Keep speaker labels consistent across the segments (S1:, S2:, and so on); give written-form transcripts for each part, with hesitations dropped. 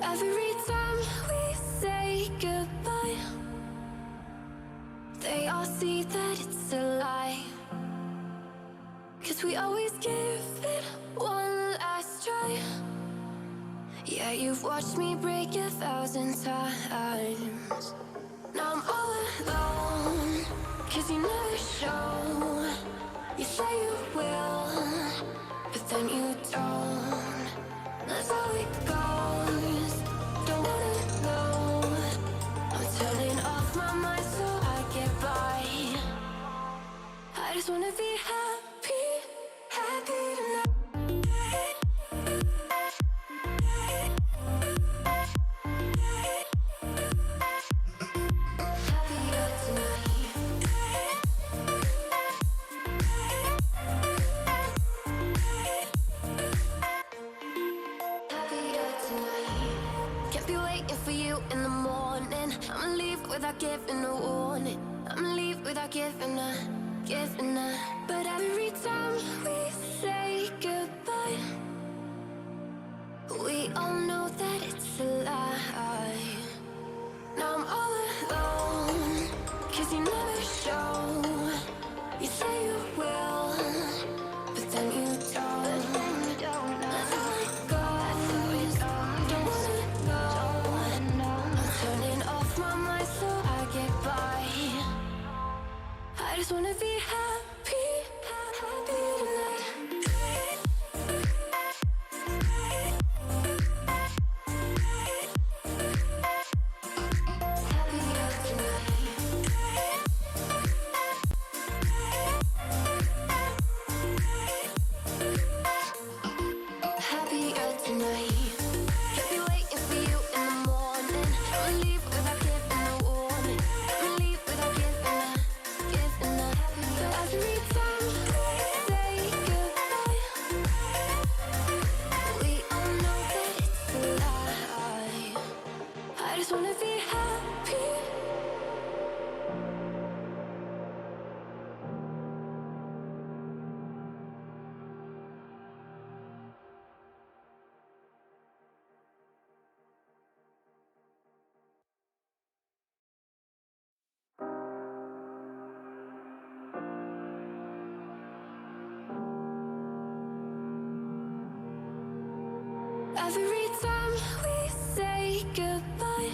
S1: Every time we say goodbye, they all see that it's a lie. 'Cause we always give it one last try. Yeah, you've watched me break 1,000 times. Now I'm all alone, 'cause you never show. You say you will, but then you don't. That's how it goes. Don't wanna know. I'm turning off my mind so I get by. I just wanna be happy, happy tonight. Happier tonight. Happier tonight. Can't be waiting for you in the morning. I'ma leave without giving a warning. I'ma leave without giving a. But every time we say goodbye, we all know that it's a lie. Now I'm all alone, 'cause you never show. You say you will, but then you don't. That's how it goes. Don't wanna know. I'm turning off my mind so I get by. I just wanna be happy, happy tonight. Happier tonight. Happier tonight. Can't be waiting for you in the morning. I'ma leave without giving a warning. I'ma leave without giving a. So every time we say goodbye, we all know that it's a lie. I just wanna be happy. Every time we say goodbye,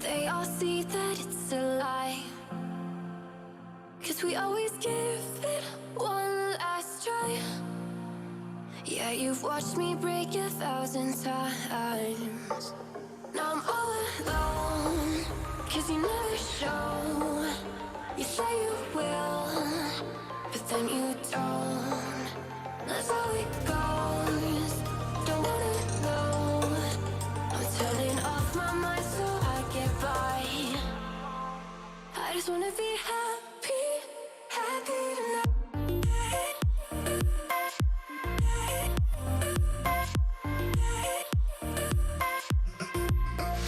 S1: they all see that it's a lie. 'Cause we always give it one last try. Yeah, you've watched me break 1,000 times. Now I'm all alone, 'cause you never show. You say you will, but then you don't. That's how it goes. Don't wanna know. I'm turning off my mind so I get by. I just wanna be happy, happy tonight.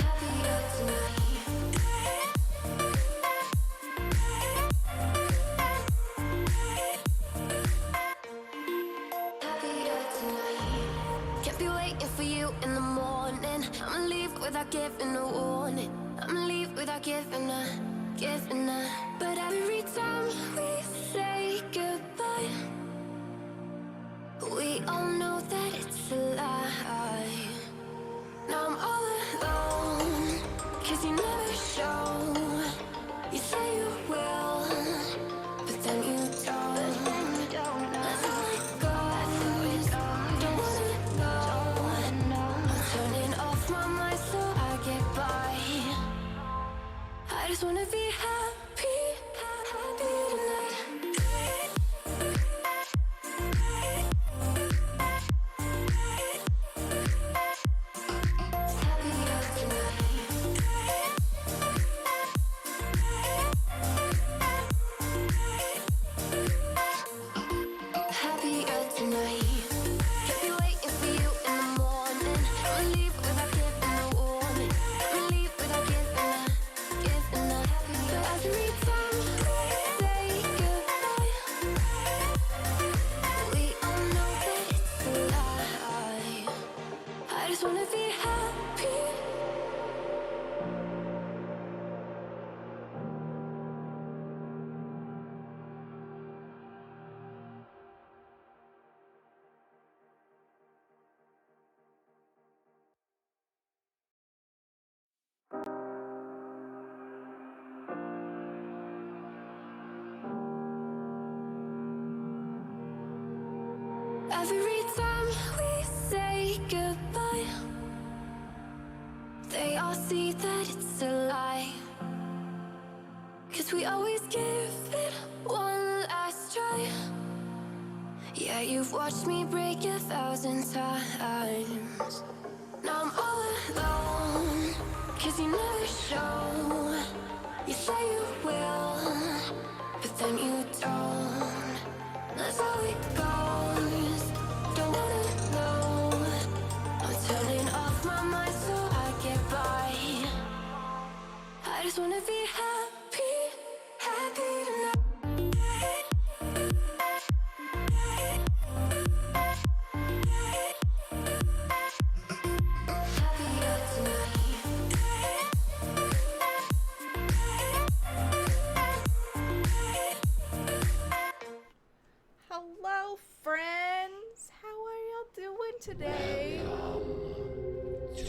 S1: Happier tonight. Happier tonight. Can't be waiting for you in the morning. I'ma leave without giving a warning. I'ma leave without giving a. But every time we say goodbye, we all know that it's a lie. Now I'm all alone, 'cause you never show. You say you will, but then you don't. That's how it goes. Don't wanna know. I'm turning off my mind so I get by. I just wanna be happy, happy tonight. just wanna be happy. Every time we say goodbye, they all see that it's a lie. 'Cause we always give it one last try. Yeah, you've watched me break 1,000 times. Now I'm all alone, 'cause you never show. You say you will, but then you don't. That's how it goes. Don't wanna know. I'm turning off my mind so I get by. I just wanna be happy, happy tonight. Happier tonight.
S2: Hello, friends. How are y'all doing today?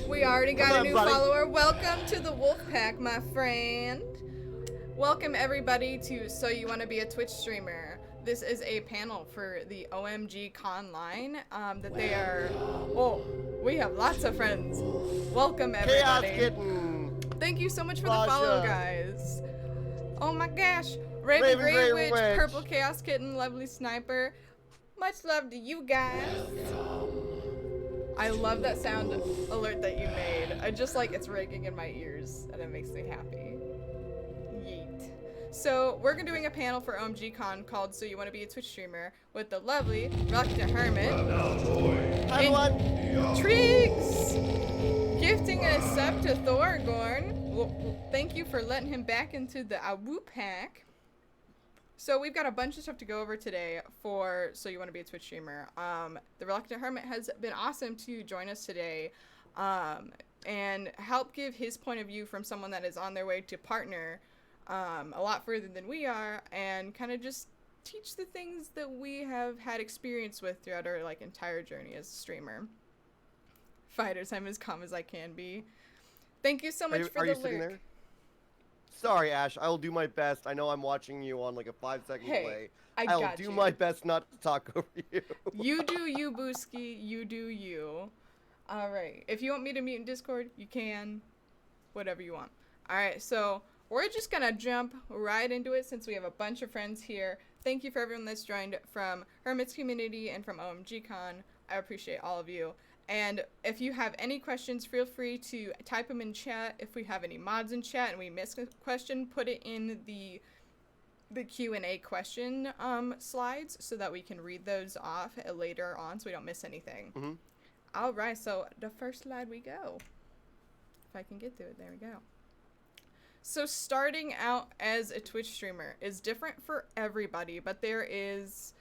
S2: We already got a new follower. Welcome to the Wolf Pack, my friend. Welcome everybody to So You Want to Be a Twitch Streamer. This is a panel for the OMG Con line that they are. Oh, we have lots of friends. Welcome everybody.
S3: Chaos Kitten.
S2: Thank you so much for
S3: Rasha.
S2: the follow, guys. Oh my gosh. Raven Grey Witch, Purple Chaos Kitten, Lovely Sniper. Much love to you guys. I love that sound alert that you made. I just like it's ringing in my ears and it makes me happy. Yeet. So we're doing a panel for OMG Con called So You Want to Be a Twitch Streamer with the lovely Reluctant Hermit.
S3: Hi everyone.
S2: Triggs! Gifting a sub to Thorgorn. Well, thank you for letting him back into the Awu Pack. So we've got a bunch of stuff to go over today for So You Want to Be a Twitch Streamer. The Reluctant Hermit has been awesome to join us today and help give his point of view from someone that is on their way to partner a lot further than we are, and kind of just teach the things that we have had experience with throughout our entire journey as a streamer. Fighters, I'm as calm as I can be. Thank you so much for the
S3: sitting
S2: lurk.
S3: there? Sorry, Ash. I will do my best. I know I'm watching you on like a 5-second delay.
S2: I
S3: will
S2: got
S3: do
S2: you.
S3: my best not to talk over you.
S2: You do you, Booski. You do you. Alright. If you want me to mute in Discord, you can. Whatever you want. Alright, so we're just gonna jump right into it since we have a bunch of friends here. Thank you for everyone that's joined from Hermit's community and from OMGCon. I appreciate all of you. And if you have any questions, feel free to type them in chat. If we have any mods in chat and we miss a question, put it in the Q&A question slides so that we can read those off later on so we don't miss anything.
S3: Mm-hmm.
S2: All right, so the first slide we go. If I can get to it, there we go. So starting out as a Twitch streamer is different for everybody, but there's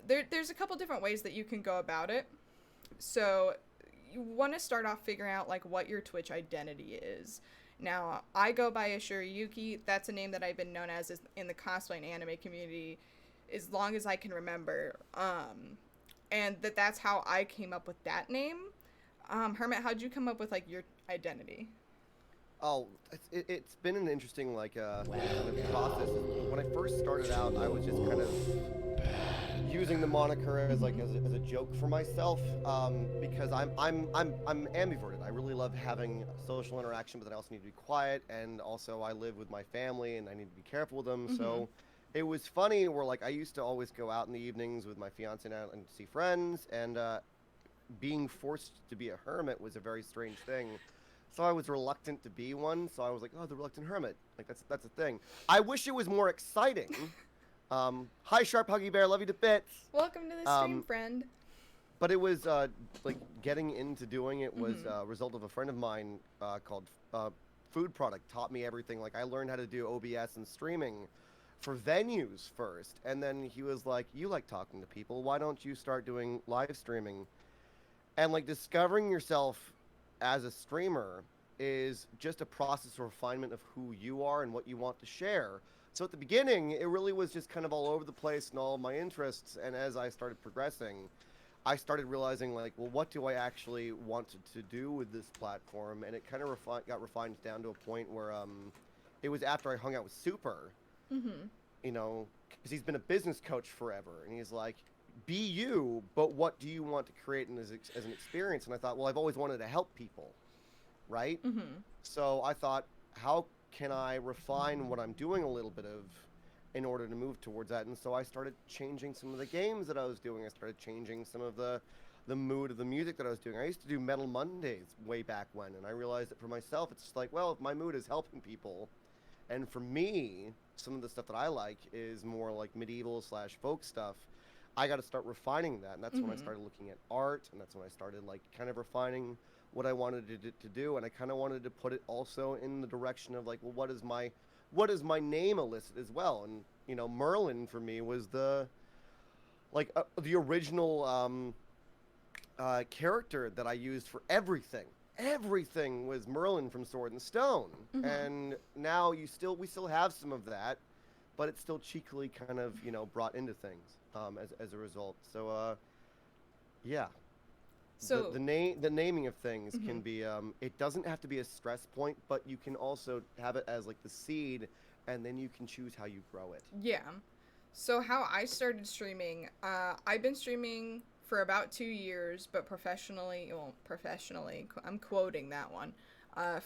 S2: a couple different ways that you can go about it. So you want to start off figuring out what your Twitch identity is. Now, I go by Ashura Yuki. That's a name that I've been known as in the cosplay and anime community as long as I can remember. And that's how I came up with that name. Hermit, how'd you come up with your identity?
S3: Oh, it's been an interesting process. When I first started out, I was just kind of using the moniker as as a joke for myself, because I'm ambiverted. I really love having social interaction, but then I also need to be quiet, and also I live with my family and I need to be careful with them. Mm-hmm. So it was funny where I used to always go out in the evenings with my fiance and see friends, and being forced to be a hermit was a very strange thing. So I was reluctant to be one. So I was like, oh, the Reluctant Hermit. That's a thing. I wish it was more exciting. Hi, Sharp Huggy Bear. Love you to bits.
S2: Welcome to the stream, friend.
S3: But it was, getting into doing it was a result of a friend of mine called Food Product taught me everything. I learned how to do OBS and streaming for venues first. And then he was like, you like talking to people. Why don't you start doing live streaming? And discovering yourself as a streamer is just a process of refinement of who you are and what you want to share. So at the beginning, it really was just kind of all over the place and all of my interests. And as I started progressing, I started realizing, like, well, what do I actually want to do with this platform? And it kind of got refined down to a point where it was after I hung out with Super, you know, because he's been a business coach forever. And he's like, be you, but what do you want to create as an experience? And I thought, well, I've always wanted to help people, right? So I thought, how can I refine what I'm doing a little bit of in order to move towards that? And so I started changing some of the games that I was doing. I started changing some of the mood of the music that I was doing. I used to do Metal Mondays way back when, and I realized that for myself, it's just like, well, if my mood is helping people, and for me, some of the stuff that I like is more like medieval / folk stuff, I got to start refining that. And that's when I started looking at art, and that's when I started like kind of refining what I wanted to do. And I kind of wanted to put it also in the direction of like, well, what is my name elicit as well? And, you know, Merlin for me was the original character that I used for everything. Everything was Merlin from Sword and Stone. And now we still have some of that, but it's still cheekily kind of, you know, brought into things as a result. So yeah.
S2: So
S3: the naming of things can be it doesn't have to be a stress point, but you can also have it as like the seed, and then you can choose how you grow it.
S2: yeah. So how I started streaming, I've been streaming for about 2 years, but professionally, I'm quoting that one,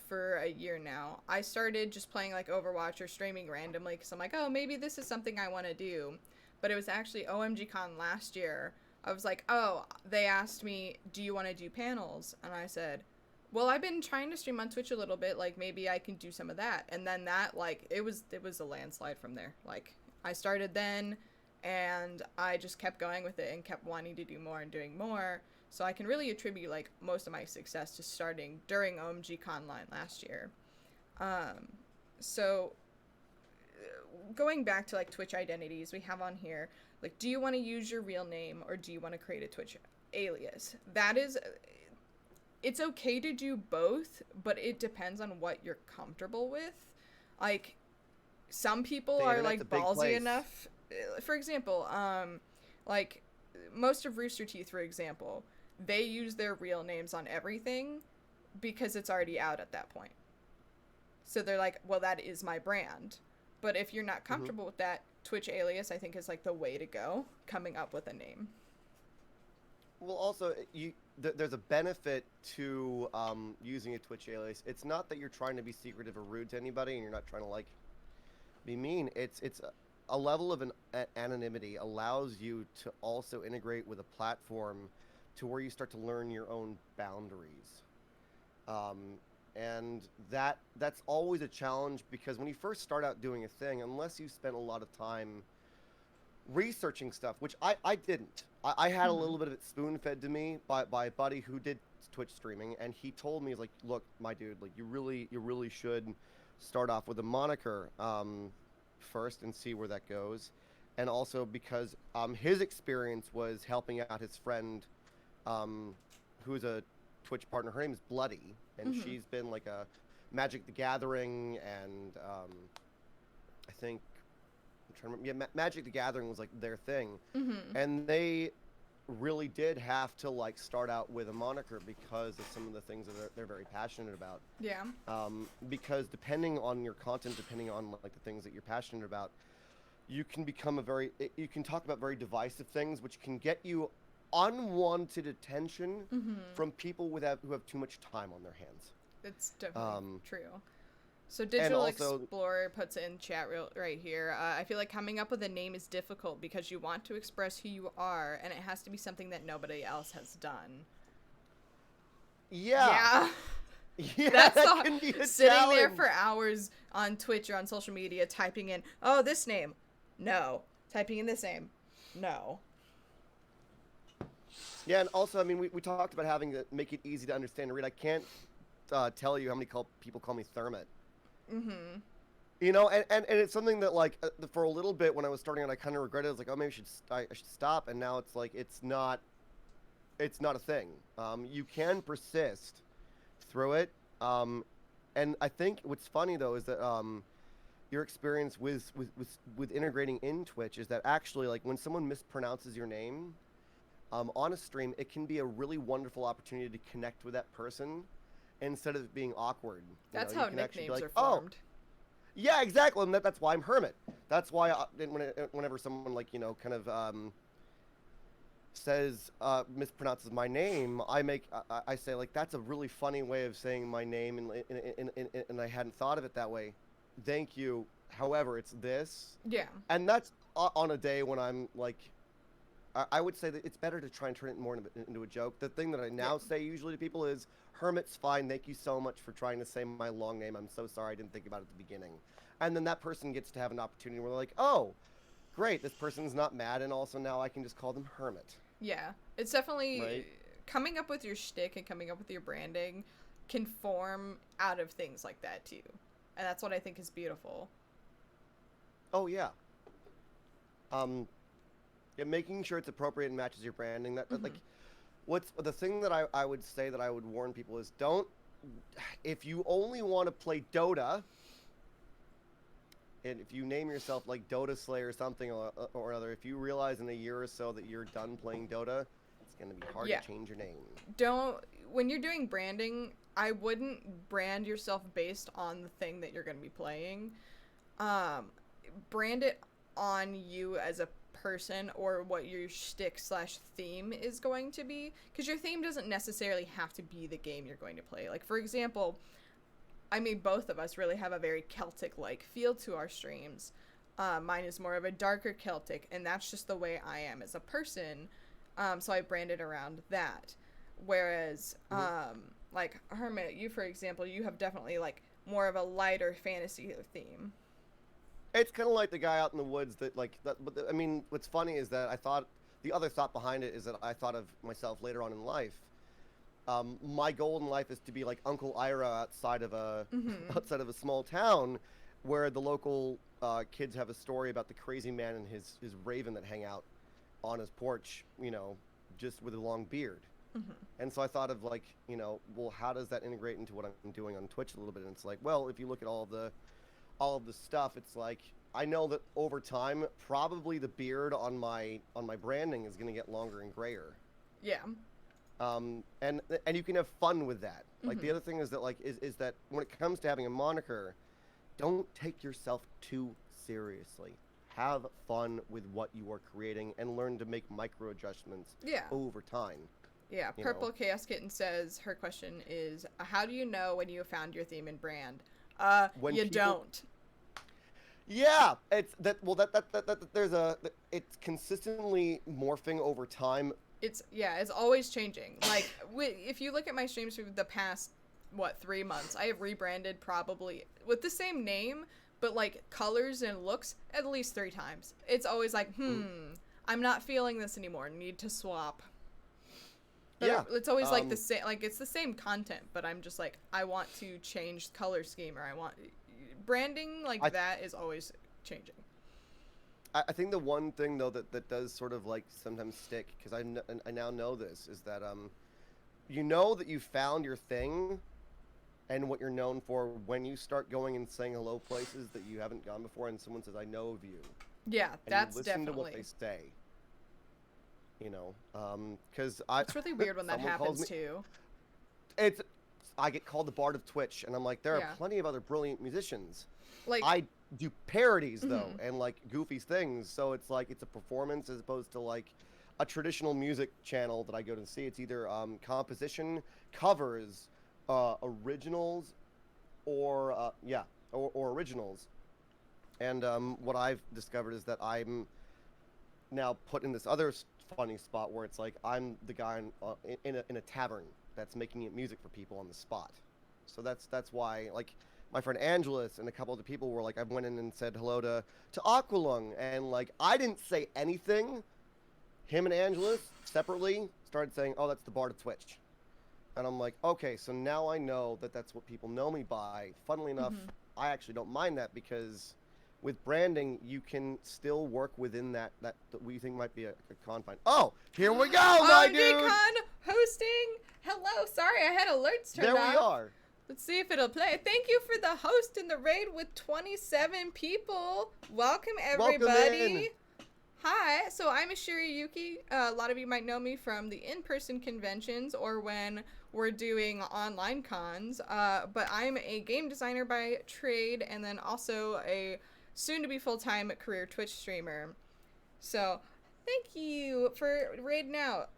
S2: for a year now. I started just playing like Overwatch or streaming randomly because I'm like, oh, maybe this is something I want to do. But it was actually OMGCon last year. I was like, oh, they asked me, do you want to do panels? And I said, well, I've been trying to stream on Twitch a little bit, like maybe I can do some of that. And then that, like, it was a landslide from there. Like, I started then, and I just kept going with it and kept wanting to do more and doing more. So I can really attribute like most of my success to starting during OMGCon last year. So going back to like Twitch identities we have on here, like, do you want to use your real name or do you want to create a Twitch alias? It's okay to do both, but it depends on what you're comfortable with. Like, some people are like ballsy enough. For example, like most of Rooster Teeth, for example, they use their real names on everything because it's already out at that point. So they're like, well, that is my brand. But if you're not comfortable with that, Twitch alias, I think, is like the way to go, coming up with a name.
S3: Well, also, there's a benefit to using a Twitch alias. It's not that you're trying to be secretive or rude to anybody, and you're not trying to like be mean. It's a level of anonymity allows you to also integrate with a platform to where you start to learn your own boundaries. And that's always a challenge, because when you first start out doing a thing, unless you spent a lot of time researching stuff, which I didn't. I had a little bit of it spoon-fed to me by a buddy who did Twitch streaming, and he told me, he's like, look, my dude, like, you really should start off with a moniker first and see where that goes. And also because his experience was helping out his friend who's a Twitch partner. Her name is Bloody, and she's been like a Magic the Gathering, and I think I'm trying to remember, Magic the Gathering was like their thing, and they really did have to like start out with a moniker because of some of the things that they're very passionate about.
S2: Yeah.
S3: Because depending on your content, depending on like the things that you're passionate about, you can become you can talk about very divisive things, which can get you unwanted attention from people who have too much time on their hands.
S2: It's definitely true. So Digital Explorer puts in chat right here. I feel like coming up with a name is difficult because you want to express who you are, and it has to be something that nobody else has done.
S3: Yeah. Yeah,
S2: that's
S3: that can be a
S2: sitting
S3: challenge.
S2: there for hours on Twitch or on social media typing in, oh, this name, no. Typing in this name, no.
S3: Yeah, and also, I mean, we talked about having to make it easy to understand and read. I can't tell you how many people call me Thermit. You know, and it's something that, like, for a little bit when I was starting out, I kind of regretted it. I was like, oh, maybe I should stop. And now it's like, it's not a thing. You can persist through it. And I think what's funny though is that your experience with integrating in Twitch is that actually, like, when someone mispronounces your name on a stream, it can be a really wonderful opportunity to connect with that person instead of it being awkward.
S2: That's
S3: you
S2: how
S3: can actually be
S2: nicknames
S3: like,
S2: are formed.
S3: yeah, exactly. And that's why I'm Hermit. That's why whenever someone, like, kind of says mispronounces my name, I say, like, that's a really funny way of saying my name, and I hadn't thought of it that way. Thank you. However, it's this.
S2: Yeah.
S3: And that's on a day when I'm like, I would say that it's better to try and turn it more into a joke. The thing that I now say usually to people is, Hermit's fine. Thank you so much for trying to say my long name. I'm so sorry I didn't think about it at the beginning. And then that person gets to have an opportunity where they're like, oh, great, this person's not mad, and also now I can just call them Hermit.
S2: Yeah. It's definitely
S3: Right.
S2: coming up with your shtick and coming up with your branding can form out of things like that too. And that's what I think is beautiful.
S3: Oh, yeah. Yeah, making sure it's appropriate and matches your branding. That like, what's the thing that I would say that I would warn people is, don't, if you only want to play Dota, and if you name yourself like Dota Slayer or something or other, if you realize in a year or so that you're done playing Dota, it's gonna be hard to change your name.
S2: When you're doing branding, I wouldn't brand yourself based on the thing that you're going to be playing. Brand it on you as a person or what your shtick/theme is going to be, because your theme doesn't necessarily have to be the game you're going to play. Like, for example, I mean, both of us really have a very Celtic-like feel to our streams. Mine is more of a darker Celtic, and that's just the way I am as a person. So I branded around that. Whereas, like, Hermit, you, for example, you have definitely, like, more of a lighter fantasy theme.
S3: It's kind of like the guy out in the woods that, like, but I mean, what's funny is that the other thought behind it is that I thought of myself later on in life. My goal in life is to be like Uncle Ira outside of a small town, where the local kids have a story about the crazy man and his raven that hang out on his porch, just with a long beard. And so I thought of, like, well, how does that integrate into what I'm doing on Twitch a little bit? And it's like, well, if you look at all of the stuff, it's like, I know that over time, probably the beard on my branding is going to get longer and grayer.
S2: Yeah.
S3: And you can have fun with that. Like, the other thing is that, like, is that when it comes to having a moniker, don't take yourself too seriously. Have fun with what you are creating and learn to make micro adjustments over time.
S2: Yeah, Purple Chaos Kitten says her question is, how do you know when you have found your theme and brand?
S3: When
S2: you don't.
S3: Yeah, it's that. Well, it's consistently morphing over time.
S2: It's always changing. Like, if you look at my streams for the past 3 months, I have rebranded probably with the same name, but like colors and looks at least 3 times. It's always like, I'm not feeling this anymore. Need to swap. But it's always like the same. Like, it's the same content, but I'm just like, I want to change color scheme, or I want branding that is always changing.
S3: I think the one thing though that does sort of like sometimes stick, because I now know this, is that that you found your thing and what you're known for when you start going and saying hello places that you haven't gone before, and someone says, I know of you.
S2: Yeah,
S3: and
S2: that's
S3: you listen
S2: definitely.
S3: to what they say. Because
S2: it's really weird when that happens too.
S3: I get called the Bard of Twitch, and I'm like, there are plenty of other brilliant musicians.
S2: Like,
S3: I do parodies though, and like goofy things, so it's like it's a performance as opposed to like a traditional music channel that I go to see. It's either composition, covers, originals, or originals. And what I've discovered is that I'm now put in this other funny spot where it's like I'm the guy in a tavern that's making music for people on the spot. So that's why, like, my friend Angelus and a couple other people were like, I went in and said hello to Aqualung, and like I didn't say anything. Him and Angelus separately started saying, oh, that's the Bard of Twitch. And I'm like, okay, so now I know that that's what people know me by. Funnily enough, I actually don't mind that, because with branding, you can still work within that we think might be a confine. Oh, here we go, my dude!
S2: Decon hosting. Hello. Sorry, I had alerts turned
S3: There
S2: off.
S3: we are.
S2: Let's see if it'll play. Thank you for the host in the raid with 27 people. Welcome, everybody.
S3: Welcome in.
S2: Hi. So I'm Ashiri Yuki. A lot of you might know me from the in-person conventions or when we're doing online cons. But I'm a game designer by trade and then also a soon-to-be full-time career Twitch streamer. So thank you for raiding out.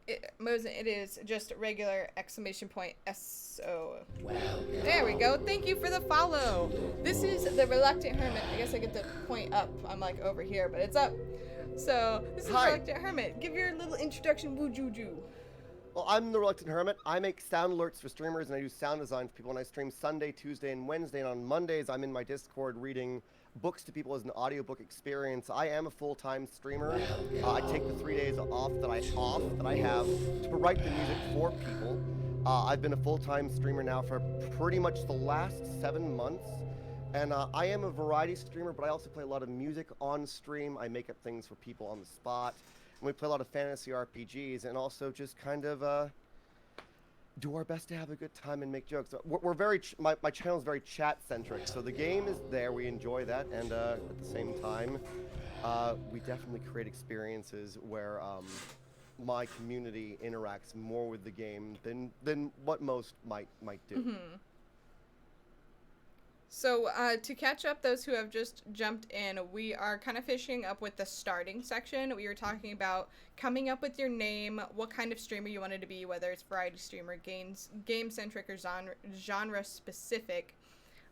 S2: It is just regular exclamation point SO. There we go. Thank you for the follow. This is the Reluctant Hermit. I guess I get the point up. I'm like over here, but it's up. So this is
S3: Hi.
S2: Reluctant Hermit. Give your little introduction, woo-joo-joo.
S3: Well, I'm the Reluctant Hermit. I make sound alerts for streamers, and I do sound design for people. And I stream Sunday, Tuesday, and Wednesday. And on Mondays, I'm in my Discord reading books to people as an audiobook experience. I am a full-time streamer. I take the 3 days off that I have to write the music for people. I've been a full-time streamer now for pretty much the last 7 months. And I am a variety streamer, but I also play a lot of music on stream. I make up things for people on the spot. And we play a lot of fantasy RPGs and also just kind of do our best to have a good time and make jokes. We're very, my channel is very chat centric, so the game is there, we enjoy that, and at the same time, we definitely create experiences where my community interacts more with the game than what most might do.
S2: Mm-hmm. So to catch up those who have just jumped in, we are kind of finishing up with the starting section. We were talking about coming up with your name, what kind of streamer you wanted to be, whether it's variety streamer, game-centric, or genre-specific.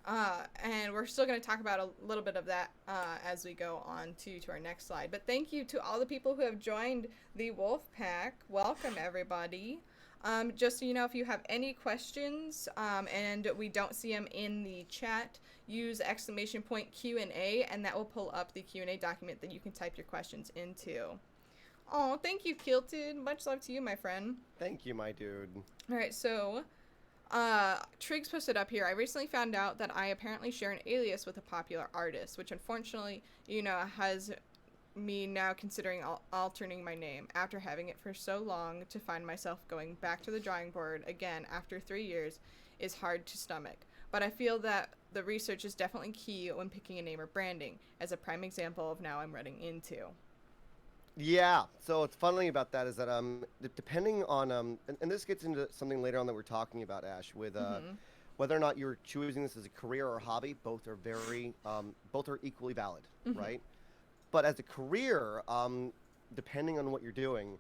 S2: And we're still going to talk about a little bit of that as we go on to our next slide. But thank you to all the people who have joined the Wolf Pack. Welcome, everybody. Just so you know, if you have any questions and we don't see them in the chat, use exclamation point Q&A, and that will pull up the Q&A document that you can type your questions into. Oh, thank you, Kilted. Much love to you, my friend.
S3: Thank you, my dude.
S2: All right, so Triggs posted up here. I recently found out that I apparently share an alias with a popular artist, which unfortunately, has me now considering altering my name after having it for so long. To find myself going back to the drawing board again after 3 years is hard to stomach, but I feel that the research is definitely key when picking a name or branding, as a prime example of now I'm running into.
S3: Yeah, so what's funny about that is that depending on and this gets into something later on that we're talking about, Ash, with whether or not you're choosing this as a career or a hobby, both are both are equally valid, right? But as a career, depending on what you're doing,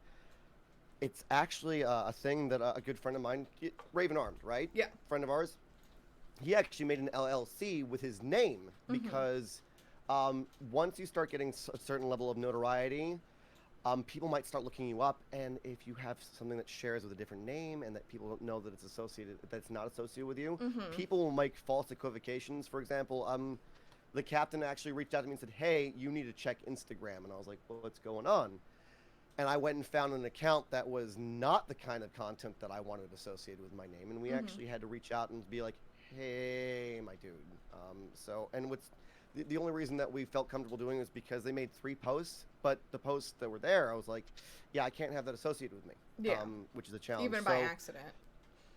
S3: it's actually a thing that a good friend of mine, Raven Armed, right?
S2: Yeah.
S3: Friend of ours, he actually made an LLC with his name because once you start getting a certain level of notoriety, people might start looking you up, and if you have something that shares with a different name and that people don't know that it's not associated with you, people will make false equivocations. For example, the captain actually reached out to me and said, "Hey, you need to check Instagram." And I was like, "Well, what's going on?" And I went and found an account that was not the kind of content that I wanted associated with my name. And we actually had to reach out and be like, "Hey, my dude." And the only reason that we felt comfortable doing was because they made 3 posts, but the posts that were there, I was like, yeah, I can't have that associated with me.
S2: Yeah.
S3: Which is a challenge.
S2: Even by accident.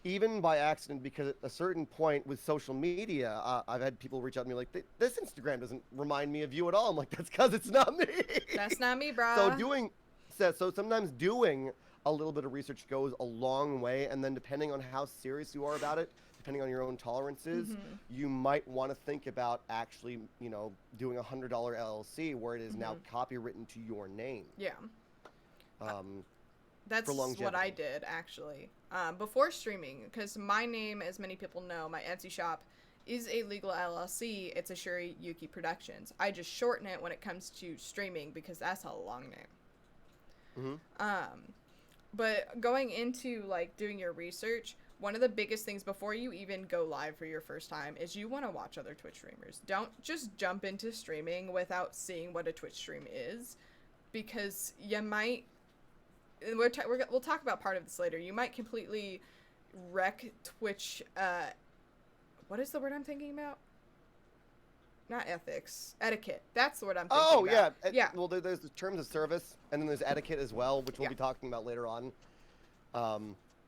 S3: Even by accident, because at a certain point with social media, I've had people reach out to me like, "This Instagram doesn't remind me of you at all." I'm like, "That's because it's not me."
S2: That's not me, bro.
S3: So sometimes doing a little bit of research goes a long way, and then depending on how serious you are about it, depending on your own tolerances, you might want to think about actually, doing a $100 LLC where it is now copywritten to your name.
S2: Yeah. That's
S3: for longevity.
S2: what I did, actually. Before streaming, because my name, as many people know, my Etsy shop, is a legal LLC. It's Ashiri Yuki Productions. I just shorten it when it comes to streaming because that's a long name. But going into, doing your research, one of the biggest things before you even go live for your first time is you want to watch other Twitch streamers. Don't just jump into streaming without seeing what a Twitch stream is, because you might... We'll talk about part of this later. You might completely wreck Twitch. What is the word I'm thinking about? Not ethics, etiquette. That's the word I'm thinking about.
S3: Oh yeah. Well, there's the terms of service, and then there's etiquette as well, which we'll be talking about later on.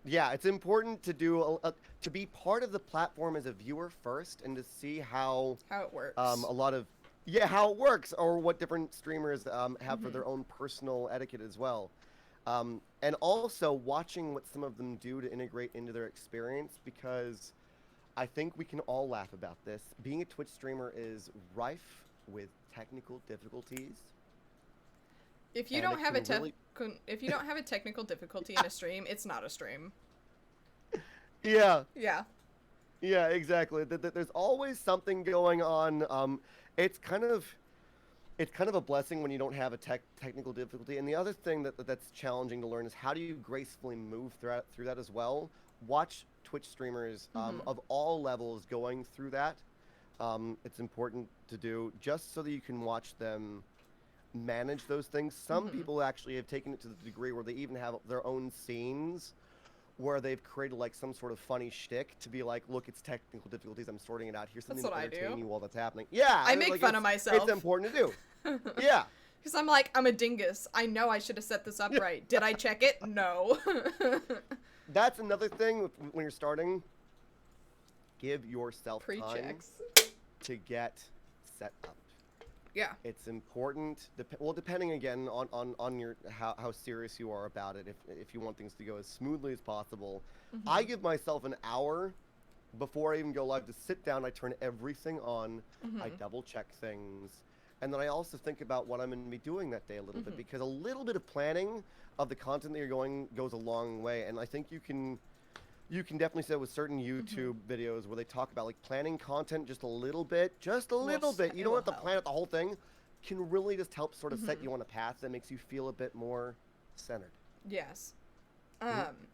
S3: Yeah, it's important to do to be part of the platform as a viewer first, and to see how
S2: How it works.
S3: a lot of how it works, or what different streamers have for
S2: Mhm.
S3: their own personal etiquette as well, and also watching what some of them do to integrate into their experience, because I think we can all laugh about this. Being a Twitch streamer is rife with technical difficulties,
S2: If you
S3: and
S2: don't
S3: it
S2: have a
S3: can really
S2: if you don't have a technical difficulty in a stream, it's not a stream.
S3: yeah.
S2: Yeah.
S3: Yeah, exactly. There's always something going on. It's kind of a blessing when you don't have a technical difficulty. And the other thing that's challenging to learn is how do you gracefully move through that as well. Watch Twitch streamers of all levels going through that. It's important to do just so that you can watch them manage those things. Some people actually have taken it to the degree where they even have their own scenes where they've created like some sort of funny shtick to be like, look, it's technical difficulties, I'm sorting it out. Here's something
S2: That's
S3: to
S2: what I do.
S3: entertain you while that's happening. Yeah,
S2: I make
S3: like,
S2: fun of myself.
S3: It's important to do. Yeah.
S2: Because I'm like, I'm a dingus. I know I should have set this up right. Did I check it? No.
S3: That's another thing when you're starting. Give yourself time
S2: Pre-checks.
S3: to get set up.
S2: Yeah.
S3: It's important. Well, depending again on your how serious you are about it. If you want things to go as smoothly as possible, I give myself an hour before I even go live to sit down. I turn everything on. I double check things, and then I also think about what I'm going to be doing that day a little bit, because a little bit of planning of the content that you're going goes a long way. And I think you can definitely say with certain YouTube videos where they talk about like planning content just a little bit. You don't have to plan out the whole thing. Can really just help sort of set you on a path that makes you feel a bit more centered.
S2: Yes.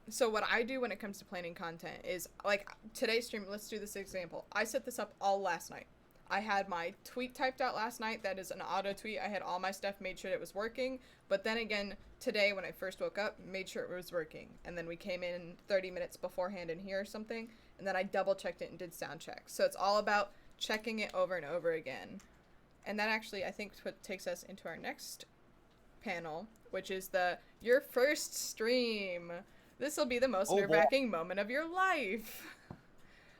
S2: So what I do when it comes to planning content is, like, today's stream, let's do this example. I set this up all last night. I had my tweet typed out last night. That is an auto tweet. I had all my stuff, made sure it was working. But then again, today when I first woke up, made sure it was working. And then we came in 30 minutes beforehand in here or something. And then I double checked it and did sound checks. So it's all about checking it over and over again. And that actually, I think, what takes us into our next panel, which is your first stream. This will be the most nerve-wracking moment of your life.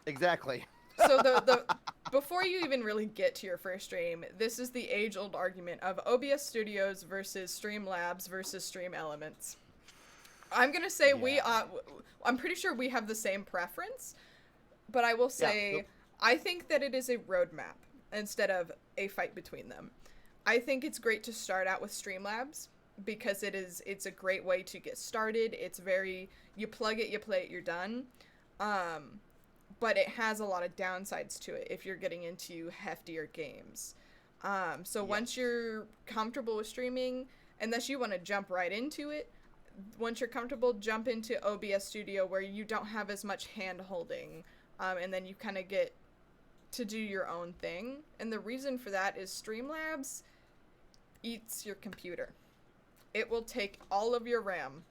S3: Exactly.
S2: So the before you even really get to your first stream, this is the age-old argument of OBS Studios versus Streamlabs versus Stream Elements. I'm gonna say I'm pretty sure we have the same preference, but I will say I think that it is a roadmap instead of a fight between them. I think it's great to start out with Streamlabs because it's a great way to get started. It's very, you plug it, you play it, you're done. But it has a lot of downsides to it if you're getting into heftier games. Once you're comfortable with streaming, unless you want to jump right into it, once you're comfortable, jump into OBS Studio where you don't have as much hand holding, and then you kind of get to do your own thing. And the reason for that is Streamlabs eats your computer. It will take all of your RAM.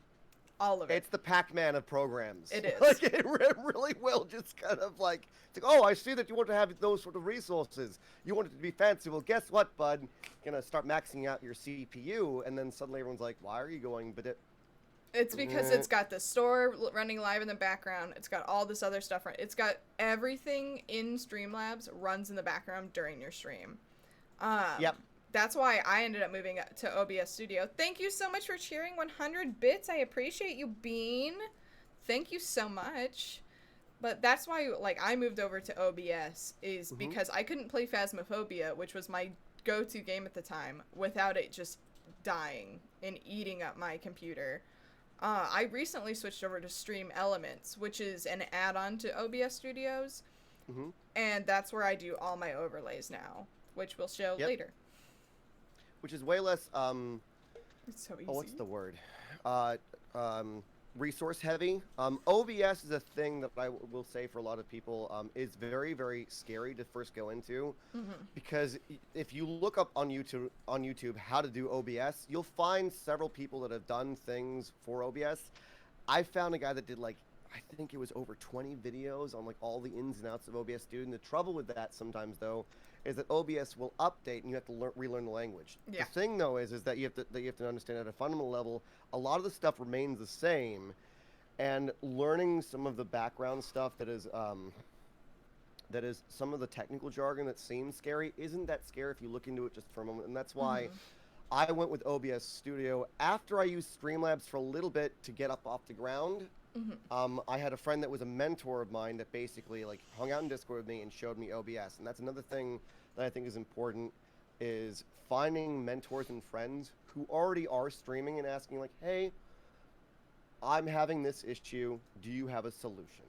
S2: All of it.
S3: It's the Pac-Man of programs.
S2: It is.
S3: Like, it really will just kind of like, it's like, oh, I see that you want to have those sort of resources. You want it to be fancy. Well, guess what, bud? You're going to start maxing out your CPU, and then suddenly everyone's like, why are you going? But
S2: it's because it's got the store running live in the background. It's got all this other stuff. It's got everything in Streamlabs runs in the background during your stream.
S3: Yep.
S2: That's why I ended up moving to OBS Studio. Thank you so much for cheering 100 bits. I appreciate you, Bean. Thank you so much. But that's why, like, I moved over to OBS is because I couldn't play Phasmophobia, which was my go-to game at the time, without it just dying and eating up my computer. I recently switched over to Stream Elements, which is an add-on to OBS Studios. And that's where I do all my overlays now, which we'll show later.
S3: Which is way less,
S2: It's so easy.
S3: oh, what's the word? Resource heavy. OBS is a thing that I will say for a lot of people is very, very scary to first go into, because if you look up on YouTube how to do OBS, you'll find several people that have done things for OBS. I found a guy that did like, I think it was over 20 videos on like all the ins and outs of OBS, dude. And the trouble with that sometimes though is that OBS will update and you have to relearn the language.
S2: Yeah.
S3: The thing though is that you have to understand at a fundamental level, a lot of the stuff remains the same. and learning some of the background stuff that is some of the technical jargon that seems scary isn't that scary if you look into it just for a moment. And that's why I went with OBS Studio after I used Streamlabs for a little bit to get up off the ground. I had a friend that was a mentor of mine that basically like hung out in Discord with me and showed me OBS. And that's another thing that I think is important, is finding mentors and friends who already are streaming and asking like, hey, I'm having this issue. Do you have a solution?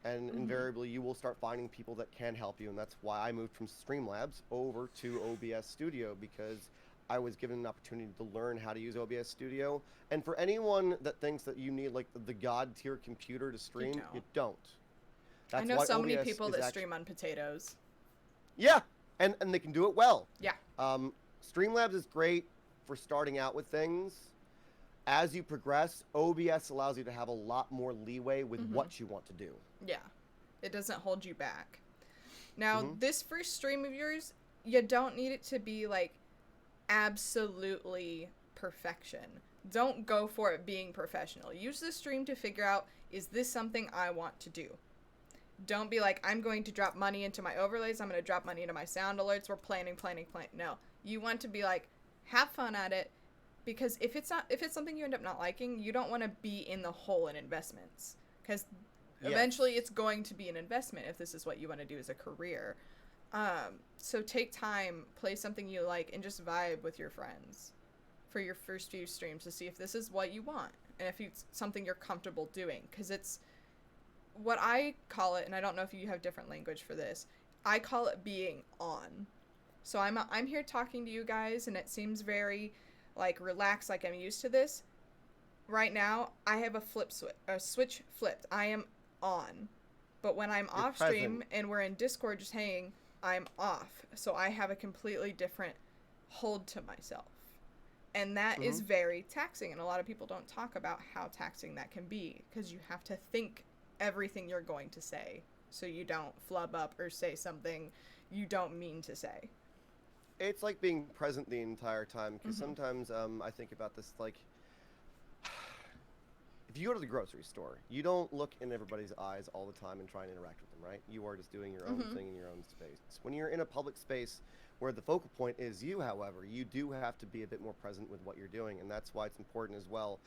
S3: And invariably you will start finding people that can help you. And that's why I moved from Streamlabs over to OBS Studio, because I was given an opportunity to learn how to use OBS Studio. And for anyone that thinks that you need like the god tier computer to stream, you don't.
S2: I
S3: That's
S2: know
S3: why
S2: so many
S3: OBS
S2: people
S3: is
S2: that stream on potatoes.
S3: Yeah, and they can do it well.
S2: Yeah.
S3: Streamlabs is great for starting out with things. As you progress, OBS allows you to have a lot more leeway with what you want to do.
S2: Yeah. It doesn't hold you back. Now, this first stream of yours, you don't need it to be like absolutely perfection. Don't go for it being professional. Use the stream to figure out, is this something I want to do? Don't be like, I'm going to drop money into my overlays. I'm going to drop money into my sound alerts. We're planning. No, you want to be like, have fun at it, because if it's something you end up not liking, you don't want to be in the hole in investments, because eventually it's going to be an investment if this is what you want to do as a career. So take time, play something you like, and just vibe with your friends for your first few streams to see if this is what you want and if it's something you're comfortable doing, because it's what I call it, and I don't know if you have different language for this. I call it being on. So I'm here talking to you guys, and it seems very like relaxed, like I'm used to this. Right now, I have a switch flipped. I am on. But when I'm off stream and we're in Discord just hanging, I'm off. So I have a completely different hold to myself. And that is very taxing, and a lot of people don't talk about how taxing that can be, because you have to think everything you're going to say so you don't flub up or say something you don't mean to say.
S3: It's like being present the entire time, because sometimes I think about this, like, if you go to the grocery store, you don't look in everybody's eyes all the time and try and interact with them, right? You are just doing your own thing in your own space. When you're in a public space where the focal point is you, however, you do have to be a bit more present with what you're doing, and that's why it's important as well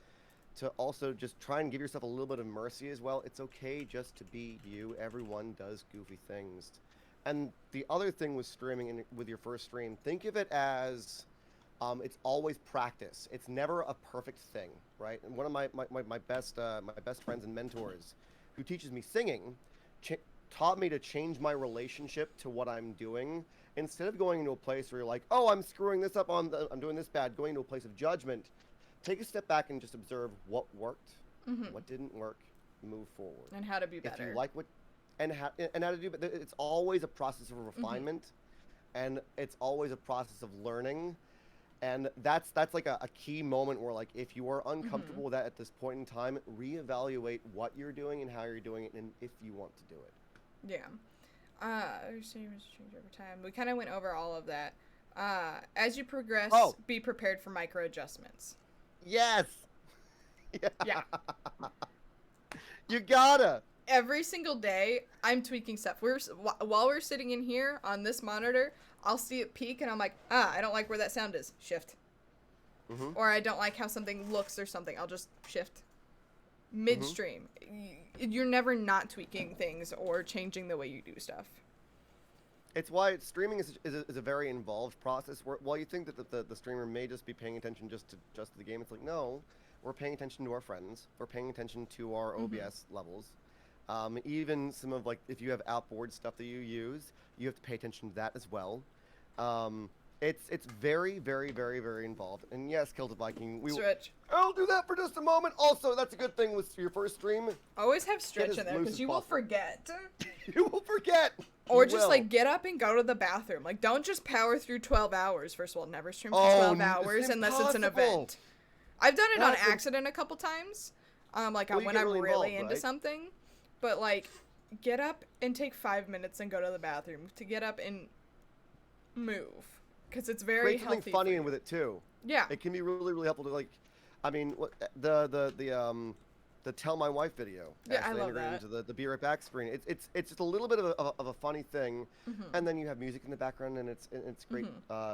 S3: to also just try and give yourself a little bit of mercy as well. It's okay just to be you. Everyone does goofy things. And the other thing with streaming with your first stream, think of it as it's always practice. It's never a perfect thing, right? And one of my best friends and mentors who teaches me singing taught me to change my relationship to what I'm doing. Instead of going into a place where you're like, oh, I'm screwing this up, I'm doing this bad, going into a place of judgment, take a step back and just observe what worked, what didn't work, move forward.
S2: And how to be better.
S3: If you like what, and how to do, but it's always a process of refinement, and it's always a process of learning. And that's like a key moment where, like, if you are uncomfortable with that at this point in time, reevaluate what you're doing and how you're doing it, and if you want to do it.
S2: Yeah. Change over time. We kind of went over all of that. As you progress, be prepared for micro adjustments.
S3: Yes.
S2: Yeah.
S3: You gotta.
S2: Every single day, I'm tweaking stuff. While we're sitting in here on this monitor, I'll see it peak, and I'm like, I don't like where that sound is. Shift. Or I don't like how something looks or something. I'll just shift. Midstream. You're never not tweaking things or changing the way you do stuff.
S3: It's why streaming is a very involved process. While you think that the streamer may just be paying attention just to the game, it's like, no, we're paying attention to our friends. We're paying attention to our OBS levels. Even some of, like, if you have outboard stuff that you use, you have to pay attention to that as well. It's very, very, very, very involved. And yes, Kilted Viking,
S2: Stretch.
S3: I'll do that for just a moment. Also, that's a good thing with your first stream.
S2: Always have Stretch in there, because you will forget.
S3: You will forget.
S2: Or just, like, get up and go to the bathroom. Like, don't just power through 12 hours. First of all, never stream for 12 hours unless it's an event. I've done it on accident a couple times. Like, when I'm really into something. But, like, get up and take 5 minutes and go to the bathroom. To get up and move. Because it's very healthy.
S3: Something funny in with it, too.
S2: Yeah.
S3: It can be really, really helpful to, like, I mean, the the Tell My Wife video.
S2: Yeah, I
S3: actually
S2: love
S3: integrated
S2: that.
S3: into the Be Right Back screen. It's just a little bit of a funny thing, and then you have music in the background, and it's great.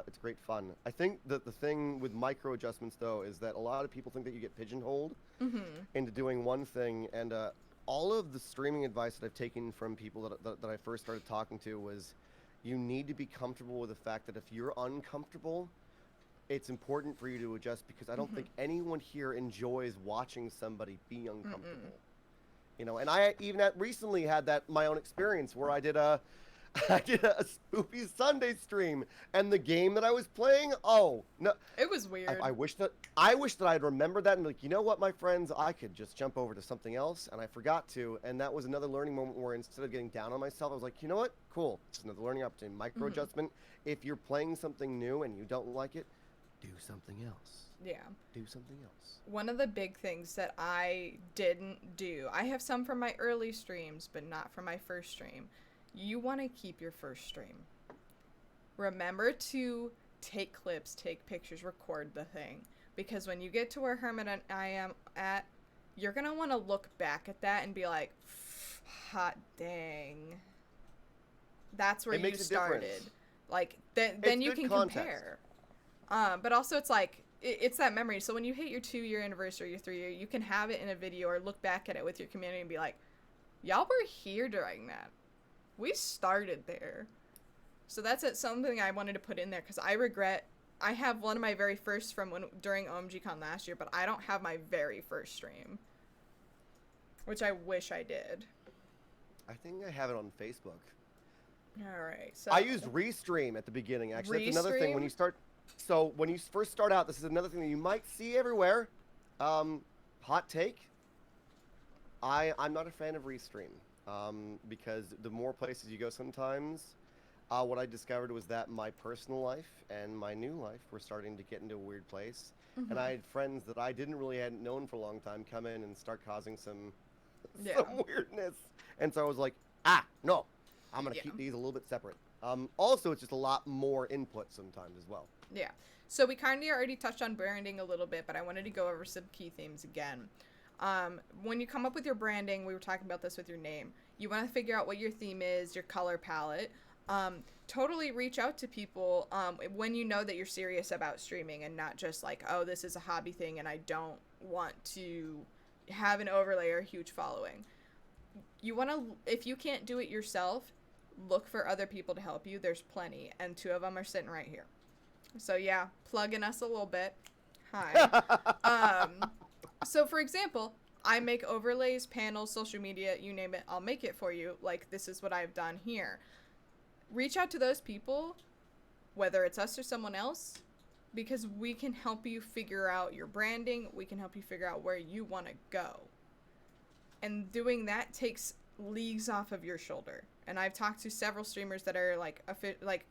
S3: It's great fun. I think that the thing with micro adjustments though is that a lot of people think that you get pigeonholed into doing one thing, and all of the streaming advice that I've taken from people that I first started talking to was, you need to be comfortable with the fact that if you're uncomfortable, it's important for you to adjust, because I don't think anyone here enjoys watching somebody be uncomfortable. You know, and I even recently had that my own experience where I did a Spoopy Sunday stream, and the game that I was playing, oh no,
S2: It was weird.
S3: I wish that I'd remembered that and like, you know what, my friends, I could just jump over to something else, and I forgot to, and that was another learning moment where instead of getting down on myself, I was like, you know what, cool, it's another learning opportunity, micro adjustment. If you're playing something new and you don't like it, do something else.
S2: Yeah.
S3: Do something else.
S2: One of the big things that I didn't do, I have some from my early streams, but not from my first stream. You want to keep your first stream. Remember to take clips, take pictures, record the thing. Because when you get to where Hermit and I am at, you're going to want to look back at that and be like, hot dang. That's where you started. Like, then you can compare. But also it's like, it's that memory. So when you hit your 2-year anniversary, your 3-year, you can have it in a video or look back at it with your community and be like, y'all were here during that. We started there. So that's something I wanted to put in there, because I regret, I have one of my very first from during OMGCon last year, but I don't have my very first stream, which I wish I did.
S3: I think I have it on Facebook.
S2: All right. So
S3: I used Restream at the beginning, actually. That's another thing when you start. So when you first start out, this is another thing that you might see everywhere. Hot take. I'm not a fan of Restream, because the more places you go sometimes, what I discovered was that my personal life and my new life were starting to get into a weird place. And I had friends that I didn't really hadn't known for a long time come in and start causing some weirdness. And so I was like, no, I'm going to keep these a little bit separate. Also, it's just a lot more input sometimes as well.
S2: Yeah. So we kind of already touched on branding a little bit, but I wanted to go over some key themes again. When you come up with your branding, we were talking about this with your name. You want to figure out what your theme is, your color palette. Totally reach out to people when you know that you're serious about streaming and not just like, oh, this is a hobby thing and I don't want to have an overlay or a huge following. You want to, if you can't do it yourself, look for other people to help you. There's plenty, and 2 of them are sitting right here. So yeah, plugging us a little bit. Hi. So for example, I make overlays, panels, social media, you name it, I'll make it for you. Like, this is what I've done here. Reach out to those people, whether it's us or someone else, because we can help you figure out your branding. We can help you figure out where you want to go. And doing that takes leagues off of your shoulder. And I've talked to several streamers that are like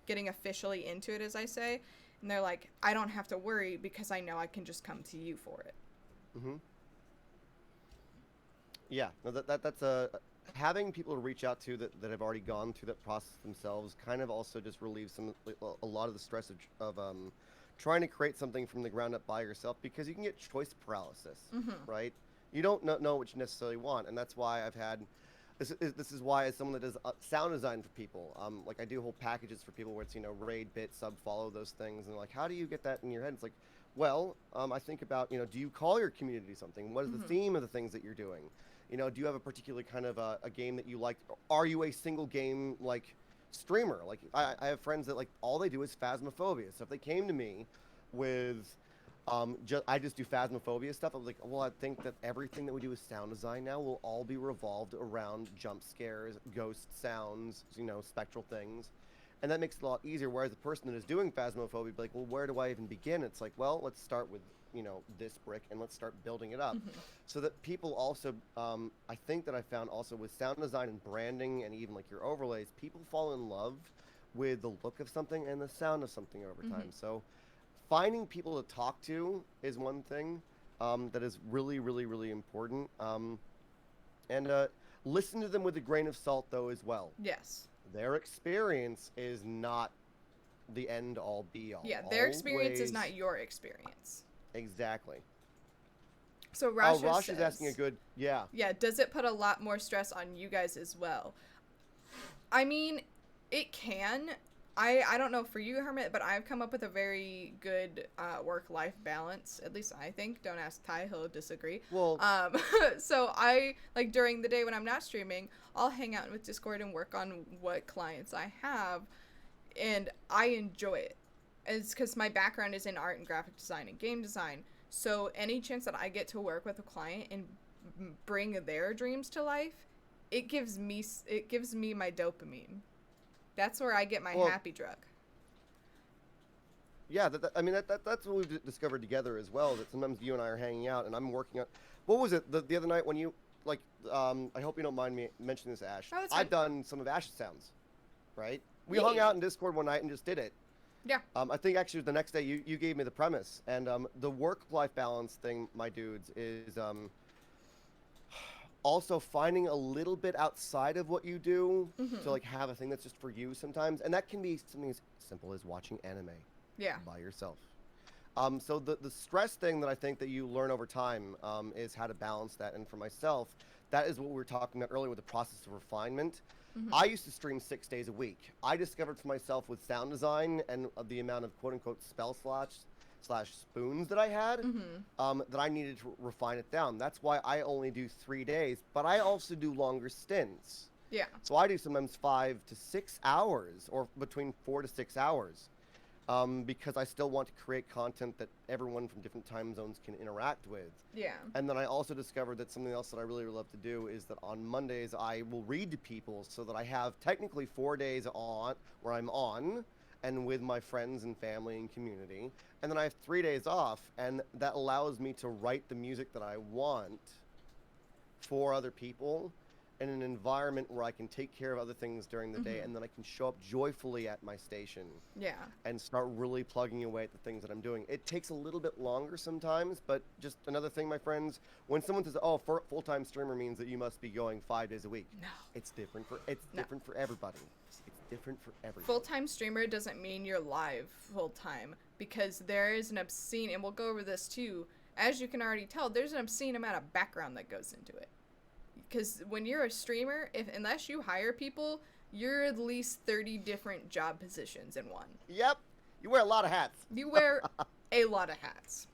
S2: getting officially into it, as I say, and they're like, I don't have to worry because I know I can just come to you for it.
S3: Yeah, no, that's having people to reach out to that have already gone through that process themselves kind of also just relieves a lot of the stress of trying to create something from the ground up by yourself, because you can get choice paralysis, right? You don't know what you necessarily want, and that's why I've had. This is why, as someone that does sound design for people, like I do whole packages for people where it's, raid, bit, sub, follow, those things, and like, how do you get that in your head? It's like, well, I think about, do you call your community something? What is the theme of the things that you're doing? Do you have a particular kind of a game that you like? Are you a single game like streamer? Like I have friends that like all they do is Phasmophobia. So if they came to me with I just do Phasmophobia stuff, I was like, well, I think that everything that we do with sound design now will all be revolved around jump scares, ghost sounds, spectral things. And that makes it a lot easier, whereas the person that is doing Phasmophobia would be like, well, where do I even begin? It's like, well, let's start with, this brick and let's start building it up. So that people also, I think that I found also with sound design and branding and even like your overlays, people fall in love with the look of something and the sound of something over time. So finding people to talk to is one thing that is really, really, really important. And listen to them with a grain of salt, though, as well.
S2: Yes.
S3: Their experience is not the end-all, be-all.
S2: Yeah, their experience is not your experience.
S3: Exactly.
S2: So
S3: Oh,
S2: Rasha
S3: Rosh
S2: says,
S3: is asking a good, yeah.
S2: yeah, does it put a lot more stress on you guys as well? I mean, it can. I don't know for you, Hermit, but I've come up with a very good work-life balance. At least I think. Don't ask Ty; he'll disagree.
S3: Well,
S2: So I like during the day when I'm not streaming, I'll hang out with Discord and work on what clients I have, and I enjoy it. It's because my background is in art and graphic design and game design. So any chance that I get to work with a client and bring their dreams to life, it gives me my dopamine. That's where I get my
S3: Well,
S2: happy drug.
S3: yeah, I mean, that's what we've discovered together as well, that sometimes you and I are hanging out, and I'm working on... What was it, the other night when you, like, I hope you don't mind me mentioning this, Ash.
S2: Oh, that's fine.
S3: I've done some of Ash's sounds, right? We
S2: Yeah.
S3: hung out in Discord one night and just did it.
S2: Yeah.
S3: I think actually the next day you gave me the premise, and the work-life balance thing, my dudes, is also finding a little bit outside of what you do to like have a thing that's just for you sometimes, and that can be something as simple as watching anime
S2: Yeah.
S3: by yourself. So the stress thing that I think that you learn over time is how to balance that, and for myself, that is what we were talking about earlier with the process of refinement. I used to stream 6 days a week. I discovered for myself with sound design and the amount of quote-unquote spell slots slash spoons that I had, that I needed to refine it down. That's why I only do 3 days, but I also do longer stints.
S2: Yeah.
S3: So I do sometimes 5 to 6 hours, or between 4 to 6 hours, because I still want to create content that everyone from different time zones can interact with.
S2: Yeah.
S3: And then I also discovered that something else that I really love to do is that on Mondays I will read to people, so that I have technically 4 days on where I'm on and with my friends and family and community, and then I have 3 days off, and that allows me to write the music that I want for other people in an environment where I can take care of other things during the day, and then I can show up joyfully at my station
S2: Yeah.
S3: and start really plugging away at the things that I'm doing. It takes a little bit longer sometimes, but just another thing, my friends, when someone says, "Oh, full-time streamer means that you must be going 5 days a week,"
S2: No.
S3: it's different for different for everybody. It's different for everybody.
S2: Full-time streamer doesn't mean you're live full-time, because there is an obscene, and we'll go over this too, as you can already tell, there's an obscene amount of background that goes into it. Because when you're a streamer, unless you hire people, you're at least 30 different job positions in one.
S3: Yep, you wear a lot of hats.
S2: You wear a lot of hats.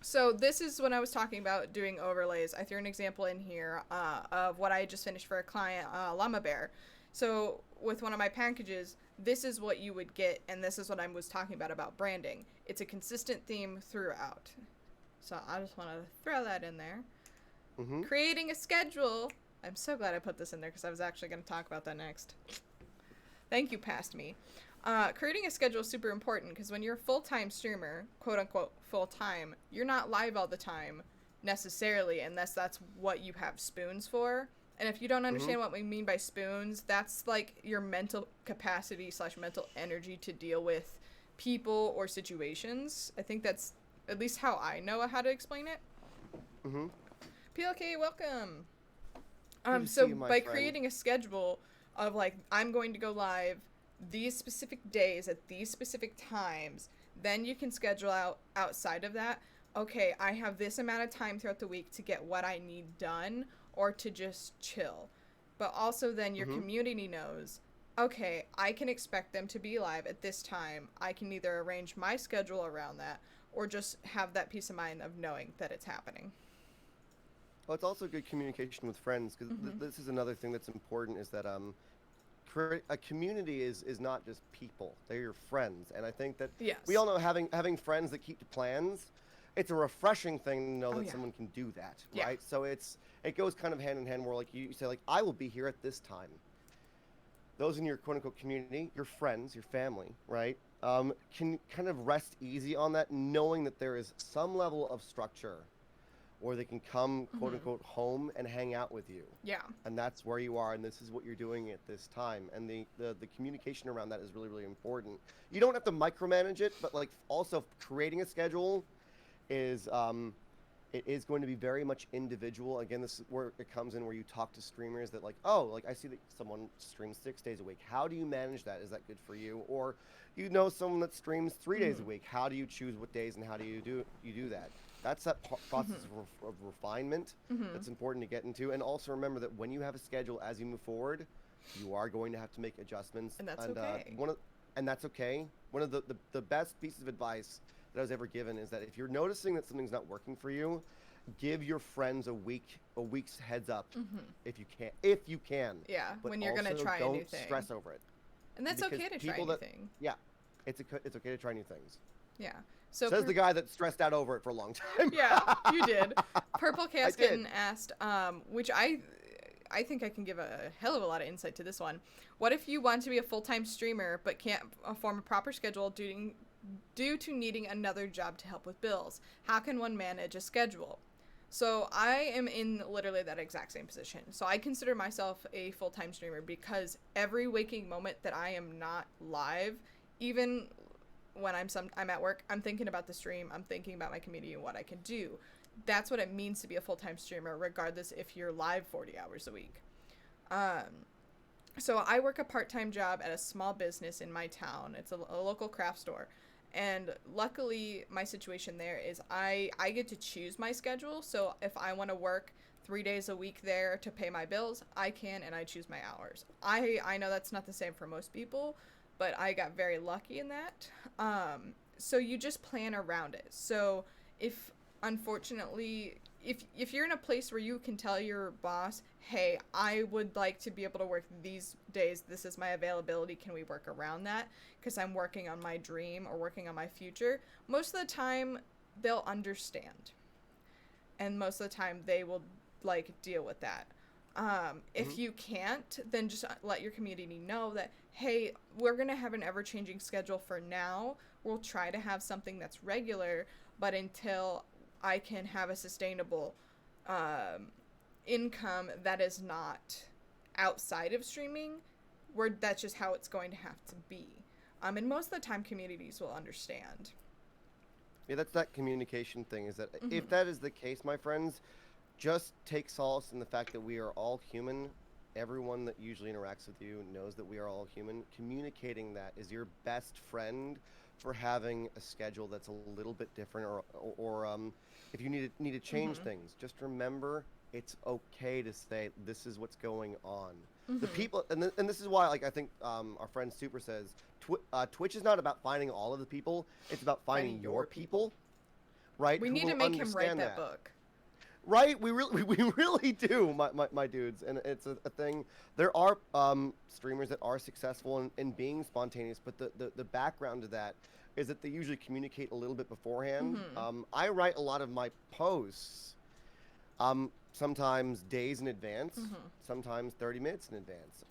S2: So this is when I was talking about doing overlays. I threw an example in here of what I just finished for a client, Llama Bear. So with one of my packages, this is what you would get, and this is what I was talking about branding. It's a consistent theme throughout. So I just want to throw that in there. Creating a schedule. I'm so glad I put this in there because I was actually going to talk about that next. Thank you, past me. Creating a schedule is super important because when you're a full-time streamer, quote-unquote full-time, you're not live all the time necessarily unless that's what you have spoons for. And if you don't understand what we mean by spoons, that's like your mental capacity / mental energy to deal with people or situations. I think that's at least how I know how to explain it. PLK, welcome.
S3: Good to
S2: So
S3: see you, my
S2: by
S3: friend.
S2: creating a schedule of like, I'm going to go live these specific days at these specific times, then you can schedule out outside of that. Okay, I have this amount of time throughout the week to get what I need done or to just chill. But also then your community knows, okay, I can expect them to be live at this time. I can either arrange my schedule around that or just have that peace of mind of knowing that it's happening.
S3: Well, it's also good communication with friends, because this is another thing that's important, is that a community is not just people, they're your friends. And I think that
S2: Yes.
S3: we all know having friends that keep to plans, it's a refreshing thing to know that
S2: yeah.
S3: someone can do that,
S2: Yeah.
S3: right? So it goes kind of hand in hand, where like you say, like, I will be here at this time. Those in your quote-unquote community, your friends, your family, right, can kind of rest easy on that, knowing that there is some level of structure, or they can come quote-unquote home and hang out with you.
S2: Yeah.
S3: And that's where you are, and this is what you're doing at this time. And the communication around that is really, really important. You don't have to micromanage it, but like also creating a schedule is it is going to be very much individual. Again, this is where it comes in, where you talk to streamers that like, oh, like I see that someone streams 6 days a week. How do you manage that? Is that good for you? Or you know someone that streams 3 days a week. How do you choose what days and how do you do that? That's that process of refinement that's important to get into. And also remember that when you have a schedule as you move forward, you are going to have to make adjustments.
S2: And that's okay.
S3: And that's okay. One of the best pieces of advice that I was ever given is that if you're noticing that something's not working for you, give your friends a week's heads up if you can.
S2: Yeah,
S3: But
S2: when you're gonna
S3: also
S2: try a new thing.
S3: don't stress over it.
S2: And that's
S3: Because
S2: okay to try
S3: people that-
S2: anything.
S3: Yeah, it's okay to try new things.
S2: Yeah. So
S3: Says the guy that stressed out over it for a long time.
S2: Yeah, you did. Purple Chaos
S3: did.
S2: Kitten asked, which I think I can give a hell of a lot of insight to this one. What if you want to be a full-time streamer but can't form a proper schedule due to needing another job to help with bills? How can one manage a schedule? So I am in literally that exact same position. So I consider myself a full-time streamer because every waking moment that I am not live, even when I'm at work, I'm thinking about the stream, I'm thinking about my community and what I can do. That's what it means to be a full-time streamer, regardless if you're live 40 hours a week. So I work a part-time job at a small business in my town. It's a local craft store. And luckily, my situation there is I get to choose my schedule. So if I want to work 3 days a week there to pay my bills, I can, and I choose my hours. I know that's not the same for most people, but I got very lucky in that. So you just plan around it. So if unfortunately, if you're in a place where you can tell your boss, hey, I would like to be able to work these days, this is my availability, can we work around that? Because I'm working on my dream or working on my future. Most of the time, they'll understand. And most of the time, they will, like, deal with that. If you can't, then just let your community know that, hey, we're going to have an ever-changing schedule for now. We'll try to have something that's regular, but until I can have a sustainable income that is not outside of streaming, that's just how it's going to have to be. And most of the time, communities will understand.
S3: Yeah, that's that communication thing. Is that if that is the case, my friends, just take solace in the fact that we are all human. Everyone that usually interacts with you knows that we are all human. Communicating that is your best friend for having a schedule that's a little bit different, or if you need to change things, just remember it's okay to say this is what's going on. The people, and this is why, like, I think our friend Super says, Twitch is not about finding all of the people; it's about finding your people, right?
S2: We need to make him write that book.
S3: Right, we really do, my dudes, and it's a thing. There are streamers that are successful in being spontaneous, but the background to that is that they usually communicate a little bit beforehand. I write a lot of my posts, sometimes days in advance, sometimes 30 minutes in advance.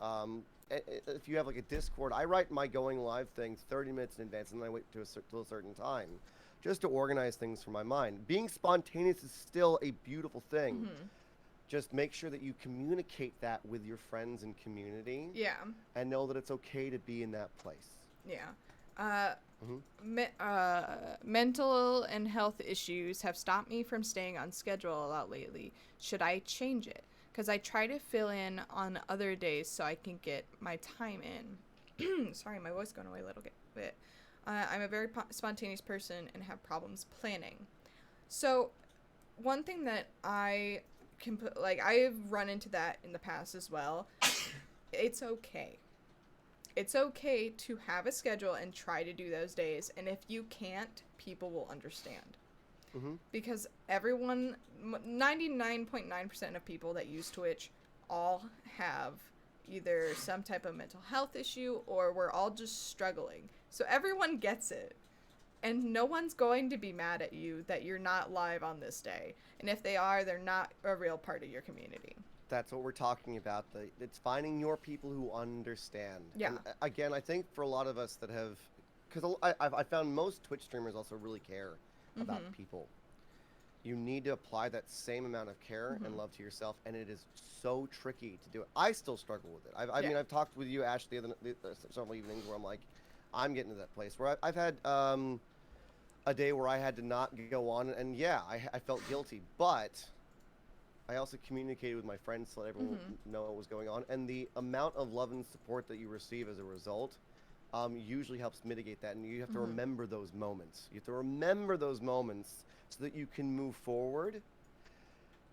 S3: If you have like a Discord, I write my going live things 30 minutes in advance, and then I wait till a certain time, just to organize things for my mind. Being spontaneous is still a beautiful thing. Just make sure that you communicate that with your friends and community. Yeah. And know that it's okay to be in that place.
S2: Yeah. Mental and health issues have stopped me from staying on schedule a lot lately. Should I change it? Because I try to fill in on other days so I can get my time in. Sorry, my voice going away a little bit. I'm a very spontaneous person and have problems planning. So one thing that I can put, like, I've run into that in the past as well. It's okay. It's okay to have a schedule and try to do those days. And if you can't, people will understand. Because everyone, 99.9% of people that use Twitch all have either some type of mental health issue, or we're all just struggling. So everyone gets it. And no one's going to be mad at you that you're not live on this day. And if they are, they're not a real part of your community.
S3: That's what we're talking about. It's finding your people who understand.
S2: Yeah.
S3: And again, I think for a lot of us that have, because I found most Twitch streamers also really care about people. You need to apply that same amount of care and love to yourself, and it is so tricky to do it. I still struggle with it. I mean, I've talked with you, Ash, several evenings where I'm like, I'm getting to that place where I've had a day where I had to not go on, and yeah, I felt guilty, but I also communicated with my friends to let everyone know what was going on, and the amount of love and support that you receive as a result usually helps mitigate that. And you have to remember those moments. You have to remember those moments so that you can move forward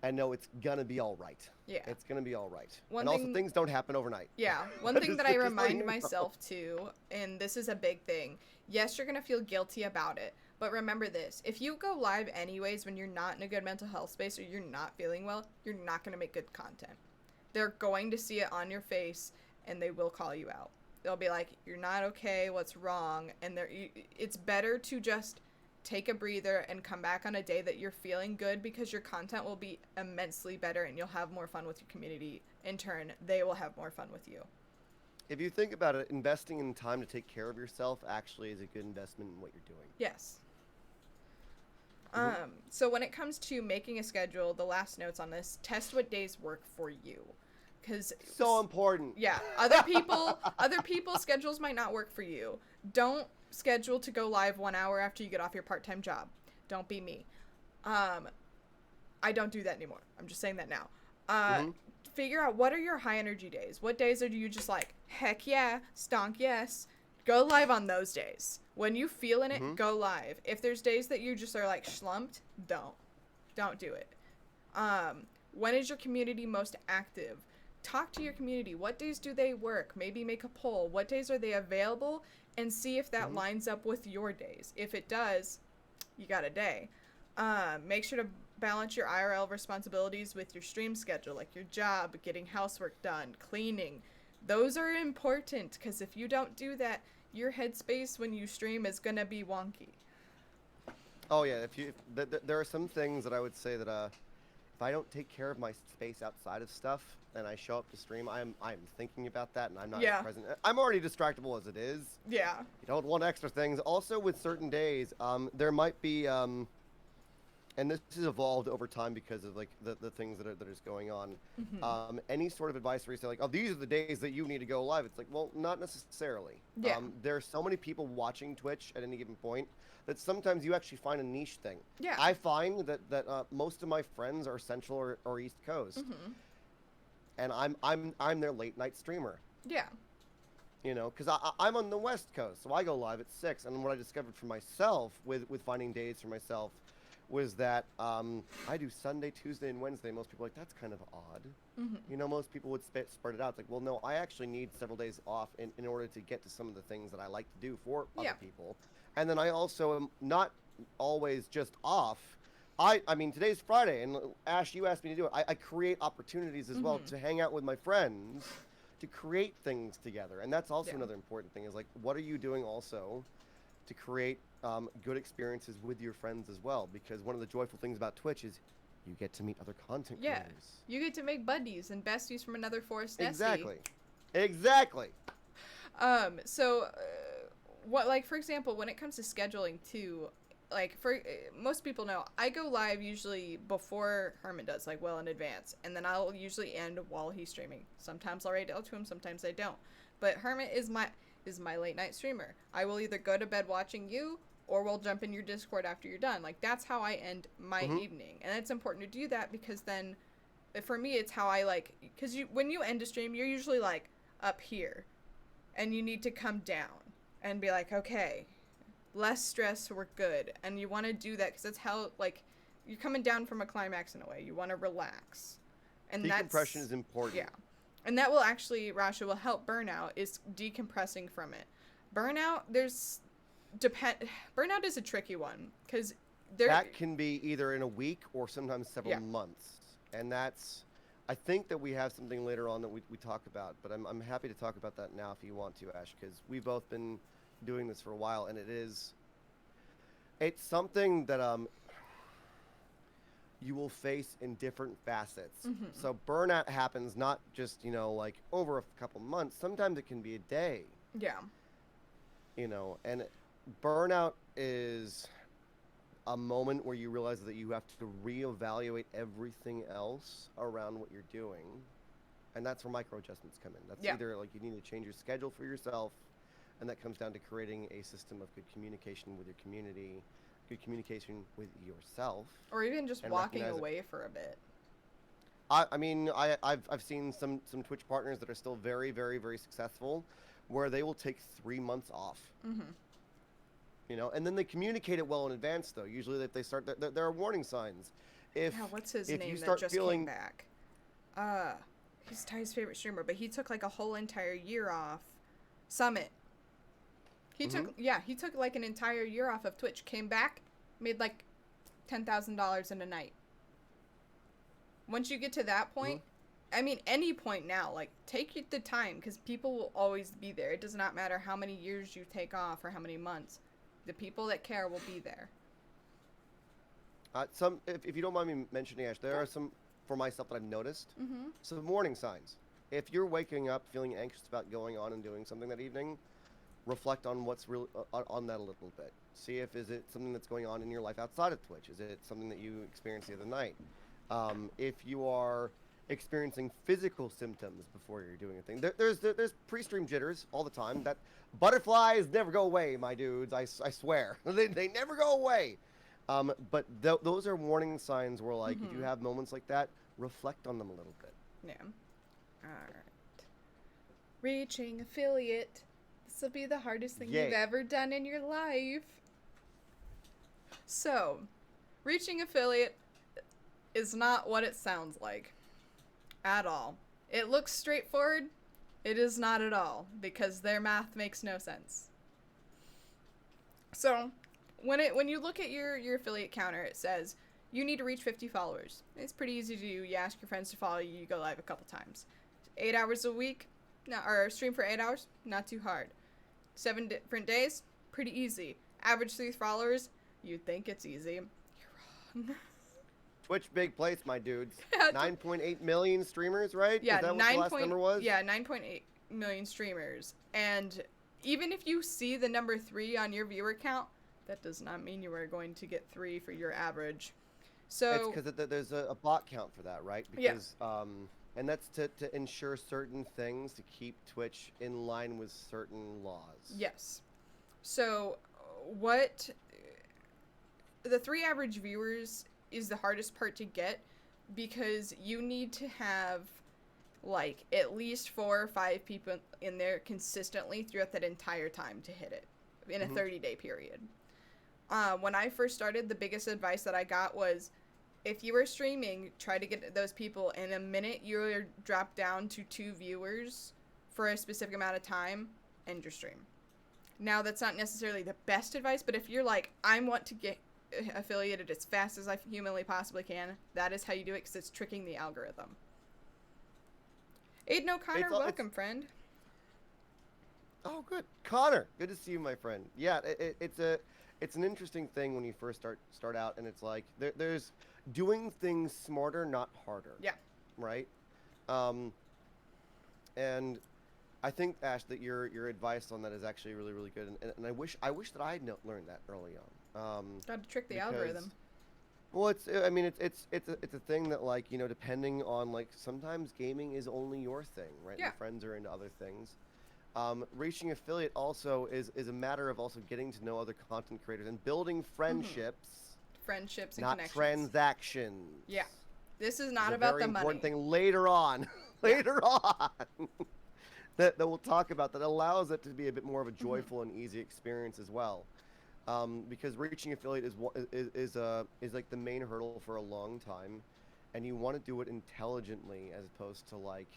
S3: and know it's gonna be all right.
S2: Yeah.
S3: It's gonna be all right.
S2: One
S3: and also,
S2: thing-
S3: things don't happen overnight.
S2: Yeah, one thing that I
S3: Just letting
S2: remind
S3: you know.
S2: myself too, and this is a big thing, yes, you're gonna feel guilty about it, but remember this, if you go live anyways when you're not in a good mental health space or you're not feeling well, you're not gonna make good content. They're going to see it on your face and they will call you out. They'll be like, you're not okay, what's wrong? And it's better to just take a breather and come back on a day that you're feeling good, because your content will be immensely better and you'll have more fun with your community. In turn, they will have more fun with you.
S3: If you think about it, investing in time to take care of yourself actually is a good investment in what you're doing.
S2: Yes. So when it comes to making a schedule, the last notes on this, test what days work for you. Because
S3: So important.
S2: yeah, other people's schedules might not work for you. Don't schedule to go live 1 hour after you get off your part-time job. Don't be me. I don't do that anymore. I'm just saying that now. Figure out, what are your high energy days? What days are you just like, heck yeah, stonk yes. Go live on those days. When you feel in it, go live. If there's days that you just are like slumped, don't do it. When is your community most active? Talk to your community. What days do they work? Maybe make a poll. What days are they available? And see if that lines up with your days. If it does, you got a day. Make sure to balance your IRL responsibilities with your stream schedule, like your job, getting housework done, cleaning. Those are important, because if you don't do that, your headspace when you stream is going to be wonky.
S3: Oh yeah, there are some things that I would say that if I don't take care of my space outside of stuff and I show up to stream, I'm thinking about that and I'm not
S2: Yeah.
S3: present. I'm already distractible as it is.
S2: Yeah.
S3: You don't want extra things. Also, with certain days, there might be, and this has evolved over time because of like the things that is going on. Any sort of advice where you say like, oh, these are the days that you need to go live. It's like, well, not necessarily.
S2: Yeah.
S3: There are so many people watching Twitch at any given point that sometimes you actually find a niche thing.
S2: Yeah.
S3: I find that most of my friends are Central or East Coast, and I'm their late night streamer.
S2: Yeah.
S3: You know, because I'm on the West Coast, so I go live at 6. And what I discovered for myself with finding days for myself was that I do Sunday, Tuesday, and Wednesday. Most people are like, that's kind of odd. You know, most people would spread it out. It's like, well, no, I actually need several days off in order to get to some of the things that I like to do for other people. And then I also am not always just off. I mean, today's Friday, and Ash, you asked me to do it. I create opportunities as well to hang out with my friends, to create things together. And that's also another important thing, is like, what are you doing also to create good experiences with your friends as well? Because one of the joyful things about Twitch is you get to meet other content
S2: Yeah.
S3: creators.
S2: You get to make buddies and besties from another forest nestie.
S3: Exactly.
S2: What, like, for example, when it comes to scheduling too, like, for most people know, I go live usually before Herman does, like, well in advance, and then I'll usually end while he's streaming. Sometimes I'll write out to him, sometimes I don't. But Herman is my late night streamer. I will either go to bed watching you, or we'll jump in your Discord after you're done. Like, that's how I end my evening, and it's important to do that, because then, for me, it's how I, like, because when you end a stream, you're usually like up here, and you need to come down and be like, okay, less stress, we're good. And you want to do that because that's how, like, you're coming down from a climax in a way. You want to relax. And
S3: Decompression is important.
S2: Yeah. And that will actually, Rasha, will help burnout, is decompressing from it. Burnout, burnout is a tricky one, because
S3: that can be either in a week or sometimes several months. And that's, I think that we have something later on that we talk about, but I'm happy to talk about that now if you want to, Ash, because we've both been doing this for a while, and it's something that you will face in different facets. So burnout happens not just, you know, like over a couple months. Sometimes it can be a day.
S2: Yeah.
S3: You know, and burnout is a moment where you realize that you have to reevaluate everything else around what you're doing. And that's where micro adjustments come in. That's either like you need to change your schedule for yourself, and that comes down to creating a system of good communication with your community, good communication with yourself.
S2: Or even just walking away for a bit.
S3: I mean, I've seen some Twitch partners that are still very, very, very successful, where they will take 3 months off.
S2: Mm-hmm.
S3: You know, and then they communicate it well in advance, though. Usually, if they start, there are warning signs. If
S2: Yeah, what's his
S3: if
S2: name
S3: you
S2: that
S3: start
S2: just
S3: feeling,
S2: came back? He's Ty's favorite streamer, but he took like a whole entire year off. Summit. He took like an entire year off of Twitch, came back, made like $10,000 in a night. Once you get to that point, I mean, any point now, like, take the time, because people will always be there. It does not matter how many years you take off or how many months. The people that care will be there.
S3: if you don't mind me mentioning, Ash, there are some for myself that I've noticed.
S2: Mm-hmm.
S3: Some warning signs. If you're waking up feeling anxious about going on and doing something that evening, reflect on what's really on that a little bit. See if is it something that's going on in your life outside of Twitch. Is it something that you experienced the other night? If you are experiencing physical symptoms before you're doing a thing, there's pre-stream jitters all the time. That butterflies never go away, my dudes. I swear they never go away. But those are warning signs where, like, if you have moments like that, reflect on them a little bit.
S2: Yeah. Alright. Reaching affiliate. This will be the hardest thing
S3: Yay.
S2: you've ever done in your life. So, reaching affiliate is not what it sounds like. At all. It looks straightforward. It is not at all, because their math makes no sense. So, when you look at your affiliate counter, it says you need to reach 50 followers. It's pretty easy to do. You ask your friends to follow you, you go live a couple times. 8 hours a week, no, or stream for 8 hours, not too hard. 7 different days, pretty easy. Average 3 followers, you'd think it's easy. You're wrong.
S3: Twitch, big place, my dudes.
S2: Yeah,
S3: 9.8 million streamers, right?
S2: Yeah,
S3: Is that what the last number was?
S2: Yeah, 9.8 million streamers. And even if you see the number 3 on your viewer count, that does not mean you are going to get 3 for your average. So
S3: It's because there's a bot count for that, right?
S2: Yeah.
S3: Because and that's to ensure certain things to keep Twitch in line with certain laws.
S2: yes. So what the 3 average viewers is the hardest part to get, because you need to have like at least 4 or 5 people in there consistently throughout that entire time to hit it in a 30-day period. When I first started, the biggest advice that I got was, if you are streaming, try to get those people. In a minute you're dropped down to 2 viewers for a specific amount of time, end your stream. Now, that's not necessarily the best advice, but if you're like, I want to get affiliated as fast as I humanly possibly can, that is how you do it, because it's tricking the algorithm. Aiden O'Connor, welcome, friend.
S3: Oh, good. Connor, good to see you, my friend. Yeah, it's an interesting thing when you first start out, and it's like there's doing things smarter, not harder.
S2: Yeah.
S3: Right. And I think, Ash, that your advice on that is actually really, really good, and I wish that I had learned that early on.
S2: Got to trick the
S3: because-
S2: algorithm.
S3: Well, it's a thing that, like, you know, depending on, like, sometimes gaming is only your thing, right?
S2: Yeah.
S3: Your friends are into other things. Reaching affiliate also is a matter of also getting to know other content creators and building friendships,
S2: Friendships and
S3: not
S2: connections.
S3: transactions.
S2: Yeah. This is
S3: It's
S2: not
S3: a
S2: about
S3: very
S2: the money.
S3: important thing later on, that we'll talk about, that allows it to be a bit more of a joyful and easy experience as well. Because reaching affiliate is like the main hurdle for a long time, and you want to do it intelligently as opposed to, like,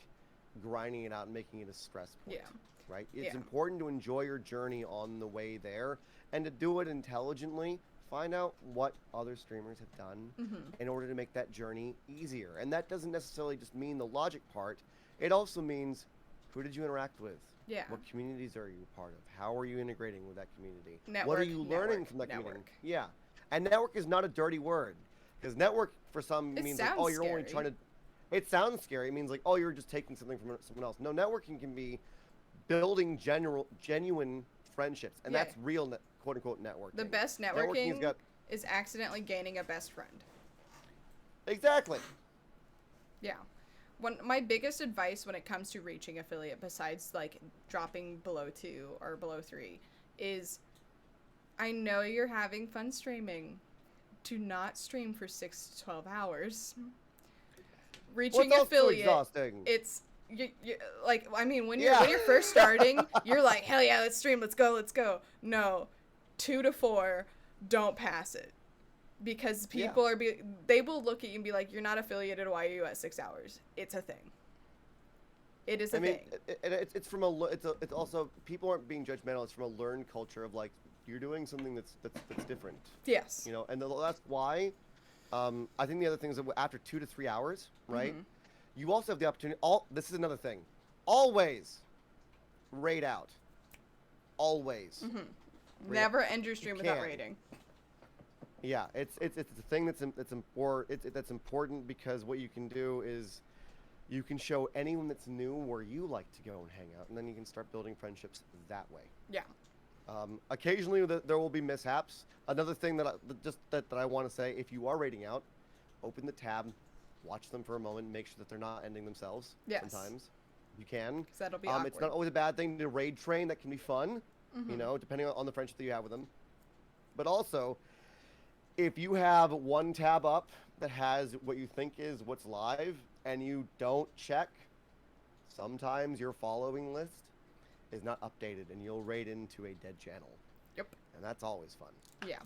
S3: grinding it out and making it a stress point.
S2: Yeah.
S3: Right? It's
S2: Yeah.
S3: important to enjoy your journey on the way there, and to do it intelligently. Find out what other streamers have done in order to make that journey easier. And that doesn't necessarily just mean the logic part. It also means, who did you interact with?
S2: Yeah.
S3: What communities are you part of? How are you integrating with that community? what
S2: Network,
S3: are you learning
S2: network,
S3: from that community?
S2: network.
S3: Yeah. And network is not a dirty word. Because network for some
S2: It
S3: means, like,
S2: sounds
S3: oh, you're only
S2: scary.
S3: trying to... It sounds scary. It means, like, oh, you're just taking something from someone else. No, networking can be building genuine friendships. And
S2: Yeah.
S3: that's real, quote-unquote, networking.
S2: The best
S3: Networking has
S2: networking
S3: got...
S2: is accidentally gaining a best friend.
S3: Exactly.
S2: Yeah. My biggest advice when it comes to reaching affiliate, besides like dropping below 2 or below 3, is, I know you're having fun streaming. Do not stream for 6 to 12 hours. Reaching
S3: What's also
S2: affiliate,
S3: exhausting?
S2: it's you like, I mean, when
S3: Yeah.
S2: you're first starting, you're like, hell yeah, let's stream, let's go. No, 2 to 4, don't pass it, because people they will look at you and be like, you're not affiliated. Why are you at 6 hours? It's a thing. It is a thing.
S3: It's from it's also, people aren't being judgmental. It's from a learned culture of like, you're doing something that's different.
S2: Yes.
S3: You know, and that's why. I think the other thing is that after 2 to 3 hours, right?
S2: Mhm.
S3: You also have the opportunity. This is another thing. Always raid out. Always.
S2: Mhm.
S3: Raid
S2: Never end your stream without
S3: can.
S2: raiding.
S3: Yeah, it's a thing that's important, because what you can do is you can show anyone that's new where you like to go and hang out, and then you can start building friendships that way.
S2: Yeah.
S3: Occasionally there will be mishaps. Another thing that I want to say: if you are raiding out, open the tab, watch them for a moment, make sure that they're not ending themselves.
S2: Yes.
S3: Sometimes you can.
S2: 'Cause that'll be awkward.
S3: It's not always a bad thing to raid train. That can be fun, you know, depending on the friendship that you have with them. But also, if you have one tab up that has what you think is what's live and you don't check, sometimes your following list is not updated and you'll raid into a dead channel.
S2: Yep.
S3: And that's always fun.
S2: Yeah.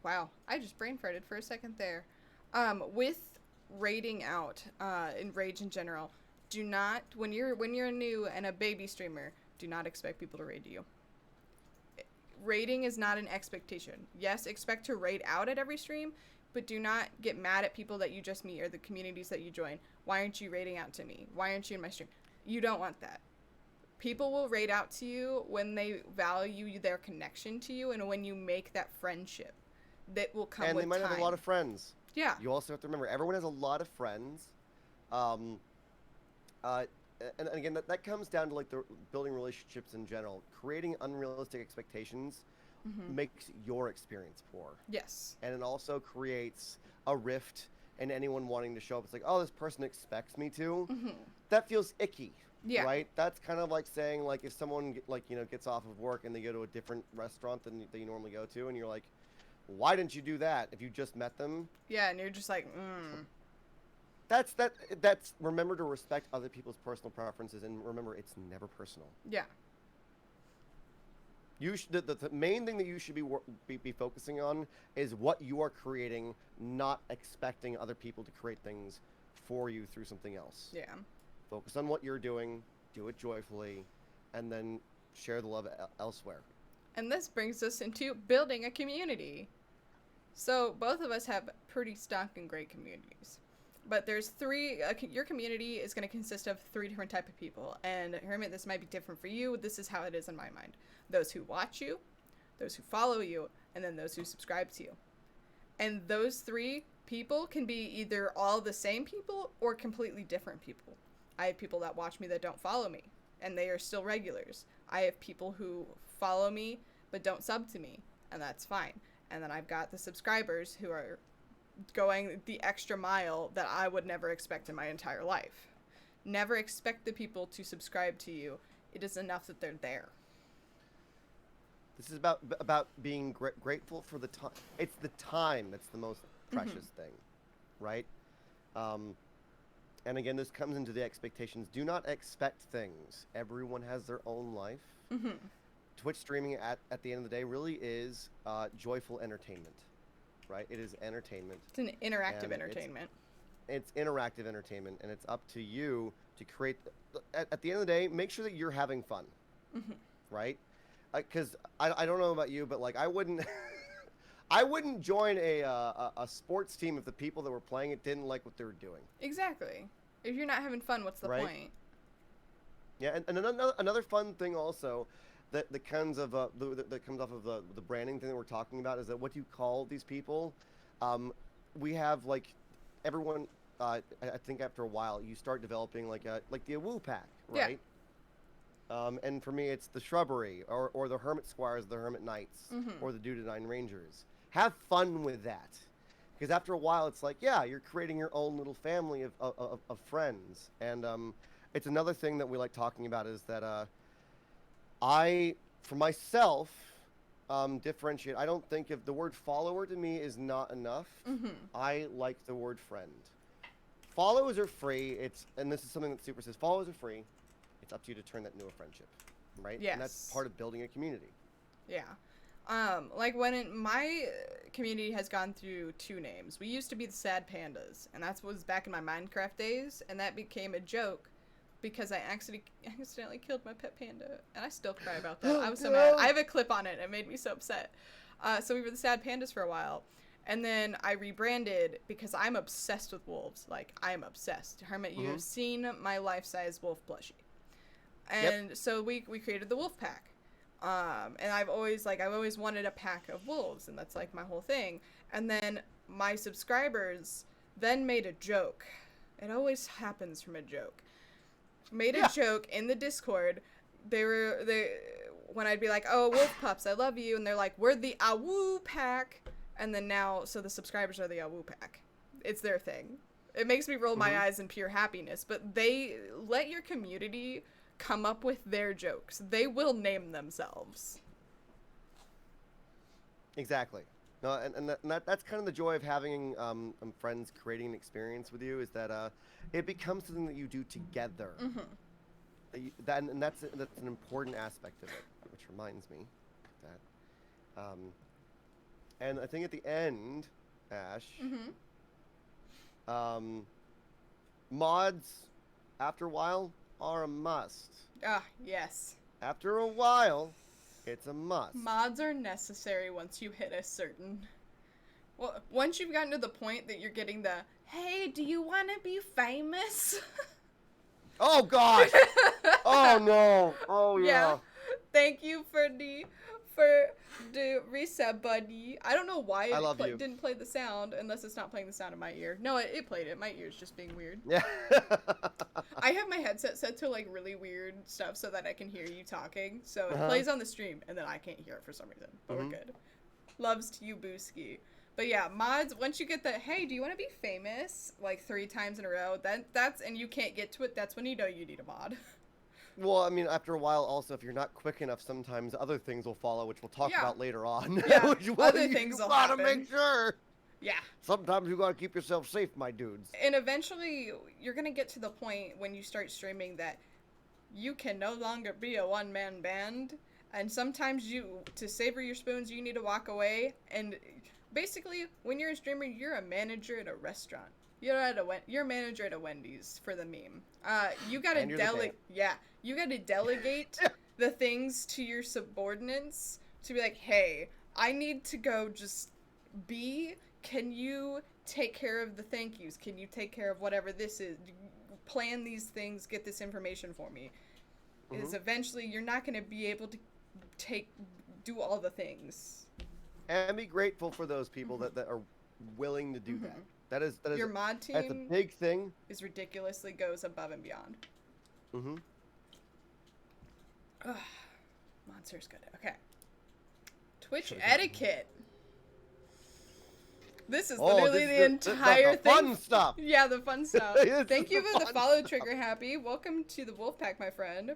S2: Wow, I just brain farted for a second there. With raiding out, in Rage in general, do not, when you're new and a baby streamer, do not expect people to raid you. Raiding is not an expectation. Yes, expect to raid out at every stream, but do not get mad at people that you just meet or the communities that you join. Why aren't you raiding out to me? Why aren't you in my stream? You don't want that. People will raid out to you when they value their connection to you and when you make that friendship. That will come
S3: And
S2: with
S3: they might
S2: time.
S3: have a lot of friends.
S2: Yeah.
S3: You also have to remember, everyone has a lot of friends. And again, that comes down to like the building relationships in general. Creating unrealistic expectations makes your experience poor.
S2: Yes.
S3: And it also creates a rift in anyone wanting to show up. It's like, oh, this person expects me to. That feels icky.
S2: Yeah.
S3: Right? That's kind of like saying, like, if someone gets off of work and they go to a different restaurant than you normally go to, and you're like, why didn't you do that if you just met them?
S2: Yeah, and you're just like,
S3: That's remember to respect other people's personal preferences, and remember, it's never personal.
S2: Yeah.
S3: The main thing that you should be focusing on is what you are creating, not expecting other people to create things for you through something else.
S2: Yeah.
S3: Focus on what you're doing, do it joyfully, and then share the love elsewhere.
S2: And this brings us into building a community. So both of us have pretty stock and great communities. But there's your community is going to consist of 3 different type of people. And Hermit, this might be different for you. This is how it is in my mind. Those who watch you, those who follow you, and then those who subscribe to you. And those 3 people can be either all the same people or completely different people. I have people that watch me that don't follow me, and they are still regulars. I have people who follow me but don't sub to me, and that's fine. And then I've got the subscribers who are going the extra mile that I would never expect in my entire life. Never expect the people to subscribe to you. It is enough that they're there.
S3: This is about being grateful for the time. It's the time that's the most precious thing, right? And again, this comes into the expectations. Do not expect things. Everyone has their own life. Twitch streaming at the end of the day really is joyful entertainment, right? It is entertainment.
S2: It's an interactive
S3: And
S2: entertainment.
S3: It's interactive entertainment, and it's up to you to create. At the end of the day, make sure that you're having fun, right? Because I don't know about you, but like I wouldn't I wouldn't join a sports team if the people that were playing it didn't like what they were doing.
S2: Exactly. If you're not having fun, what's the
S3: Right.
S2: point?
S3: Yeah, and another fun thing also that comes of that comes off of the branding thing that we're talking about is that what do you call these people? We have like everyone. I think after a while you start developing like the Awoo pack, right? And for me, it's the Shrubbery or the Hermit Squires, the Hermit Knights, or the Dunedain Rangers. Have fun with that, because after a while, it's like, yeah, you're creating your own little family of friends. And it's another thing that we like talking about is that I, for myself, differentiate. I don't think if the word follower to me is not enough. I like the word friend. follows are free. And this is something that Super says. Follows are free. It's up to you to turn that into a friendship, right?
S2: Yes.
S3: And that's part of building a community.
S2: Yeah. Like my community has gone through 2 names. We used to be the Sad Pandas, and that was back in my Minecraft days, and that became a joke because I accidentally killed my pet panda, and I still cry about that. I was so mad. I have a clip on it. It made me so upset. So we were the Sad Pandas for a while, and then I rebranded because I'm obsessed with wolves. Like, I'm obsessed. Hermit, you have seen my life-size wolf plushie. And so we created the Wolf Pack. And I've always wanted a pack of wolves, and that's like my whole thing. And then my subscribers then made a joke. It always happens from a joke. Made a joke in the Discord. When I'd be like, "Oh, wolf pups, I love you," and they're like, "We're the Awoo Pack," and then so the subscribers are the Awoo Pack. It's their thing. It makes me roll my eyes in pure happiness. But they let your community come up with their jokes. They will name themselves.
S3: Exactly. No, and that's kind of the joy of having friends creating an experience with you, is that it becomes something that you do together. That's an important aspect of it, which reminds me that. And I think at the end, Ash, mods, after a while, are a must.
S2: Ah, yes.
S3: After a while, it's a must.
S2: Mods are necessary once you hit a certain... Well, once you've gotten to the point that you're getting the, "Hey, do you want to be famous?"
S3: Oh, gosh! Oh, no! Oh, yeah.
S2: Thank you for the reset, buddy. I don't know why it didn't play the sound, unless it's not playing the sound in my ear. No, it played it. My ear's just being weird.
S3: Yeah.
S2: I have my headset set to like really weird stuff so that I can hear you talking. So it plays on the stream, and then I can't hear it for some reason. But we're good. Loves to you, Booski. But yeah, mods, once you get the, "Hey, do you want to be famous?" like 3 times in a row, that's and you can't get to it, that's when you know you need a mod.
S3: Well, I mean, after a while, also, if you're not quick enough, sometimes other things will follow, which we'll talk about later on.
S2: Yeah,
S3: Which
S2: other things will happen.
S3: You gotta make sure.
S2: Yeah.
S3: Sometimes you gotta keep yourself safe, my dudes.
S2: And eventually, you're gonna get to the point when you start streaming that you can no longer be a one-man band, and sometimes to savor your spoons, you need to walk away, and basically, when you're a streamer, you're a manager at a restaurant. You're a manager at a Wendy's for the meme. You gotta delegate. Yeah, you gotta delegate the things to your subordinates to be like, "Hey, I need to go just be. Can you take care of the thank yous? Can you take care of whatever this is? Plan these things. Get this information for me." Is eventually you're not gonna be able to do all the things.
S3: And be grateful for those people that are willing to do that. That is
S2: your mod team.
S3: That's a big thing.
S2: Is ridiculously goes above and beyond. Monster's good. Okay. Twitch etiquette. This is literally the entire thing.
S3: Fun stuff.
S2: Yeah, the fun stuff. Thank you for the follow, Trigger Happy. Welcome to the Wolfpack, my friend.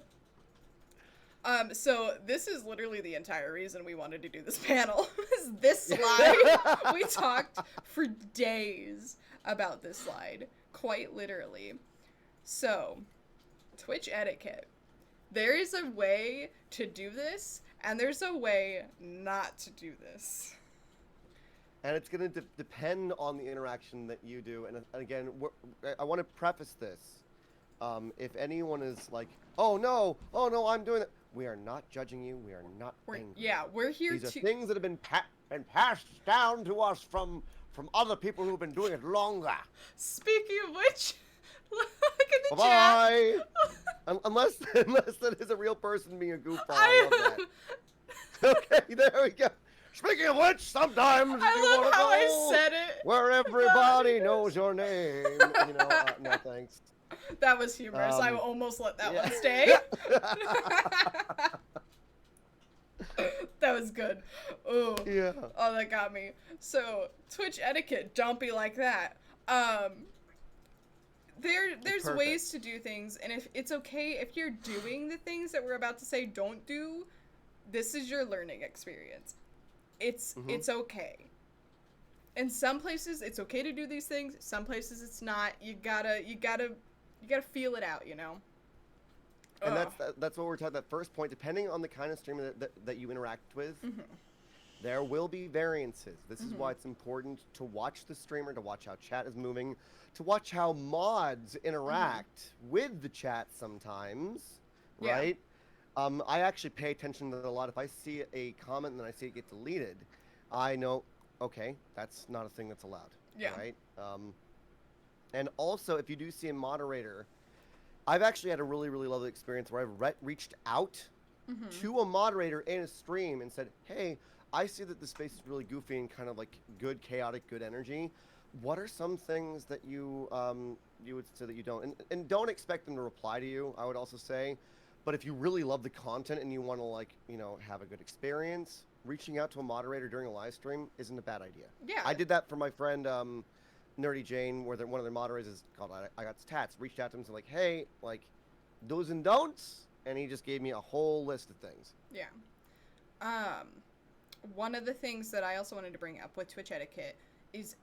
S2: So this is literally the entire reason we wanted to do this panel. Is this slide. We talked for days about this slide, quite literally. So, Twitch etiquette. There is a way to do this, and there's a way not to do this.
S3: And it's going to depend on the interaction that you do. And again, I want to preface this. If anyone is like, oh no, I'm doing it. We are not judging you. We are not angry.
S2: Yeah, we're here
S3: These are things that have been passed down to us from other people who've been doing it longer.
S2: Speaking of which, look at the
S3: Bye.
S2: chat.
S3: Unless that is a real person being a goofball. I love that. Okay, there we go. Speaking of which, sometimes
S2: I
S3: you
S2: love
S3: want to
S2: how
S3: go
S2: I said it.
S3: where everybody knows your name. No thanks.
S2: That was humorous. I almost let that one stay. That was good. Oh. Yeah. Oh, that got me. So, Twitch etiquette, don't be like that. There's ways to do things, and if it's okay if you're doing the things that we're about to say don't do, this is your learning experience. It's okay. In some places it's okay to do these things. Some places it's not. You gotta feel it out, you know.
S3: And
S2: Ugh.
S3: that's what we're talking. That first point, depending on the kind of streamer that you interact with, there will be variances. This is why it's important to watch the streamer, to watch how chat is moving, to watch how mods interact with the chat sometimes,
S2: Yeah.
S3: right? I actually pay attention to that a lot. If I see a comment and then I see it get deleted, I know, okay, that's not a thing that's allowed.
S2: Yeah.
S3: Right? And also, if you do see a moderator, I've actually had a really, really lovely experience where I've reached out to a moderator in a stream and said, hey, I see that the space is really goofy and kind of like good, chaotic, good energy. What are some things that you would say that you don't? And don't expect them to reply to you, I would also say. But if you really love the content and you want to, like, you know, have a good experience, reaching out to a moderator during a live stream isn't a bad idea.
S2: Yeah.
S3: I did that for my friend Nerdy Jane, where one of their moderators is called I Got Tats. Reached out to him and said, like, hey, like, do's and don'ts, and he just gave me a whole list of things.
S2: Yeah. One of the things that I also wanted to bring up with Twitch etiquette is,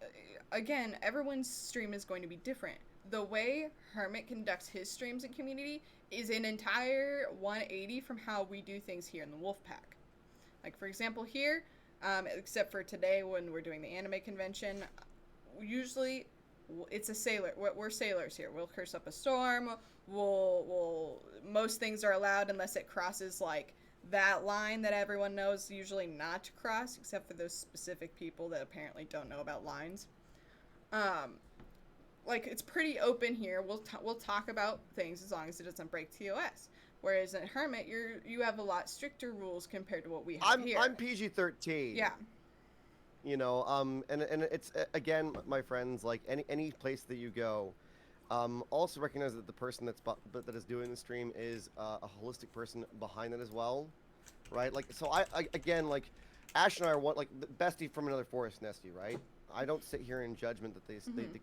S2: again, everyone's stream is going to be different. The way Hermit conducts his streams and community is an entire 180 from how we do things here in the Wolfpack. Like, for example, here, except for today when we're doing the anime convention, usually it's a sailor. We're sailors here. We'll curse up a storm. We'll most things are allowed unless it crosses, like, that line that everyone knows usually not to cross, except for those specific people that apparently don't know about lines. Like, it's pretty open here. We'll talk about things as long as it doesn't break TOS. Whereas at Hermit, you have a lot stricter rules compared to what we have here.
S3: I'm PG-13.
S2: Yeah.
S3: You know, and it's, again, my friends, like, any place that you go, also recognize that the person that is doing the stream is a holistic person behind it as well, right? Like, so I again, like, Ash and I are like the bestie from another forest nestie, right? I don't sit here in judgment that they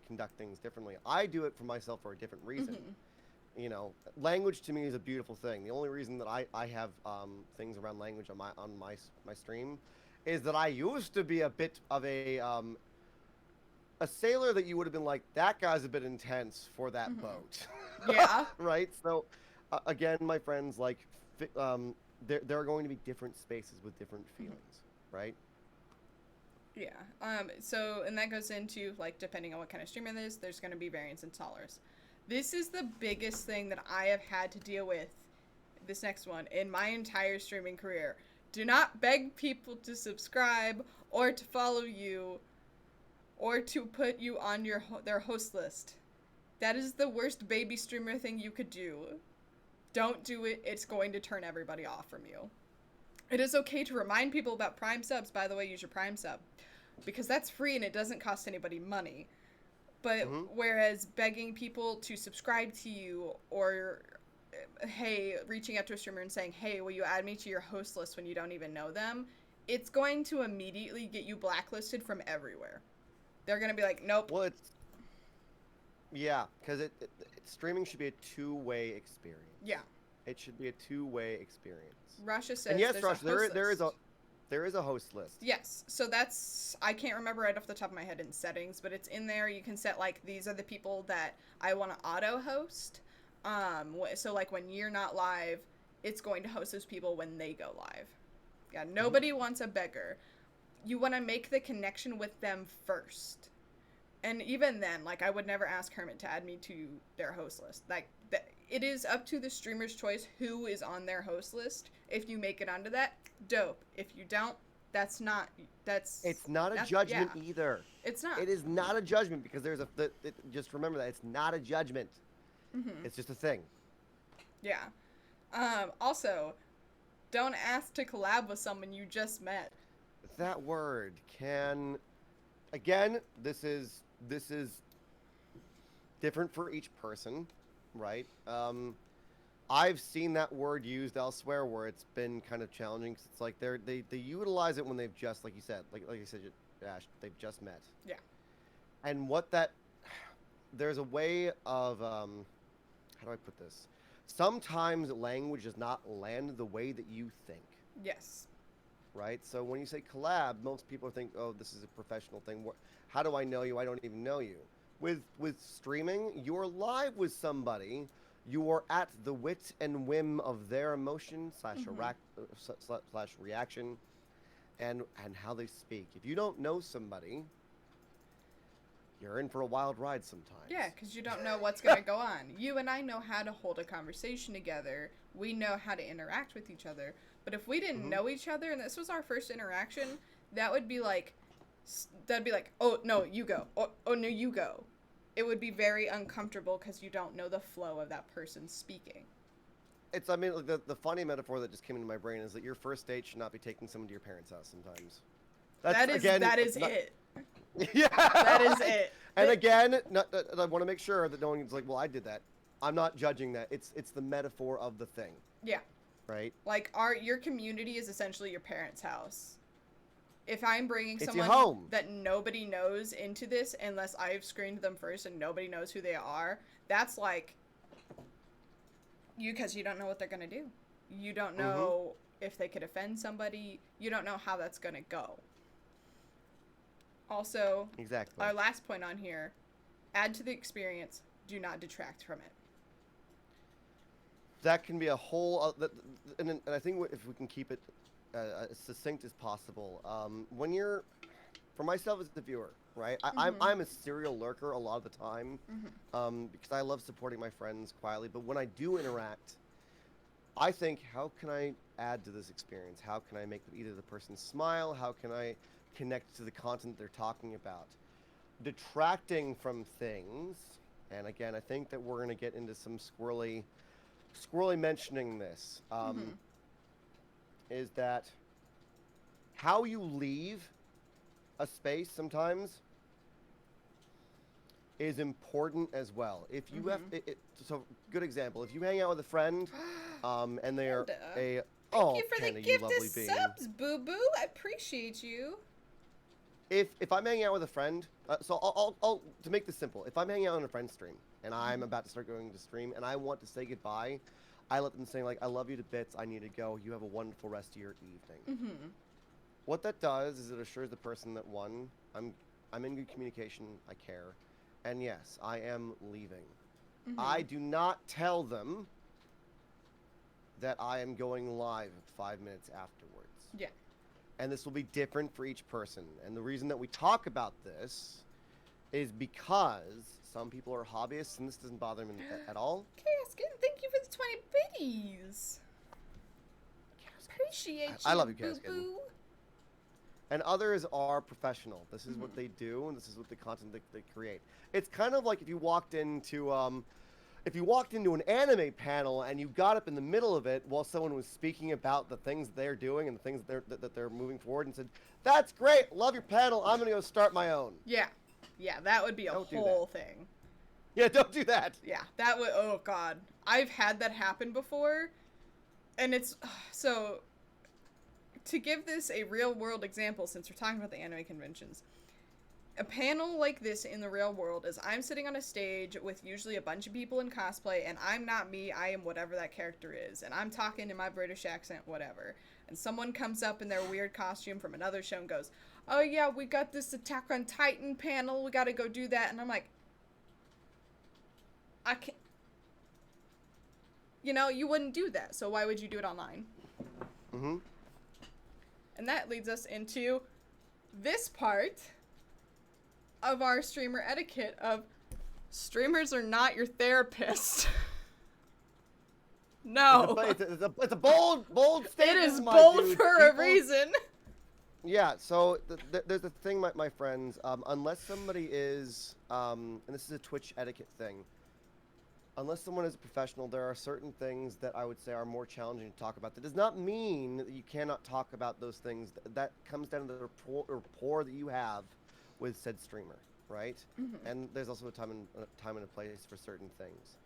S3: conduct things differently. I do it for myself for a different reason. You know, language to me is a beautiful thing. The only reason that I have things around language on my stream is that I used to be a bit of a sailor that you would have been like, that guy's a bit intense for that boat.
S2: Yeah.
S3: Right? So, again, my friends, like, there are going to be different spaces with different feelings, right?
S2: Yeah. So, and that goes into, like, depending on what kind of streamer it is, there's going to be variance in tolerance. This is the biggest thing that I have had to deal with, this next one, in my entire streaming career. Do not beg people to subscribe or to follow you or to put you on their host list. That is the worst baby streamer thing you could do. Don't do it. It's going to turn everybody off from you. It is okay to remind people about Prime subs. By the way, use your Prime sub. Because that's free and it doesn't cost anybody money. But whereas begging people to subscribe to you or, hey, reaching out to a streamer and saying, hey, will you add me to your host list when you don't even know them? It's going to immediately get you blacklisted from everywhere. They're going to be like, nope.
S3: Well, yeah, because streaming should be a two-way experience.
S2: Yeah.
S3: It should be a two-way experience.
S2: Russia says
S3: and yes,
S2: there's
S3: Russia, there is a host list.
S2: Yes, so that's, I can't remember right off the top of my head in settings, but it's in there. You can set, like, these are the people that I want to auto-host. So, like, when you're not live, it's going to host those people when they go live. Yeah, nobody wants a beggar. You want to make the connection with them first. And even then, like, I would never ask Hermit to add me to their host list. Like, it is up to the streamer's choice who is on their host list. If you make it onto that, dope. If you don't, it's not
S3: a judgment either.
S2: It's not.
S3: It is not a judgment because just remember that it's not a judgment. It's just a thing.
S2: Yeah. Also, don't ask to collab with someone you just met.
S3: That word can, again, this is different for each person, right? I've seen that word used elsewhere where it's been kind of challenging. 'Cause it's like they utilize it when they've just, like you said, like you said, Ash, they've just met.
S2: Yeah.
S3: And there's a way of, how do I put this? Sometimes language does not land the way that you think.
S2: Yes.
S3: right? So when you say collab, most people think, oh, this is a professional thing. How do I know you? I don't even know you. With streaming, you're live with somebody. You are at the wit and whim of their emotion slash reaction, and how they speak. If you don't know somebody, you're in for a wild ride sometimes.
S2: Yeah, because you don't know what's going to go on. You and I know how to hold a conversation together. We know how to interact with each other. But if we didn't know each other and this was our first interaction, that would be like, oh, no, you go. Oh, no, you go. It would be very uncomfortable because you don't know the flow of that person speaking.
S3: I mean, like, the funny metaphor that just came into my brain is that your first date should not be taking someone to your parents' house sometimes.
S2: That is it.
S3: Yeah.
S2: That is it.
S3: And again, I want to make sure that no one's like, well, I did that. I'm not judging that. It's the metaphor of the thing.
S2: Yeah.
S3: Right?
S2: Like, your community is essentially your parents' house. If I'm bringing
S3: It's
S2: someone
S3: your home.
S2: that nobody knows into this, unless I've screened them first and nobody knows who they are, that's like, because you don't know what they're going to do. You don't know if they could offend somebody. You don't know how that's going to go. Also,
S3: Exactly.
S2: our last point on here, add to the experience, do not detract from it.
S3: That can be a whole, and I think if we can keep it as succinct as possible, for myself as the viewer, right? I'm a serial lurker a lot of the time, because I love supporting my friends quietly. But when I do interact, I think, how can I add to this experience? How can I make either the person smile? How can I connect to the content they're talking about? Detracting from things, and again, I think that we're going to get into some squirrely mentioning this, is that how you leave a space sometimes is important as well. If you have, so good example, if you hang out with a friend, and they're
S2: Thank you for
S3: Panda,
S2: the
S3: you
S2: gift of
S3: lovely being.
S2: subs, Boo Boo. I appreciate you.
S3: If I'm hanging out with a friend, so I'll to make this simple, if I'm hanging out on a friend's stream and I'm about to start going to stream and I want to say goodbye, I let them say, like, I love you to bits, I need to go, you have a wonderful rest of your evening. What that does is it assures the person that, one, I'm in good communication, I care, and yes, I am leaving. I do not tell them that I am going live 5 minutes afterwards.
S2: Yeah.
S3: And this will be different for each person. And the reason that we talk about this is because some people are hobbyists, and this doesn't bother them at all.
S2: Caskin, thank you for the 20 biddies. Appreciate you,
S3: I love you,
S2: Boo
S3: Caskin.
S2: Boo.
S3: And others are professional. This is what they do, and this is what the content they create. It's kind of like if you walked into an anime panel and you got up in the middle of it while someone was speaking about the things they're doing and the things that they're moving forward and said, "That's great, love your panel. I'm gonna go start my own."
S2: Yeah, that would be a whole thing.
S3: Yeah, don't do that.
S2: Yeah, that would. Oh God, I've had that happen before, and it's so. To give this a real world example, since we're talking about the anime conventions, a panel like this in the real world is I'm sitting on a stage with usually a bunch of people in cosplay, and I'm not me, I am whatever that character is, and I'm talking in my British accent, whatever, and someone comes up in their weird costume from another show and goes, "Oh yeah, we got this Attack on Titan panel, we gotta go do that," and I'm like, I can't, you wouldn't do that, so why would you do it online? And that leads us into this part of our streamer etiquette of streamers are not your therapist. No.
S3: It's a bold statement.
S2: It is
S3: my
S2: bold
S3: dude.
S2: for a reason.
S3: Yeah, so there's a thing, my friends, unless somebody is, and this is a Twitch etiquette thing, unless someone is a professional, there are certain things that I would say are more challenging to talk about. That does not mean that you cannot talk about those things. That comes down to the rapport that you have with said streamer, right? And there's also a time and a place for certain things.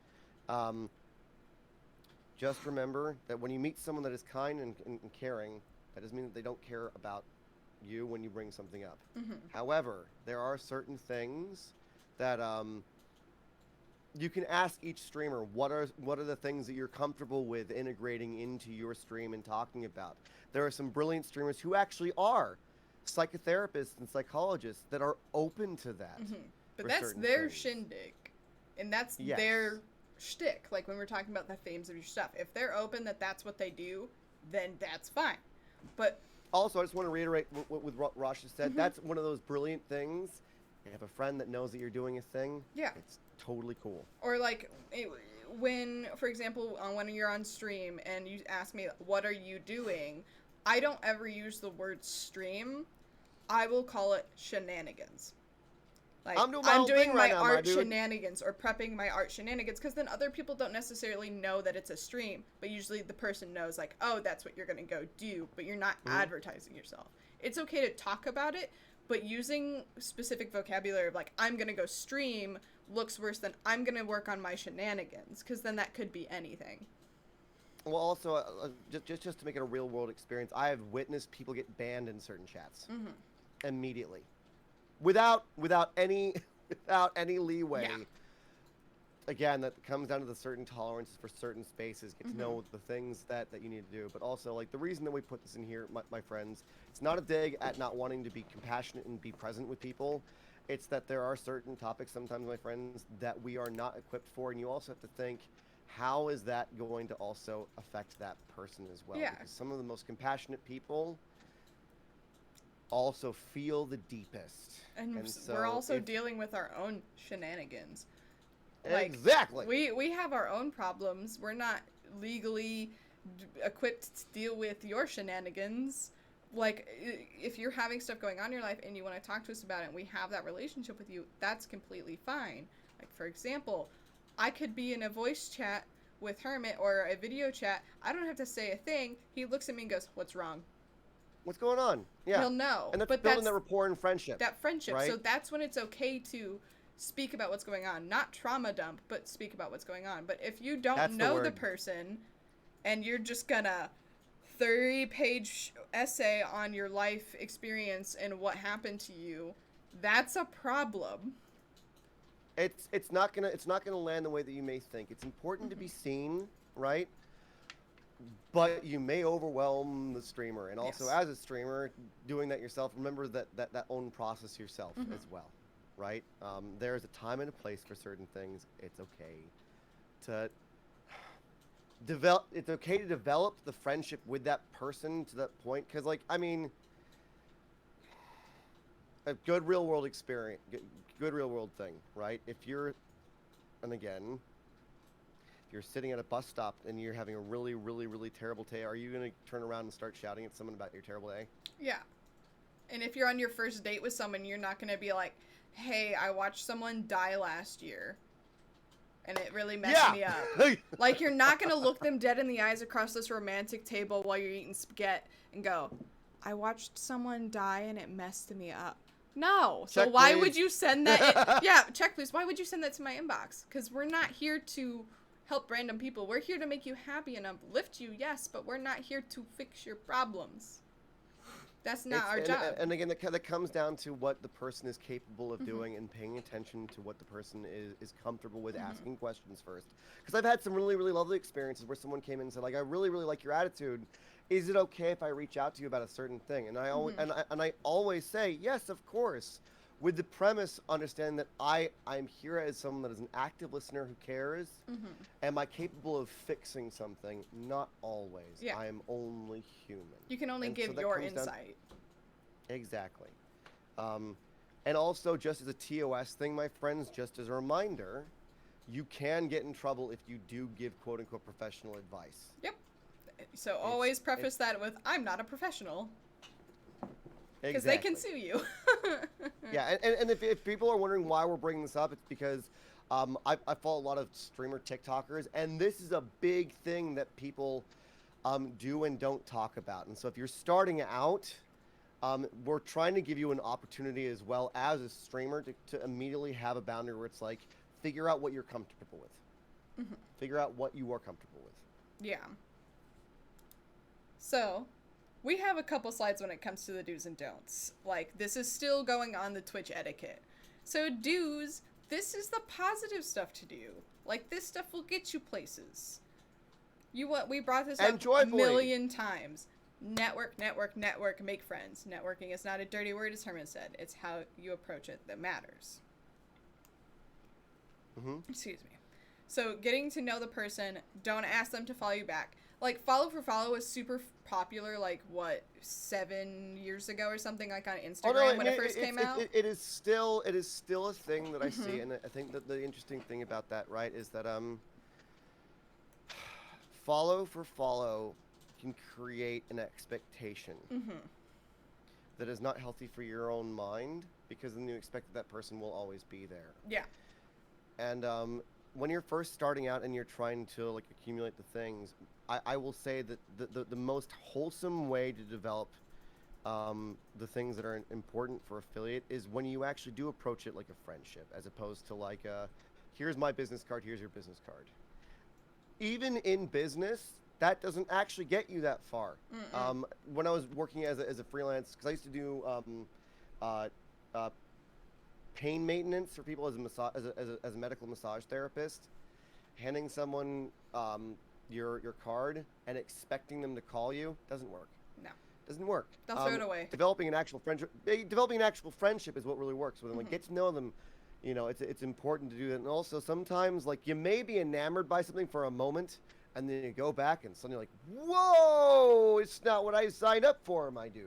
S3: Just remember that when you meet someone that is kind and caring, that doesn't mean that they don't care about you when you bring something up. However, there are certain things that you can ask each streamer what are the things that you're comfortable with integrating into your stream and talking about. There are some brilliant streamers who actually are psychotherapists and psychologists that are open to that.
S2: But
S3: for
S2: that's
S3: certain
S2: their
S3: things.
S2: shindig, and that's
S3: Yes.
S2: their shtick. Like when we're talking about the themes of your stuff, if they're open that that's what they do, then that's fine. But
S3: Also, I just want to reiterate what Rosh just said. That's one of those brilliant things. You have a friend that knows that you're doing a thing.
S2: Yeah.
S3: It's totally cool.
S2: or like when, for example, when you're on stream and you ask me what are you doing, I don't ever use the word stream. I will call it shenanigans. Like,
S3: I'm doing my own thing
S2: my
S3: right now, my
S2: art
S3: dude.
S2: shenanigans or prepping my art shenanigans, because then other people don't necessarily know that it's a stream, but usually the person knows, like, oh, that's what you're going to go do, but you're not advertising yourself. It's okay to talk about it, but using specific vocabulary of, like, I'm going to go stream looks worse than I'm going to work on my shenanigans, because then that could be anything.
S3: Well, also, just to make it a real world experience, I have witnessed people get banned in certain chats immediately, without any leeway.
S2: Yeah.
S3: Again, that comes down to the certain tolerances for certain spaces. Get to know the things that you need to do, but also, like, the reason that we put this in here, my friends, it's not a dig at not wanting to be compassionate and be present with people. It's that there are certain topics sometimes, my friends, that we are not equipped for, and you also have to think, how is that going to also affect that person as well?
S2: Yeah.
S3: Because some of the most compassionate people also feel the deepest.
S2: And
S3: so
S2: we're also
S3: if-
S2: dealing with our own shenanigans.
S3: Exactly.
S2: We have our own problems. We're not legally equipped to deal with your shenanigans. Like, if you're having stuff going on in your life and you want to talk to us about it and we have that relationship with you, that's completely fine. Like, for example, I could be in a voice chat with Hermit or a video chat. I don't have to say a thing. He looks at me and goes, "What's wrong?"
S3: What's going on? Yeah.
S2: He'll know.
S3: And that's
S2: But
S3: building
S2: that's
S3: that rapport and friendship.
S2: that friendship.
S3: right?
S2: So that's when it's okay to speak about what's going on. Not trauma dump, but speak about what's going on. But if you don't
S3: That's the
S2: know the
S3: word.
S2: person and you're just gonna 30-page essay on your life experience and what happened to you, that's a problem.
S3: It's not gonna land the way that you may think. It's important to be seen, right? But you may overwhelm the streamer, and also
S2: Yes.
S3: as a streamer, doing that yourself, remember that own process yourself as well, right? There's a time and a place for certain things. It's okay to develop. It's okay to develop the friendship with that person to that point, because, like, I mean, a good real world experience, good real world thing, right? If you're, and again, if you're sitting at a bus stop and you're having a really, really, really terrible day, are you going to turn around and start shouting at someone about your terrible day?
S2: Yeah. And if you're on your first date with someone, you're not going to be like, "Hey, I watched someone die last year and it really messed me up." Like, you're not going to look them dead in the eyes across this romantic table while you're eating spaghetti and go, "I watched someone die and it messed me up." No. So
S3: Check,
S2: why
S3: please.
S2: would you send that? Yeah, check please. Why would you send that to my inbox? Because we're not here to help random people. We're here to make you happy and uplift you, yes, but we're not here to fix your problems. That's not our job.
S3: And again, that comes down to what the person is capable of doing and paying attention to what the person is comfortable with asking questions first. Because I've had some really, really lovely experiences where someone came in and said, like, "I really, really like your attitude. Is it okay if I reach out to you about a certain thing?" And I always and I always say, yes, of course, with the premise, understand that I'm here as someone that is an active listener who cares. Am I capable of fixing something? Not always.
S2: Yeah.
S3: I am only human.
S2: You can only
S3: And so
S2: give
S3: that
S2: your
S3: comes down-
S2: insight.
S3: Exactly. And also, just as a TOS thing, my friends, just as a reminder, you can get in trouble if you do give quote-unquote professional advice.
S2: Yep. So always preface that with, "I'm not a professional." Because they can sue you.
S3: Yeah, and if people are wondering why we're bringing this up, it's because I follow a lot of streamer TikTokers, and this is a big thing that people do and don't talk about. And so if you're starting out, we're trying to give you an opportunity as well as a streamer to immediately have a boundary where it's like, figure out what you're comfortable with. Figure out what you are comfortable with.
S2: Yeah. So, we have a couple slides when it comes to the do's and don'ts. Like, this is still going on the Twitch etiquette. So, do's, this is the positive stuff to do. Like, this stuff will get you places. We brought this
S3: And
S2: up
S3: joyfully.
S2: a million times. Network, make friends. Networking is not a dirty word, as Herman said. It's how you approach it that matters. Excuse me. So getting to know the person, don't ask them to follow you back. Like, follow for follow was super popular, like, what, 7 years ago or something, like, on Instagram when it first came out?
S3: It is still a thing that I see, and I think that the interesting thing about that, right, is that follow for follow can create an expectation that is not healthy for your own mind, because then you expect that person will always be there.
S2: Yeah.
S3: And when you're first starting out and you're trying to like accumulate the things, I will say that the most wholesome way to develop the things that are important for affiliate is when you actually do approach it like a friendship, as opposed to like here's my business card, here's your business card. Even in business, that doesn't actually get you that far. When I was working as a freelance, because I used to do pain maintenance for people as a medical massage therapist, handing someone your card and expecting them to call you doesn't work.
S2: No.
S3: Doesn't work.
S2: They'll throw it away.
S3: Developing an actual friendship is what really works. When like get to know them, you know, it's important to do that. And also sometimes like you may be enamored by something for a moment, and then you go back and suddenly like, whoa, it's not what I signed up for, my dude.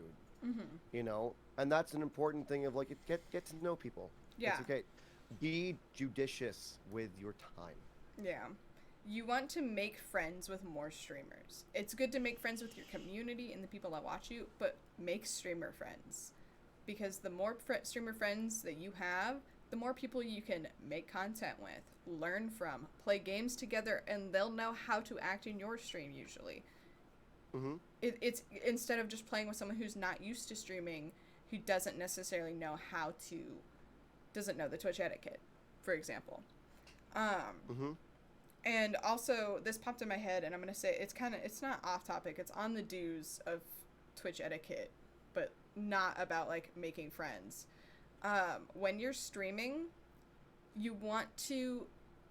S3: You know, and that's an important thing of like get to know people.
S2: Yeah.
S3: It's okay. Be judicious with your time.
S2: Yeah. You want to make friends with more streamers. It's good to make friends with your community and the people that watch you, but make streamer friends. Because the more streamer friends that you have, the more people you can make content with, learn from, play games together, and they'll know how to act in your stream usually. It's instead of just playing with someone who's not used to streaming, who doesn't necessarily know doesn't know the Twitch etiquette, for example. And also, this popped in my head, and I'm going to say, it's not off topic, it's on the do's of Twitch etiquette, but not about, like, making friends. When you're streaming, you want to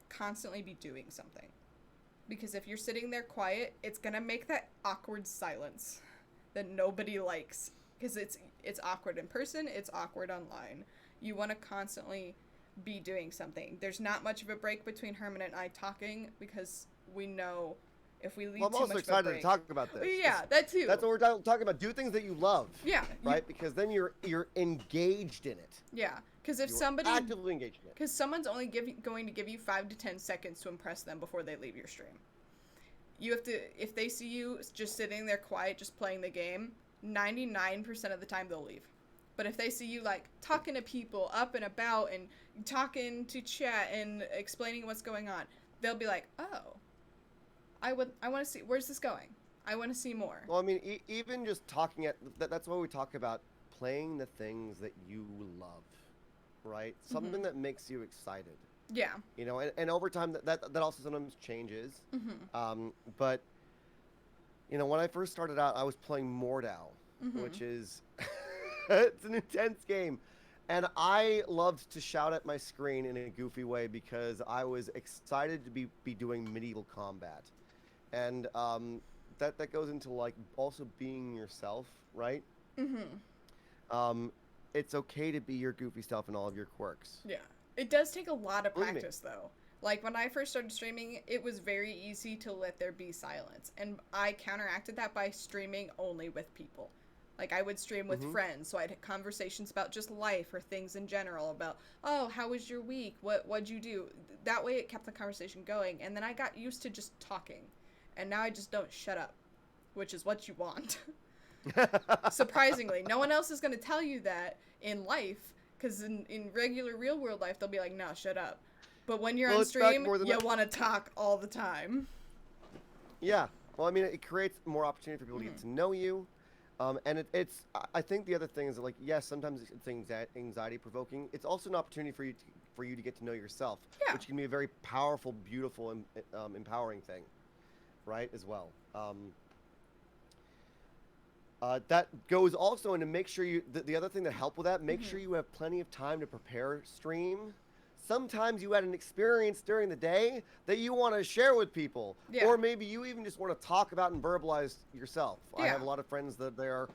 S2: constantly be doing something. Because if you're sitting there quiet, it's going to make that awkward silence that nobody likes. Because it's awkward in person, it's awkward online. You want to constantly be doing something. There's not much of a break between Herman and I talking, because we know if we leave
S3: I'm
S2: too
S3: also
S2: much
S3: excited
S2: of a break,
S3: to talk about this.
S2: Yeah, that too.
S3: That's what we're talking about. Do things that you love.
S2: Yeah.
S3: Right? Because then you're engaged in it.
S2: Yeah. Because if
S3: You're actively engaged in it.
S2: Because someone's only going to give you 5 to 10 seconds to impress them before they leave your stream. You have to, if they see you just sitting there quiet, just playing the game, 99% of the time they'll leave. But if they see you like talking to people up and about and talking to chat and explaining what's going on, they'll be like, oh, I want to see, where's this going? I want to see more.
S3: Well, I mean, even just talking that's why we talk about playing the things that you love, right? Something that makes you excited.
S2: Yeah.
S3: You know, and over time that also sometimes changes. But you know, when I first started out, I was playing Mordau, which is it's an intense game, and I loved to shout at my screen in a goofy way because I was excited to be doing medieval combat, and that goes into like also being yourself, right? It's okay to be your goofy self and all of your quirks.
S2: Yeah. It does take a lot of
S3: Believe me.
S2: practice, though. Like, when I first started streaming, it was very easy to let there be silence. And I counteracted that by streaming only with people. Like, I would stream with friends, so I'd have conversations about just life or things in general, about, oh, how was your week? What'd you do? That way it kept the conversation going. And then I got used to just talking. And now I just don't shut up, which is what you want. Surprisingly, no one else is going to tell you that in life. Because in regular real-world life, they'll be like, no, shut up. But when you're on stream, you want to talk all the time.
S3: Yeah. Well, I mean, it creates more opportunity for people to get to know you. And it's I think the other thing is that, like, yes, sometimes it's anxiety-provoking. It's also an opportunity for you to get to know yourself, which can be a very powerful, beautiful, and empowering thing, right, as well. That goes also into make sure the other thing that help with that, make sure you have plenty of time to prepare stream sometimes you had an experience during the day that you want to share with people,
S2: Yeah.
S3: or maybe you even just want to talk about and verbalize yourself. I
S2: Yeah.
S3: have a lot of friends that they are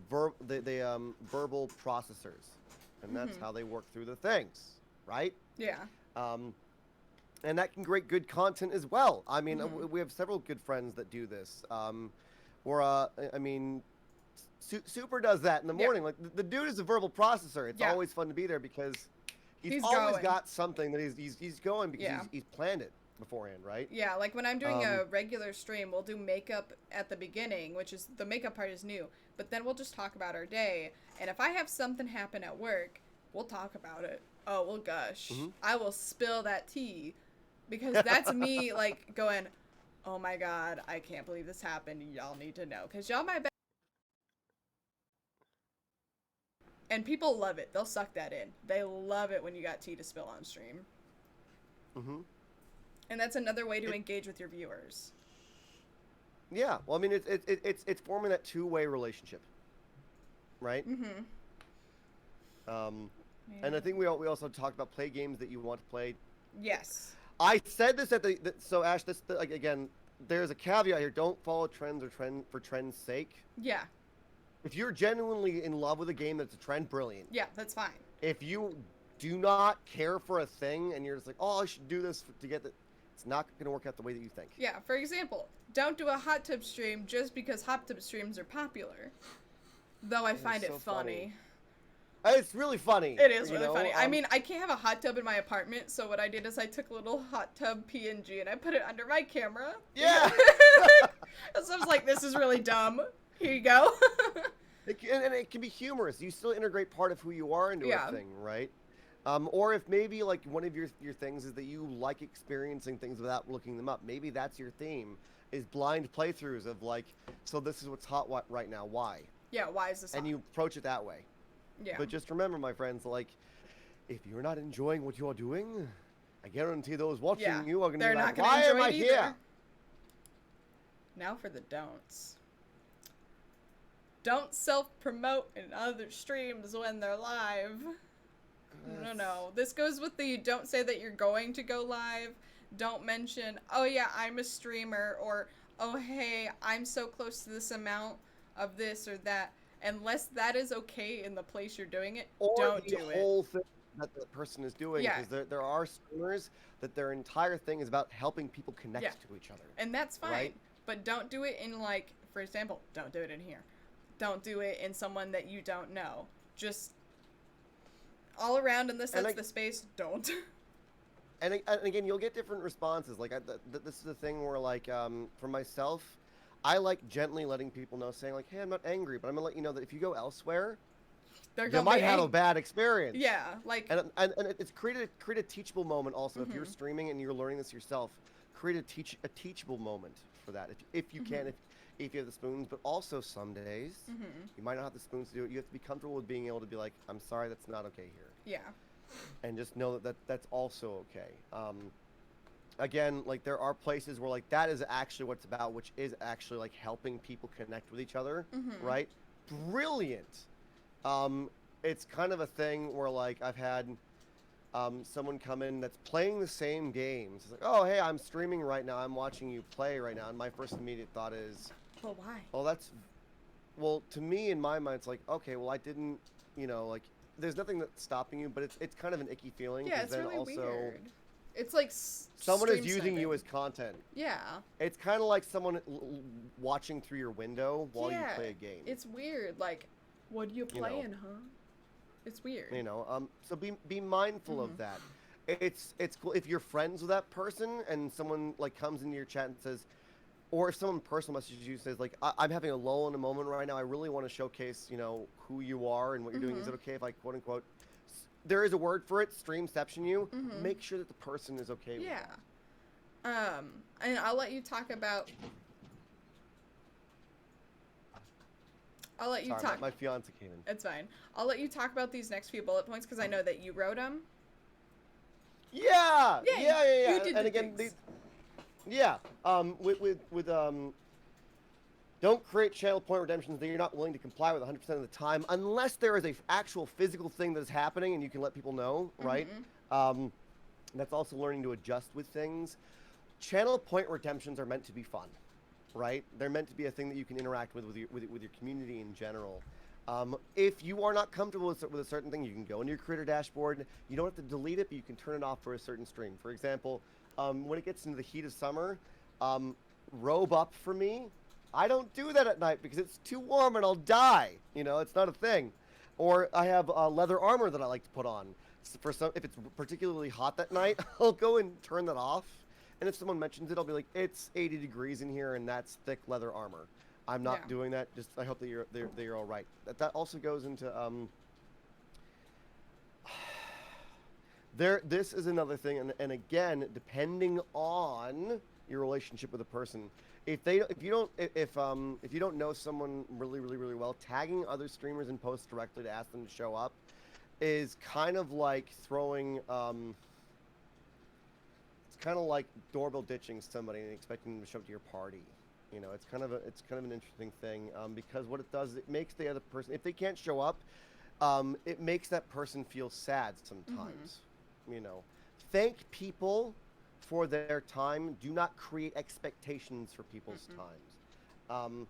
S3: verbal processors, and that's how they work through the things, right?
S2: Yeah.
S3: And that can create good content as well. I mean, we have several good friends that do this. I mean, Super does that in the
S2: Yeah.
S3: morning. Like the dude is a verbal processor. It's
S2: Yeah.
S3: always fun to be there because
S2: He's
S3: always
S2: going.
S3: got something that he's going because
S2: Yeah.
S3: he's planned it beforehand, right?
S2: Yeah, like when I'm doing a regular stream, we'll do makeup at the beginning, which is the makeup part is new, but then we'll just talk about our day. And if I have something happen at work, we'll talk about it. Oh, we'll gush. I will spill that tea because that's me like going, "Oh my god, I can't believe this happened. Y'all need to know cuz y'all might and people love it. They'll suck that in. They love it when you got tea to spill on stream. And that's another way to engage with your viewers.
S3: Yeah. Well, I mean, it's forming that two-way relationship, right? And I think we also talked about play games that you want to play.
S2: Yes.
S3: I said this at so Ash, like, again, there's a caveat here. Don't follow trends for trend's sake.
S2: Yeah.
S3: If you're genuinely in love with a game that's a trend, brilliant.
S2: Yeah, that's fine.
S3: If you do not care for a thing and you're just like, oh, I should do this to get the, it's not going to work out the way that you think.
S2: Yeah, for example, don't do a hot tub stream just because hot tub streams are popular. Though I find it
S3: so
S2: funny.
S3: It's really funny.
S2: It is
S3: you
S2: really
S3: know?
S2: funny. I mean, I can't have a hot tub in my apartment, so what I did is I took a little hot tub PNG and I put it under my camera.
S3: Yeah.
S2: So I was like, this is really dumb. Here you go.
S3: And it can be humorous. You still integrate part of who you are into
S2: Yeah.
S3: a thing, right? Or if maybe like one of your things is that you like experiencing things without looking them up. Maybe that's your theme, is blind playthroughs of like, so this is what's hot right now. Why?
S2: Yeah, why is this
S3: And
S2: hot?
S3: you approach it that way.
S2: Yeah.
S3: But just remember, my friends, like, if you're not enjoying what you are doing, I guarantee those watching
S2: Yeah,
S3: you are going to
S2: they're
S3: be
S2: not
S3: like,
S2: gonna
S3: why
S2: enjoy
S3: am I
S2: it either.
S3: here?
S2: Now for the don'ts. Don't self-promote in other streams when they're live. No. This goes with the don't say that you're going to go live. Don't mention, oh yeah, I'm a streamer, or oh hey, I'm so close to this amount of this or that. Unless that is okay in the place you're doing it,
S3: Or
S2: don't
S3: the
S2: do it.
S3: whole thing that the person is doing.
S2: Yeah.
S3: Because there are streamers that their entire thing is about helping people connect
S2: Yeah.
S3: to each other.
S2: And that's fine.
S3: Right?
S2: But don't do it in, like, for example, don't do it in here. Don't do it in someone that you don't know. Just all around in the sense the space, don't.
S3: And again, you'll get different responses. Like, this is the thing where, like, for myself, I like gently letting people know, saying, like, hey, I'm not angry, but I'm going to let you know that if you go elsewhere,
S2: They're
S3: you
S2: gonna
S3: might
S2: be
S3: have a bad experience.
S2: Yeah, like,
S3: And it's create a teachable moment also. If you're streaming and you're learning this yourself, create a teachable moment for that. If you can, if you have the spoons, but also some days you might not have the spoons to do it. You have to be comfortable with being able to be like, I'm sorry, that's not okay here.
S2: yeah.
S3: And just know that that's also okay. Again, like there are places where like that is actually what it's about, which is actually like helping people connect with each other, right? Brilliant. It's kind of a thing where like I've had someone come in that's playing the same games. It's like, oh hey, I'm streaming right now. I'm watching you play right now, and my first immediate thought is,
S2: Well, why?
S3: well, to me in my mind, it's like, okay, well I didn't, like there's nothing that's stopping you, but it's kind of an icky feeling.
S2: Yeah,
S3: 'cause
S2: it's
S3: then
S2: really
S3: also
S2: weird. It's like
S3: someone is
S2: stream
S3: using
S2: sniping.
S3: you as content.
S2: Yeah.
S3: It's kind of like someone watching through your window while you play a game.
S2: It's weird. Like, what are you playing, huh? It's weird.
S3: So be mindful of that. It's cool if you're friends with that person and someone like comes into your chat and says, or if someone personal messages you says like, I'm having a lull in a moment right now. I really want to showcase who you are and what you're doing. Is it okay if I quote unquote? There is a word for it. Streamception you. Make sure that the person is okay with it.
S2: Yeah. And I'll let you talk about. I'll let you
S3: Sorry,
S2: talk.
S3: my fiance came in.
S2: It's fine. I'll let you talk about these next few bullet points because I know that you wrote them.
S3: Yeah.
S2: Yeah,
S3: Yeah.
S2: you did
S3: And
S2: the
S3: again,
S2: things.
S3: with don't create channel point redemptions that you're not willing to comply with 100% of the time, unless there is a actual physical thing that is happening and you can let people know, right? That's also learning to adjust with things. Channel point redemptions are meant to be fun, right? They're meant to be a thing that you can interact with your community in general. If you are not comfortable with a certain thing, you can go into your creator dashboard. You don't have to delete it, but you can turn it off for a certain stream. For example, when it gets into the heat of summer, robe up for me. I don't do that at night because it's too warm and I'll die. You know, it's not a thing. Or I have leather armor that I like to put on. If it's particularly hot that night, I'll go and turn that off. And if someone mentions it, I'll be like, it's 80 degrees in here and that's thick leather armor. I'm not doing that. Just I hope that you're all right. That also goes into This is another thing, and again, depending on your relationship with a person, if you don't know someone really well, tagging other streamers in posts directly to ask them to show up is kind of like throwing it's kind of like doorbell ditching somebody and expecting them to show up to your party. You know, it's kind of an interesting thing, because what it does is it makes the other person, if they can't show up, it makes that person feel sad sometimes. You know, thank people for their time. Do not create expectations for people's times.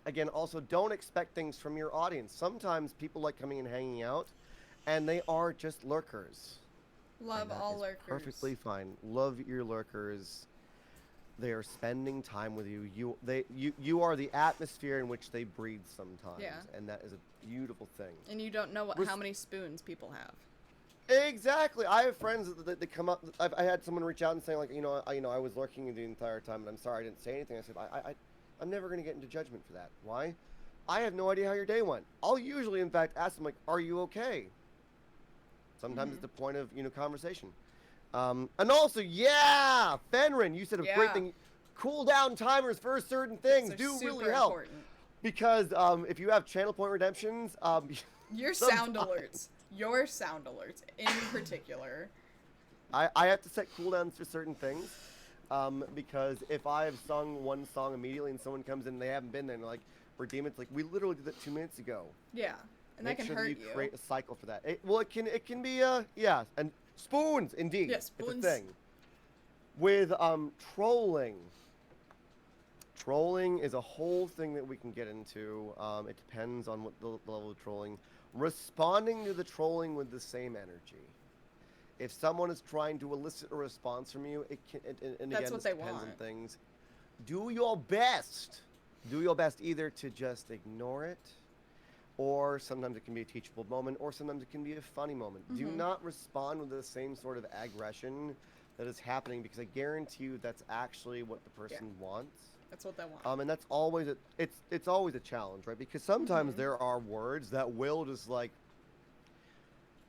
S3: Again, also don't expect things from your audience. Sometimes people like coming and hanging out, and they are just lurkers.
S2: Love all lurkers.
S3: Perfectly fine. Love your lurkers. They are spending time with you. You are the atmosphere in which they breathe sometimes, and that is a beautiful thing.
S2: And you don't know how many spoons people have.
S3: Exactly. I have friends that come up. I had someone reach out and say, like, I was lurking the entire time, and I'm sorry I didn't say anything. I said, I'm never going to get into judgment for that. Why? I have no idea how your day went. I'll usually, in fact, ask them, like, are you okay? Sometimes it's the point of, conversation. And also, Fenrin, you said a great thing. Cooldown timers for certain things do really help. Important. Because if you have channel point redemptions,
S2: your sound alerts in particular.
S3: I have to set cooldowns for certain things, because if I have sung one song immediately and someone comes in and they haven't been there and they're like, redeem it, it's like, we literally did that 2 minutes ago.
S2: Yeah, and
S3: Make
S2: that can
S3: sure
S2: hurt
S3: that you create a cycle for that. It can be and spoons indeed.
S2: Yeah, spoons.
S3: It's a thing. With trolling. Trolling is a whole thing that we can get into. It depends on what the level of trolling. Responding to the trolling with the same energy. If someone is trying to elicit a response from you, it can. And
S2: That's
S3: again,
S2: what
S3: this
S2: they
S3: depends
S2: want.
S3: on things. Do your best. Do your best either to just ignore it, or sometimes it can be a teachable moment, or sometimes it can be a funny moment. Do not respond with the same sort of aggression that is happening, because I guarantee you that's actually what the person wants.
S2: That's what they want.
S3: And that's always it's always a challenge, right? Because sometimes there are words that will just like,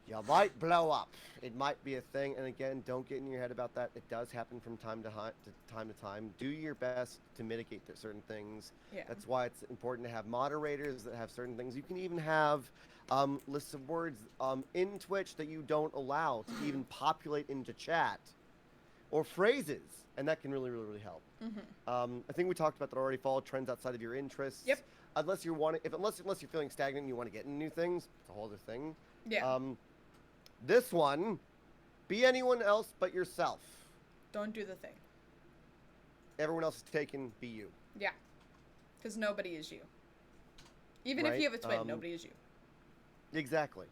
S3: you might blow up. It might be a thing, and again, don't get in your head about that. It does happen from time to time. Do your best to mitigate certain things.
S2: Yeah.
S3: That's why it's important to have moderators that have certain things. You can even have lists of words in Twitch that you don't allow to even populate into chat, or phrases, and that can really help. I think we talked about that already. Follow trends outside of your interests.
S2: Yep.
S3: Unless you're feeling stagnant and you want to get into new things, it's a whole other thing.
S2: Yeah.
S3: This one, be anyone else but yourself.
S2: Don't do the thing.
S3: Everyone else is taken, be you.
S2: Yeah. Because nobody is you. Even
S3: Right?
S2: if you have a twin, nobody is you.
S3: Exactly.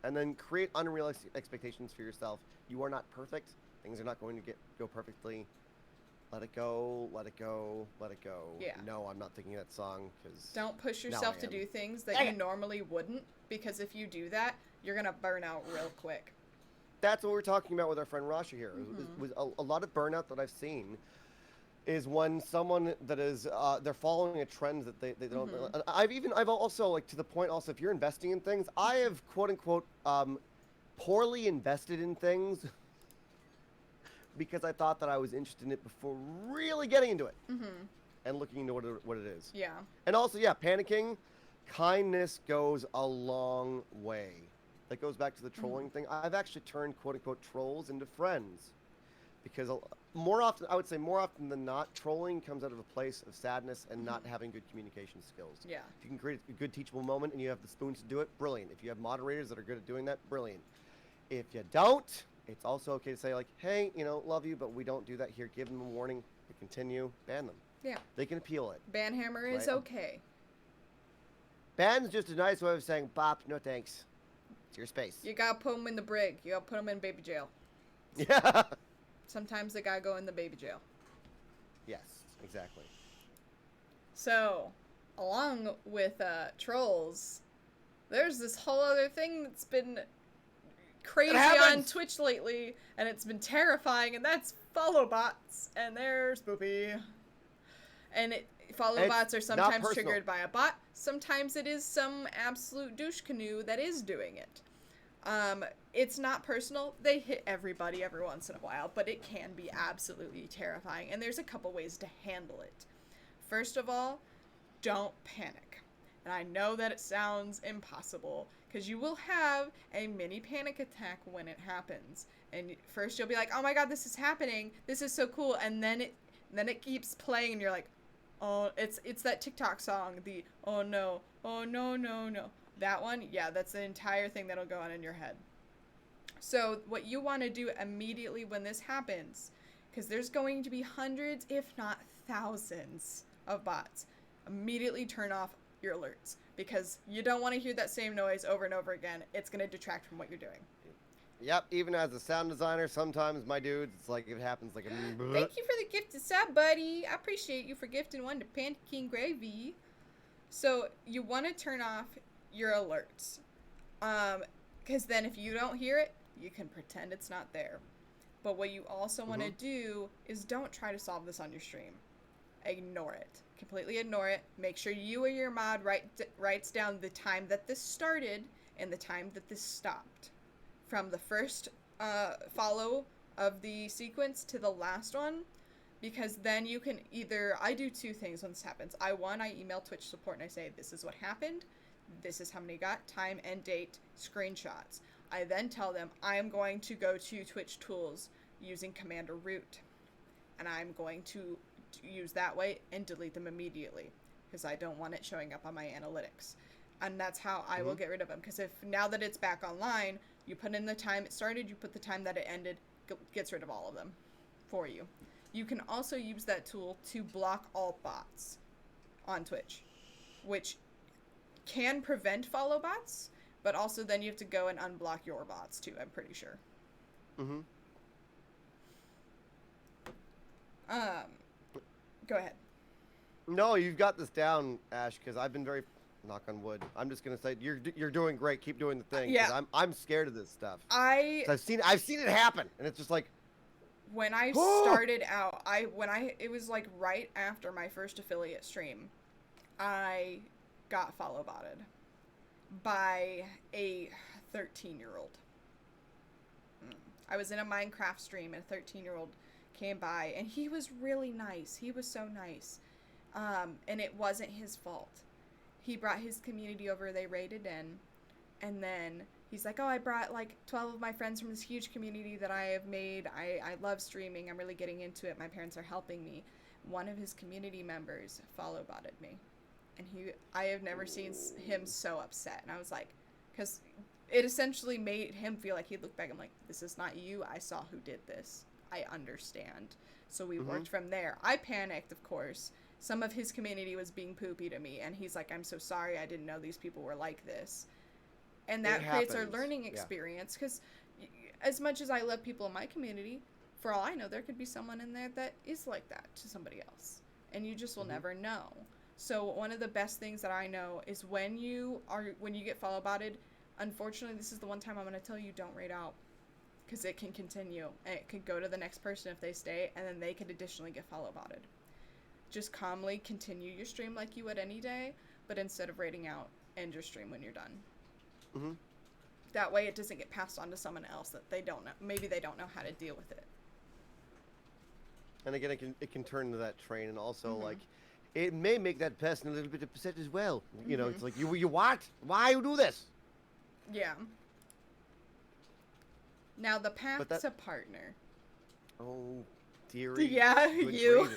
S3: And then create unrealistic expectations for yourself. You are not perfect. Things are not going to go perfectly. Let it go, let it go, let it go.
S2: Yeah.
S3: No, I'm not thinking that song, because...
S2: Don't push yourself to do things that you normally wouldn't, because if you do that, you're going to burn out real quick.
S3: That's what we're talking about with our friend Rasha here. With a lot of burnout that I've seen is when someone that is they're following a trend that they don't. I've also, like, to the point also, if you're investing in things, I have quote unquote poorly invested in things because I thought that I was interested in it before really getting into it and looking into what it is.
S2: Yeah.
S3: And also, panicking. Kindness goes a long way. That goes back to the trolling thing. I've actually turned quote-unquote trolls into friends. Because more often than not, trolling comes out of a place of sadness and not having good communication skills.
S2: Yeah.
S3: If you can create a good teachable moment and you have the spoons to do it, brilliant. If you have moderators that are good at doing that, brilliant. If you don't, it's also okay to say like, hey, love you, but we don't do that here. Give them a warning. They continue. Ban them.
S2: Yeah.
S3: They can appeal it.
S2: Banhammer is
S3: Right.
S2: okay.
S3: Ban's just a nice way of saying, Bop, no thanks. It's your space.
S2: You gotta put them in the brig. You gotta put them in baby jail.
S3: Yeah.
S2: Sometimes they gotta go in the baby jail.
S3: Yes, exactly.
S2: So, along with trolls, there's this whole other thing that's been crazy on
S3: happens!
S2: Twitch lately, and it's been terrifying, and that's follow bots, and they're spoopy. And follow
S3: It's
S2: bots are
S3: not
S2: sometimes
S3: personal.
S2: triggered by a bot. Sometimes it is some absolute douche canoe that is doing it. It's not personal. They hit everybody every once in a while, but it can be absolutely terrifying, and there's a couple ways to handle it. First of all, don't panic. And I know that it sounds impossible, because you will have a mini panic attack when it happens. And first you'll be like, oh my god, this is happening. This is so cool. And then it keeps playing, and you're like, oh, it's that TikTok song, the oh no, no. That one, yeah, that's the entire thing that'll go on in your head. So what you want to do immediately when this happens, because there's going to be hundreds, if not thousands, of bots, immediately turn off your alerts, because you don't want to hear that same noise over and over again. It's going to detract from what you're doing.
S3: Yep, even as a sound designer, sometimes my dudes, it's like it happens like a...
S2: Thank you for the gifted sub, buddy. I appreciate you for gifting one to Panda King Gravy. So you want to turn off your alerts, because then if you don't hear it, you can pretend it's not there. But what you also want to do is don't try to solve this on your stream. Ignore it. Completely ignore it. Make sure you or your mod writes down the time that this started and the time that this stopped. From the first follow of the sequence to the last one, because then you can I do two things when this happens. I email Twitch support and I say, this is what happened, this is how many got, time and date, screenshots. I then tell them I am going to go to Twitch tools using Commander Root, and I'm going to use that way and delete them immediately, because I don't want it showing up on my analytics. And that's how I will get rid of them, because if now that it's back online, you put in the time it started, you put the time that it ended, gets rid of all of them for you. You can also use that tool to block all bots on Twitch, which can prevent follow bots, but also then you have to go and unblock your bots too, I'm pretty sure. Go ahead.
S3: No, you've got this down, Ash, because I've been very... Knock on wood. I'm just gonna say you're doing great. Keep doing the thing. 'Cause
S2: Yeah.
S3: I'm scared of this stuff. 'Cause I've seen it happen, and it's just like,
S2: when I started out, it was like right after my first affiliate stream, I got follow botted by a 13-year-old. I was in a Minecraft stream, and a 13-year-old came by, and he was really nice. He was so nice, and it wasn't his fault. He brought his community over, they raided in, and then he's like, oh, I brought like 12 of my friends from this huge community that I have made. I love streaming. I'm really getting into it. My parents are helping me. One of his community members follow botted me, and I have never seen him so upset. And I was like, because it essentially made him feel like he looked back. I'm like, this is not you. I saw who did this. I understand. So we worked from there. I panicked, of course. Some of his community was being poopy to me, and he's like, I'm so sorry, I didn't know these people were like this. And that creates our learning experience, because as much as I love people in my community, for all I know, there could be someone in there that is like that to somebody else, and you just will never know. So one of the best things that I know is when you get follow botted, unfortunately, this is the one time I'm going to tell you, don't raid out, because it can continue, and it could go to the next person if they stay, and then they could additionally get follow botted. Just calmly continue your stream like you would any day, but instead of raiding out, end your stream when you're done. That way it doesn't get passed on to someone else that they don't know. Maybe they don't know how to deal with it.
S3: And again, it can turn into that train, and also like, it may make that person a little bit upset as well. You know, it's like, you what? Why you do this?
S2: Yeah. Now the path to partner.
S3: Oh, dearie.
S2: Yeah,
S3: good
S2: you.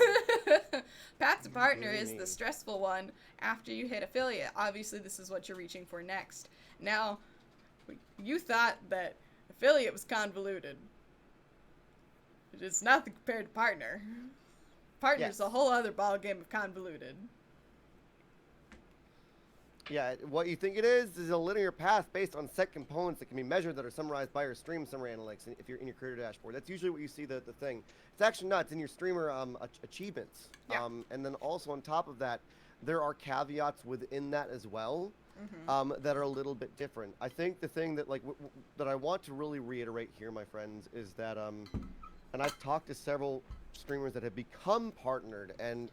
S3: gravy.
S2: Path to partner is the stressful one after you hit affiliate. Obviously, this is what you're reaching for next. Now, you thought that affiliate was convoluted. It's nothing compared to partner. Partner's
S3: Yes.
S2: a whole other ball game of convoluted.
S3: Yeah, what you think it is a linear path based on set components that can be measured that are summarized by your stream summary analytics if you're in your creator dashboard. That's usually what you see the thing. It's actually not. It's in your streamer achievements.
S2: Yeah.
S3: And then also on top of that, there are caveats within that as well that are a little bit different. I think the thing that that I want to really reiterate here, my friends, is that and I've talked to several streamers that have become partnered, and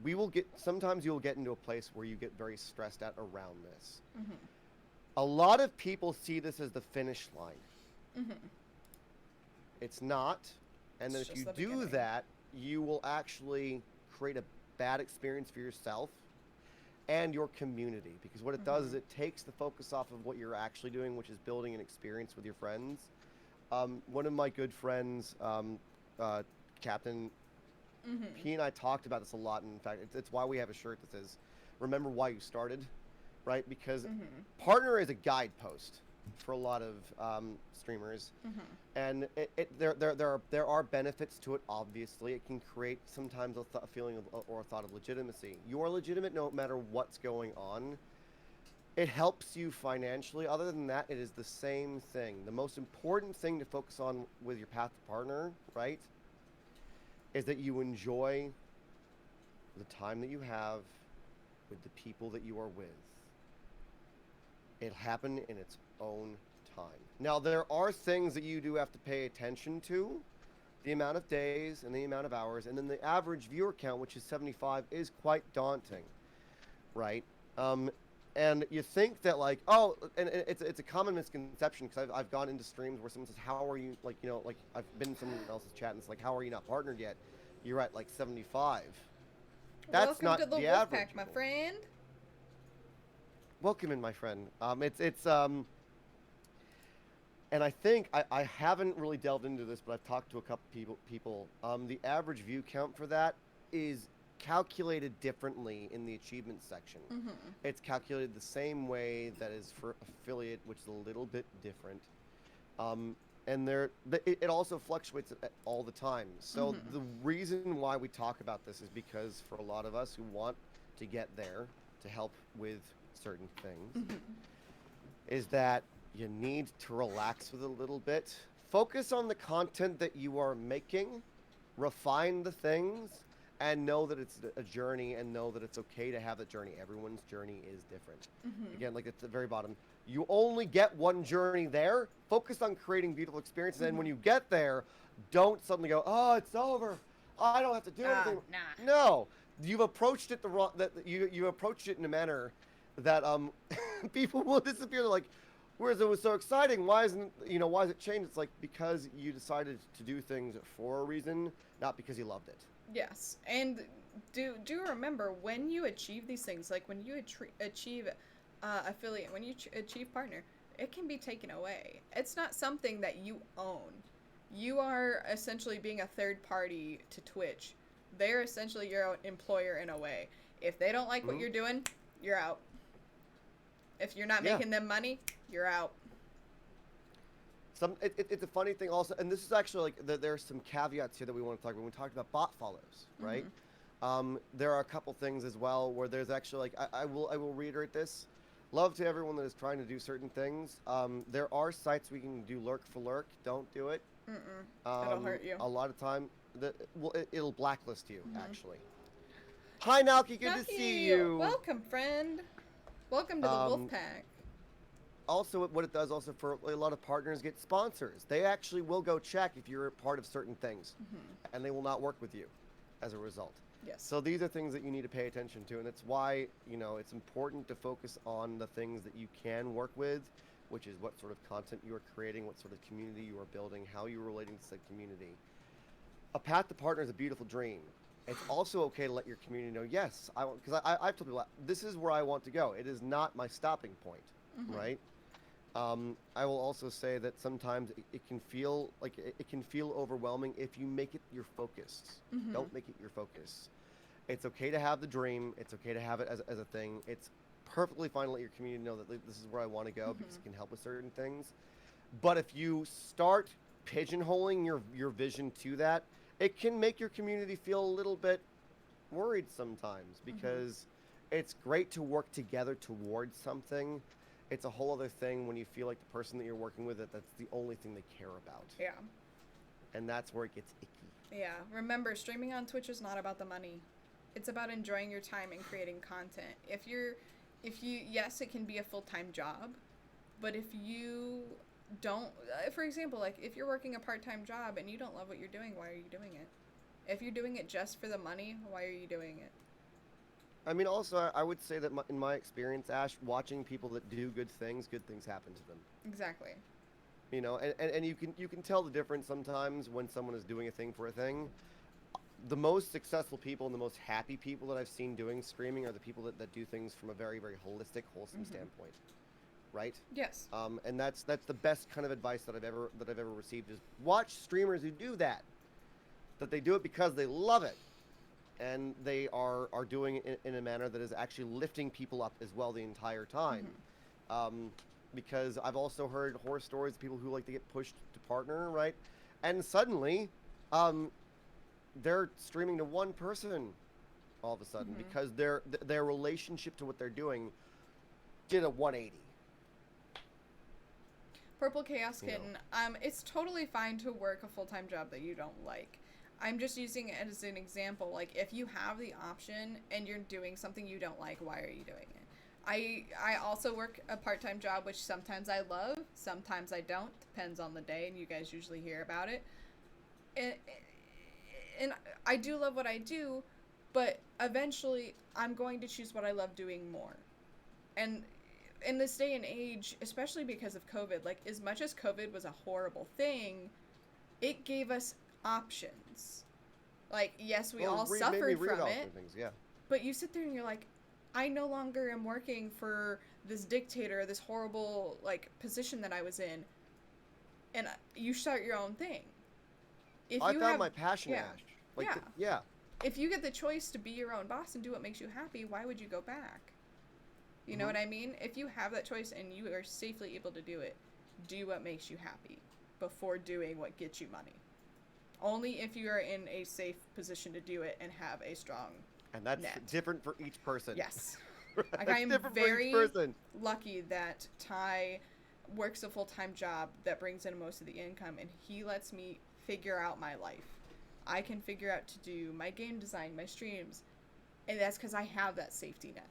S3: we will get, sometimes you'll get into a place where you get very stressed out around this. A lot of people see this as the finish line. It's not. And then
S2: It's
S3: if
S2: just
S3: you
S2: the
S3: do
S2: beginning.
S3: that, you will actually create a bad experience for yourself and your community. Because what it does is it takes the focus off of what you're actually doing, which is building an experience with your friends. One of my good friends, Captain, he and I talked about this a lot. And in fact, it's why we have a shirt that says, "Remember why you started," right? Because partner is a guidepost for a lot of streamers, and there are benefits to it. Obviously, it can create sometimes a feeling of, or a thought of legitimacy. You are legitimate no matter what's going on. It helps you financially. Other than that, it is the same thing. The most important thing to focus on with your path to partner, right, is that you enjoy the time that you have with the people that you are with. It'll happen in its own time. Now, there are things that you do have to pay attention to. The amount of days and the amount of hours, and then the average viewer count, which is 75, is quite daunting, right? And you think that like, oh, and it's a common misconception, because I've gone into streams where someone says, how are you, like, you know, like I've been in someone else's chat and it's like, how are you not partnered yet? You're at like 75. That's
S2: Welcome
S3: not
S2: to the
S3: the
S2: Wolfpack,
S3: average.
S2: my friend.
S3: Welcome in, my friend. And I think I haven't really delved into this, but I've talked to a couple people. The average view count for that is calculated differently in the achievement section. It's calculated the same way that is for affiliate, which is a little bit different. And it also fluctuates all the time. So the reason why we talk about this is because for a lot of us who want to get there to help with certain things, is that you need to relax with it a little bit. Focus on the content that you are making, refine the things, and know that it's a journey, and know that it's okay to have a journey. Everyone's journey is different. Again, like at the very bottom, you only get one journey there. Focus on creating beautiful experiences, and when you get there, don't suddenly go, oh, it's over. I don't have to do anything.
S2: Nah.
S3: No, you've approached it the wrong. That you approached it in a manner that people will disappear. They're like, whereas it was so exciting, why is it changed? It's like, because you decided to do things for a reason, not because you loved it.
S2: Yes, and do remember, when you achieve these things, like when you achieve affiliate, when you achieve partner, it can be taken away. It's not something that you own. You are essentially being a third party to Twitch. They're essentially your employer in a way. If they don't like what you're doing, you're out. If you're not making them money, you're out.
S3: It's a funny thing also, and this is actually like there's some caveats here that we want to talk about. When we talked about bot follows, right? There are a couple things as well where there's actually like I will reiterate this. Love to everyone that is trying to do certain things. There are sites we can do lurk for lurk. Don't do it.
S2: It'll hurt you.
S3: A lot of time, it'll blacklist you actually. Hi Nalki, good to see you.
S2: Welcome, friend. Welcome to the Wolfpack.
S3: Also, what it does also for a lot of partners get sponsors. They actually will go check if you're a part of certain things, and they will not work with you as a result.
S2: Yes.
S3: So these are things that you need to pay attention to, and it's why, you know, it's important to focus on the things that you can work with, which is what sort of content you are creating, what sort of community you are building, how you're relating to said community. A path to partner is a beautiful dream. It's also okay to let your community know, yes, because I've told people, this is where I want to go. It is not my stopping point, right? I will also say that sometimes it can feel like it can feel overwhelming if you make it your focus. Don't make it your focus. It's okay to have the dream. It's okay to have it as a thing. It's perfectly fine to let your community know that this is where I want to go because it can help with certain things. But if you start pigeonholing your vision to that, it can make your community feel a little bit worried sometimes, because it's great to work together towards something. It's a whole other thing when you feel like the person that you're working with, that's the only thing they care about.
S2: Yeah.
S3: And that's where it gets icky.
S2: Yeah. Remember, streaming on Twitch is not about the money. It's about enjoying your time and creating content. If you, yes, it can be a full-time job, but if you don't, for example, like if you're working a part-time job and you don't love what you're doing, why are you doing it? If you're doing it just for the money, why are you doing it?
S3: I mean, also, I would say that in my experience, Ash, watching people that do good things happen to them.
S2: Exactly.
S3: You know, and you can tell the difference sometimes when someone is doing a thing for a thing. The most successful people and the most happy people that I've seen doing streaming are the people that do things from a very, very holistic, wholesome standpoint, right?
S2: Yes.
S3: And that's the best kind of advice that I've ever received, is watch streamers who do that. That they do it because they love it, and they are doing it in a manner that is actually lifting people up as well the entire time. Because I've also heard horror stories of people who like to get pushed to partner, right? And suddenly, they're streaming to one person all of a sudden, because their relationship to what they're doing did a 180.
S2: Purple Chaos Kitten, it's totally fine to work a full-time job that you don't like. I'm just using it as an example. Like, if you have the option and you're doing something you don't like, why are you doing it? I also work a part-time job, which sometimes I love, sometimes I don't. Depends on the day, and you guys usually hear about it. And I do love what I do, but eventually I'm going to choose what I love doing more. And in this day and age, especially because of COVID, like, as much as COVID was a horrible thing, it gave us options. Like, yes, we all suffered from it,
S3: things, yeah.
S2: but you sit there and you're like, I no longer am working for this dictator, this horrible, like, position that I was in, and you start your own thing. If
S3: I
S2: you
S3: found
S2: have,
S3: my passion,
S2: yeah,
S3: Ash. Like,
S2: yeah.
S3: Yeah.
S2: If you get the choice to be your own boss and do what makes you happy, why would you go back? You know what I mean? If you have that choice and you are safely able to do it, do what makes you happy before doing what gets you money. Only if you are in a safe position to do it and have a strong
S3: And that's
S2: net.
S3: different for each person.
S2: Yes.
S3: Right?
S2: Like, I am
S3: Different for
S2: very
S3: each person.
S2: lucky that Ty works a full-time job that brings in most of the income, and he lets me figure out my life. I can figure out to do my game design, my streams, and that's because I have that safety net.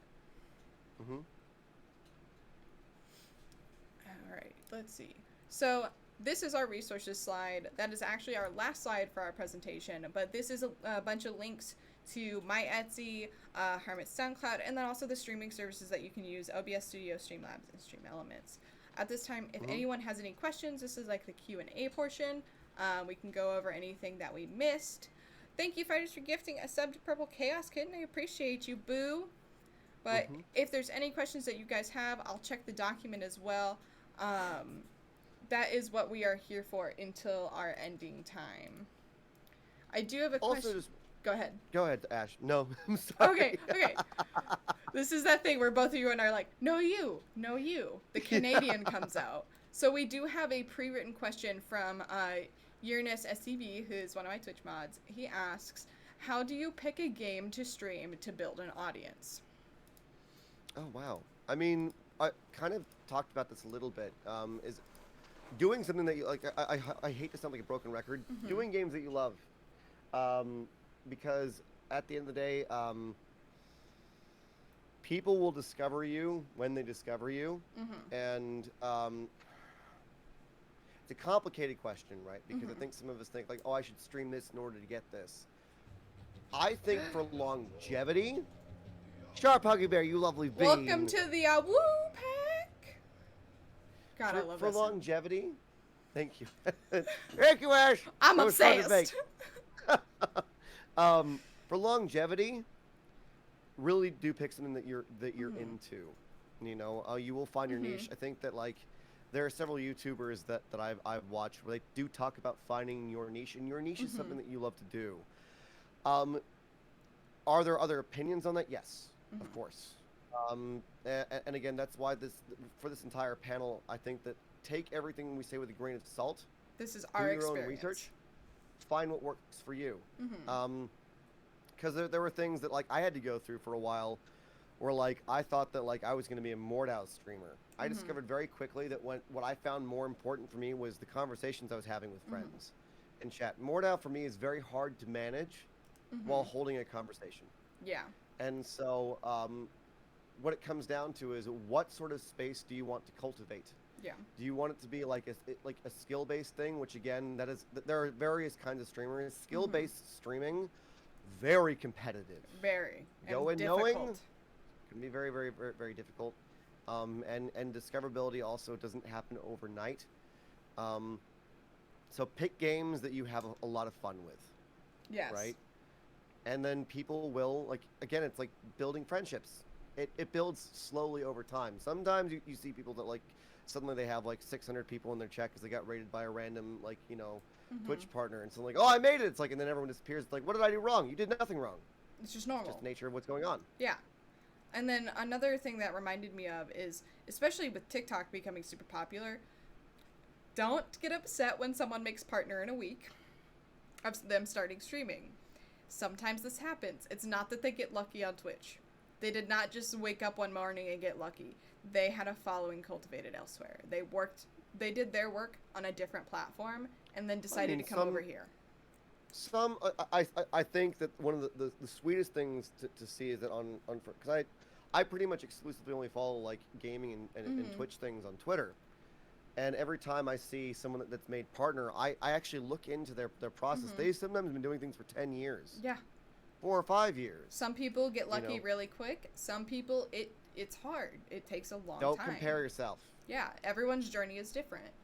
S2: Alright, let's see. So, this is our resources slide. That is actually our last slide for our presentation, but this is a bunch of links to my Etsy, Hermit SoundCloud, and then also the streaming services that you can use, OBS Studio, Streamlabs, and Stream Elements. At this time, if anyone has any questions, this is like the Q&A portion. We can go over anything that we missed. Thank you, fighters, for gifting a sub to Purple Chaos Kitten. I appreciate you, boo. But if there's any questions that you guys have, I'll check the document as well. That is what we are here for until our ending time. I do have a question. Go ahead.
S3: Go ahead, Ash. No, I'm sorry.
S2: Okay. This is that thing where both of you and I are like, no you. The Canadian comes out. So we do have a pre-written question from Uranus SCV, who is one of my Twitch mods. He asks, how do you pick a game to stream to build an audience?
S3: Oh, wow. I mean, I kind of talked about this a little bit. Is doing something that you like. I hate to sound like a broken record. Doing games that you love, because at the end of the day, people will discover you when they discover you, and it's a complicated question, right? Because I think some of us think like, oh, I should stream this in order to get this. I think for longevity. Sharp Huggy Bear, you lovely bean.
S2: Welcome to the Woo Pack. God, I love
S3: for
S2: this.
S3: longevity. Thank you. Thank you, Ash.
S2: I'm
S3: That was fun to
S2: obsessed.
S3: make. For longevity, really do pick something that you're into. You know, you will find your niche. I think that like there are several YouTubers that I've watched where they do talk about finding your niche, and your niche is something that you love to do. Are there other opinions on that? Yes, of course. And again, that's why for this entire panel, I think that take everything we say with a grain of salt,
S2: This is
S3: Do
S2: our
S3: your
S2: experience.
S3: own research. Find what works for you.
S2: Mm-hmm.
S3: Because there were things that like I had to go through for a while, where like I thought that like I was going to be a Mordau streamer. I discovered very quickly that what I found more important for me was the conversations I was having with friends in chat. Mordau for me is very hard to manage while holding a conversation.
S2: Yeah.
S3: And so what it comes down to is what sort of space do you want to cultivate?
S2: Yeah.
S3: Do you want it to be like a skill-based thing, which again, there are various kinds of streamers. Skill-based streaming, very competitive.
S2: Very.
S3: Go
S2: and
S3: in knowing
S2: difficult.
S3: can be very, very, very, very difficult. And discoverability also doesn't happen overnight. So pick games that you have a lot of fun with,
S2: Yes.
S3: right? And then people will, like, again, it's like building friendships. It builds slowly over time. Sometimes you see people that, like, suddenly they have, like, 600 people in their chat because they got rated by a random, like, you know, Twitch partner. And so, like, oh, I made it. It's like, and then everyone disappears. It's like, what did I do wrong? You did nothing wrong.
S2: It's just normal.
S3: Just the nature of what's going on.
S2: Yeah. And then another thing that reminded me of is, especially with TikTok becoming super popular, don't get upset when someone makes partner in a week of them starting streaming. Sometimes this happens. It's not that they get lucky on Twitch. They did not just wake up one morning and get lucky. They had a following cultivated elsewhere. They did their work on a different platform and then decided to come over here.
S3: I think that one of the sweetest things to see is that because I pretty much exclusively only follow like gaming and Twitch things on Twitter, and every time I see someone that's made partner, I actually look into their process. They've sometimes been doing things for 10 years,
S2: Yeah.
S3: 4 or 5 years.
S2: Some people get lucky
S3: know.
S2: really quick. Some people it's hard. It takes a long
S3: Don't
S2: time.
S3: compare yourself.
S2: Yeah, everyone's journey is different.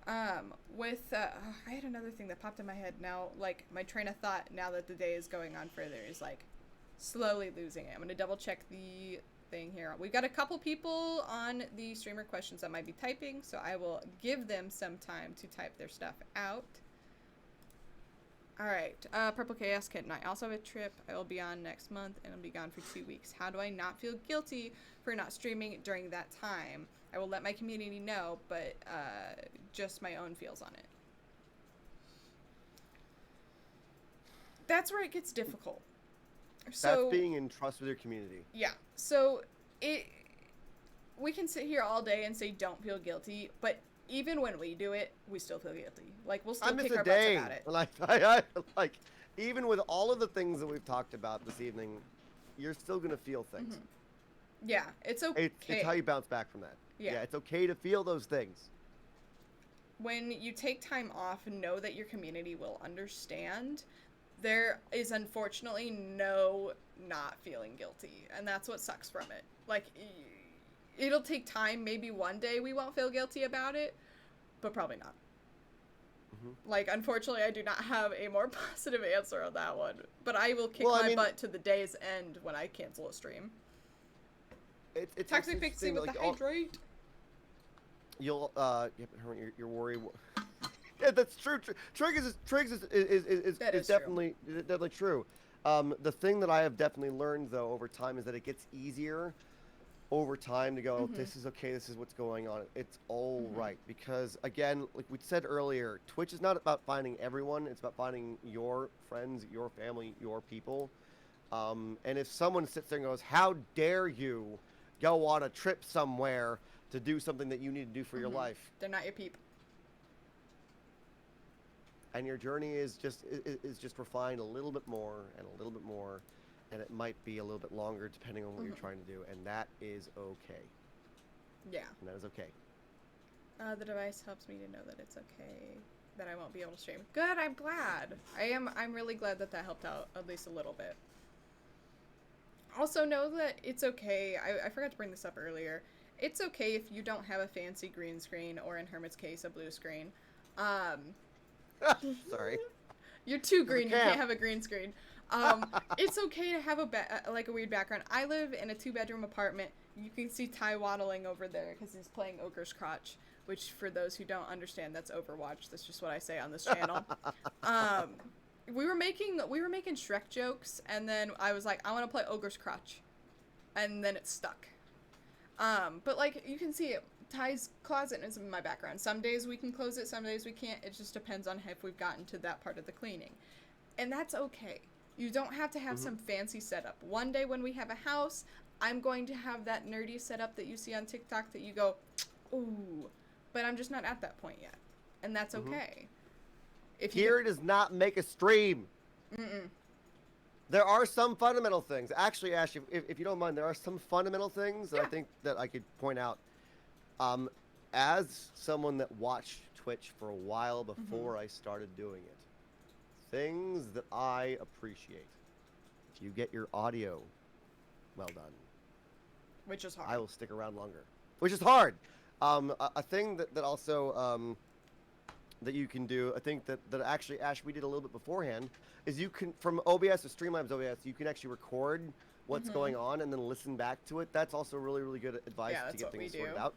S2: I had another thing that popped in my head now, like my train of thought now that the day is going on further is like slowly losing it. I'm gonna double check the thing here. We've got a couple people on the streamer questions that might be typing, so I will give them some time to type their stuff out. Alright, Purple Chaos Kitten. I also have a trip. I will be on next month and I'll be gone for 2 weeks. How do I not feel guilty for not streaming during that time? I will let my community know, but just my own feels on it. That's where it gets difficult. So,
S3: That's being in trust with your community.
S2: yeah. So we can sit here all day and say don't feel guilty, but even when we do it, we still feel guilty. Like we'll still kick our butts about it.
S3: Like I like even with all of the things that we've talked about this evening, you're still gonna feel things.
S2: Yeah, it's okay.
S3: It's how you bounce back from that.
S2: Yeah.
S3: It's okay to feel those things.
S2: When you take time off, know that your community will understand. There is unfortunately no not feeling guilty, and that's what sucks from it. Like, it'll take time. Maybe one day we won't feel guilty about it, but probably not. Like, unfortunately, I do not have a more positive answer on that one, but I will kick my butt to the day's end when I cancel a stream.
S3: It's
S2: Toxic Pixie with
S3: like,
S2: the hydrate.
S3: You'll your worry. Yeah, that's true. Triggs is definitely true. The thing that I have definitely learned though over time is that it gets easier over time to go, this is okay, this is what's going on. It's all right. Because again, like we said earlier, Twitch is not about finding everyone, it's about finding your friends, your family, your people. And if someone sits there and goes, how dare you go on a trip somewhere to do something that you need to do for your life,
S2: They're not your peep.
S3: and your journey is just refined a little bit more and a little bit more, and it might be a little bit longer depending on what you're trying to do, and that is okay.
S2: Yeah.
S3: And that is okay.
S2: The device helps me to know that it's okay, that I won't be able to stream. Good, I'm glad. I'm really glad that helped out at least a little bit. Also know that it's okay. I forgot to bring this up earlier. It's okay if you don't have a fancy green screen, or in Hermit's case, a blue screen.
S3: Sorry.
S2: You're too green. You can't have a green screen. It's okay to have a weird background. I live in a 2-bedroom apartment. You can see Ty waddling over there because he's playing Ogre's Crotch, which for those who don't understand, that's Overwatch. That's just what I say on this channel. We were making Shrek jokes, and then I was like, I want to play Ogre's Crotch, and then it stuck. But like you can see it, Ty's closet is in my background. Some days we can close it, some days we can't. It just depends on if we've gotten to that part of the cleaning. And that's okay. You don't have to have some fancy setup. One day when we have a house, I'm going to have that nerdy setup that you see on TikTok that you go, ooh, but I'm just not at that point yet. And that's okay. If you
S3: Here does not make a stream. There are some fundamental things. Actually, Ash, if you don't mind, there are some fundamental things that I think that I could point out. As someone that watched Twitch for a while before I started doing it, things that I appreciate. If you get your audio well done,
S2: which is hard.
S3: I will stick around longer. Which is hard. A thing that also that you can do, I think that actually, Ash, we did a little bit beforehand, is you can, from OBS to Streamlabs OBS, you can actually record what's going on and then listen back to it. That's also really, really good advice to get things sorted out.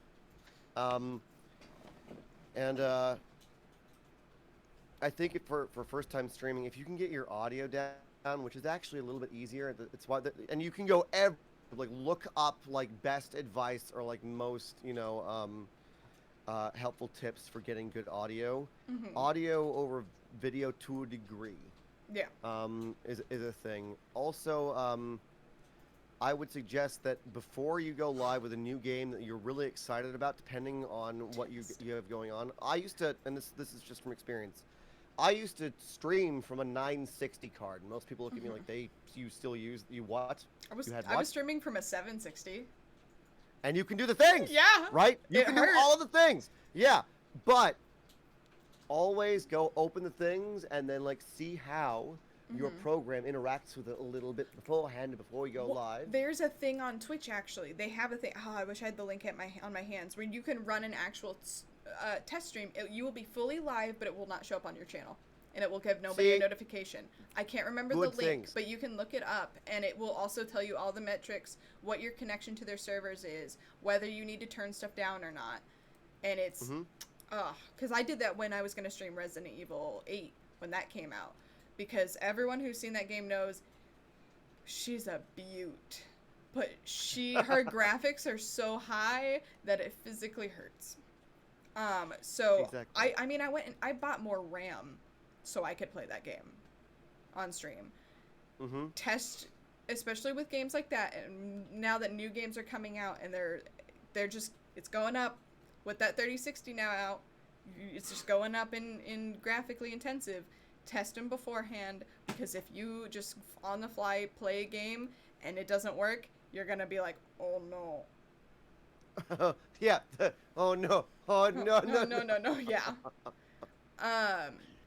S3: I think for first-time streaming, if you can get your audio down, which is actually a little bit easier, it's why, and you can go look up like best advice or like most, helpful tips for getting good audio. Audio over video to a degree.
S2: Yeah.
S3: Is a thing. Also, I would suggest that before you go live with a new game that you're really excited about, depending on what you have going on. I used to, and this is just from experience, I used to stream from a 960 card. Most people look at me like you still use, you what?
S2: I was streaming from a 760.
S3: And you can do the things.
S2: Yeah.
S3: Right? You can do all of the things. Yeah. But always go open the things and then like see how your program interacts with it a little bit beforehand before you go live.
S2: There's a thing on Twitch actually. They have a thing. Oh, I wish I had the link on my hands where you can run an actual test stream. You will be fully live, but it will not show up on your channel. And it will give nobody a notification. I can't remember the link, but you can look it up, and it will also tell you all the metrics, what your connection to their servers is, whether you need to turn stuff down or not. And it's, because I did that when I was going to stream Resident Evil 8, when that came out. Because everyone who's seen that game knows she's a beaut. But her graphics are so high that it physically hurts. So, exactly. I mean, I went and I bought more RAM so I could play that game on stream. Test, especially with games like that, and now that new games are coming out and they're just, it's going up with that 3060 now out, it's just going up in graphically intensive. Test them beforehand, because if you just on the fly play a game and it doesn't work, you're gonna be like, oh no.
S3: Yeah. Oh no. Oh no.
S2: Yeah.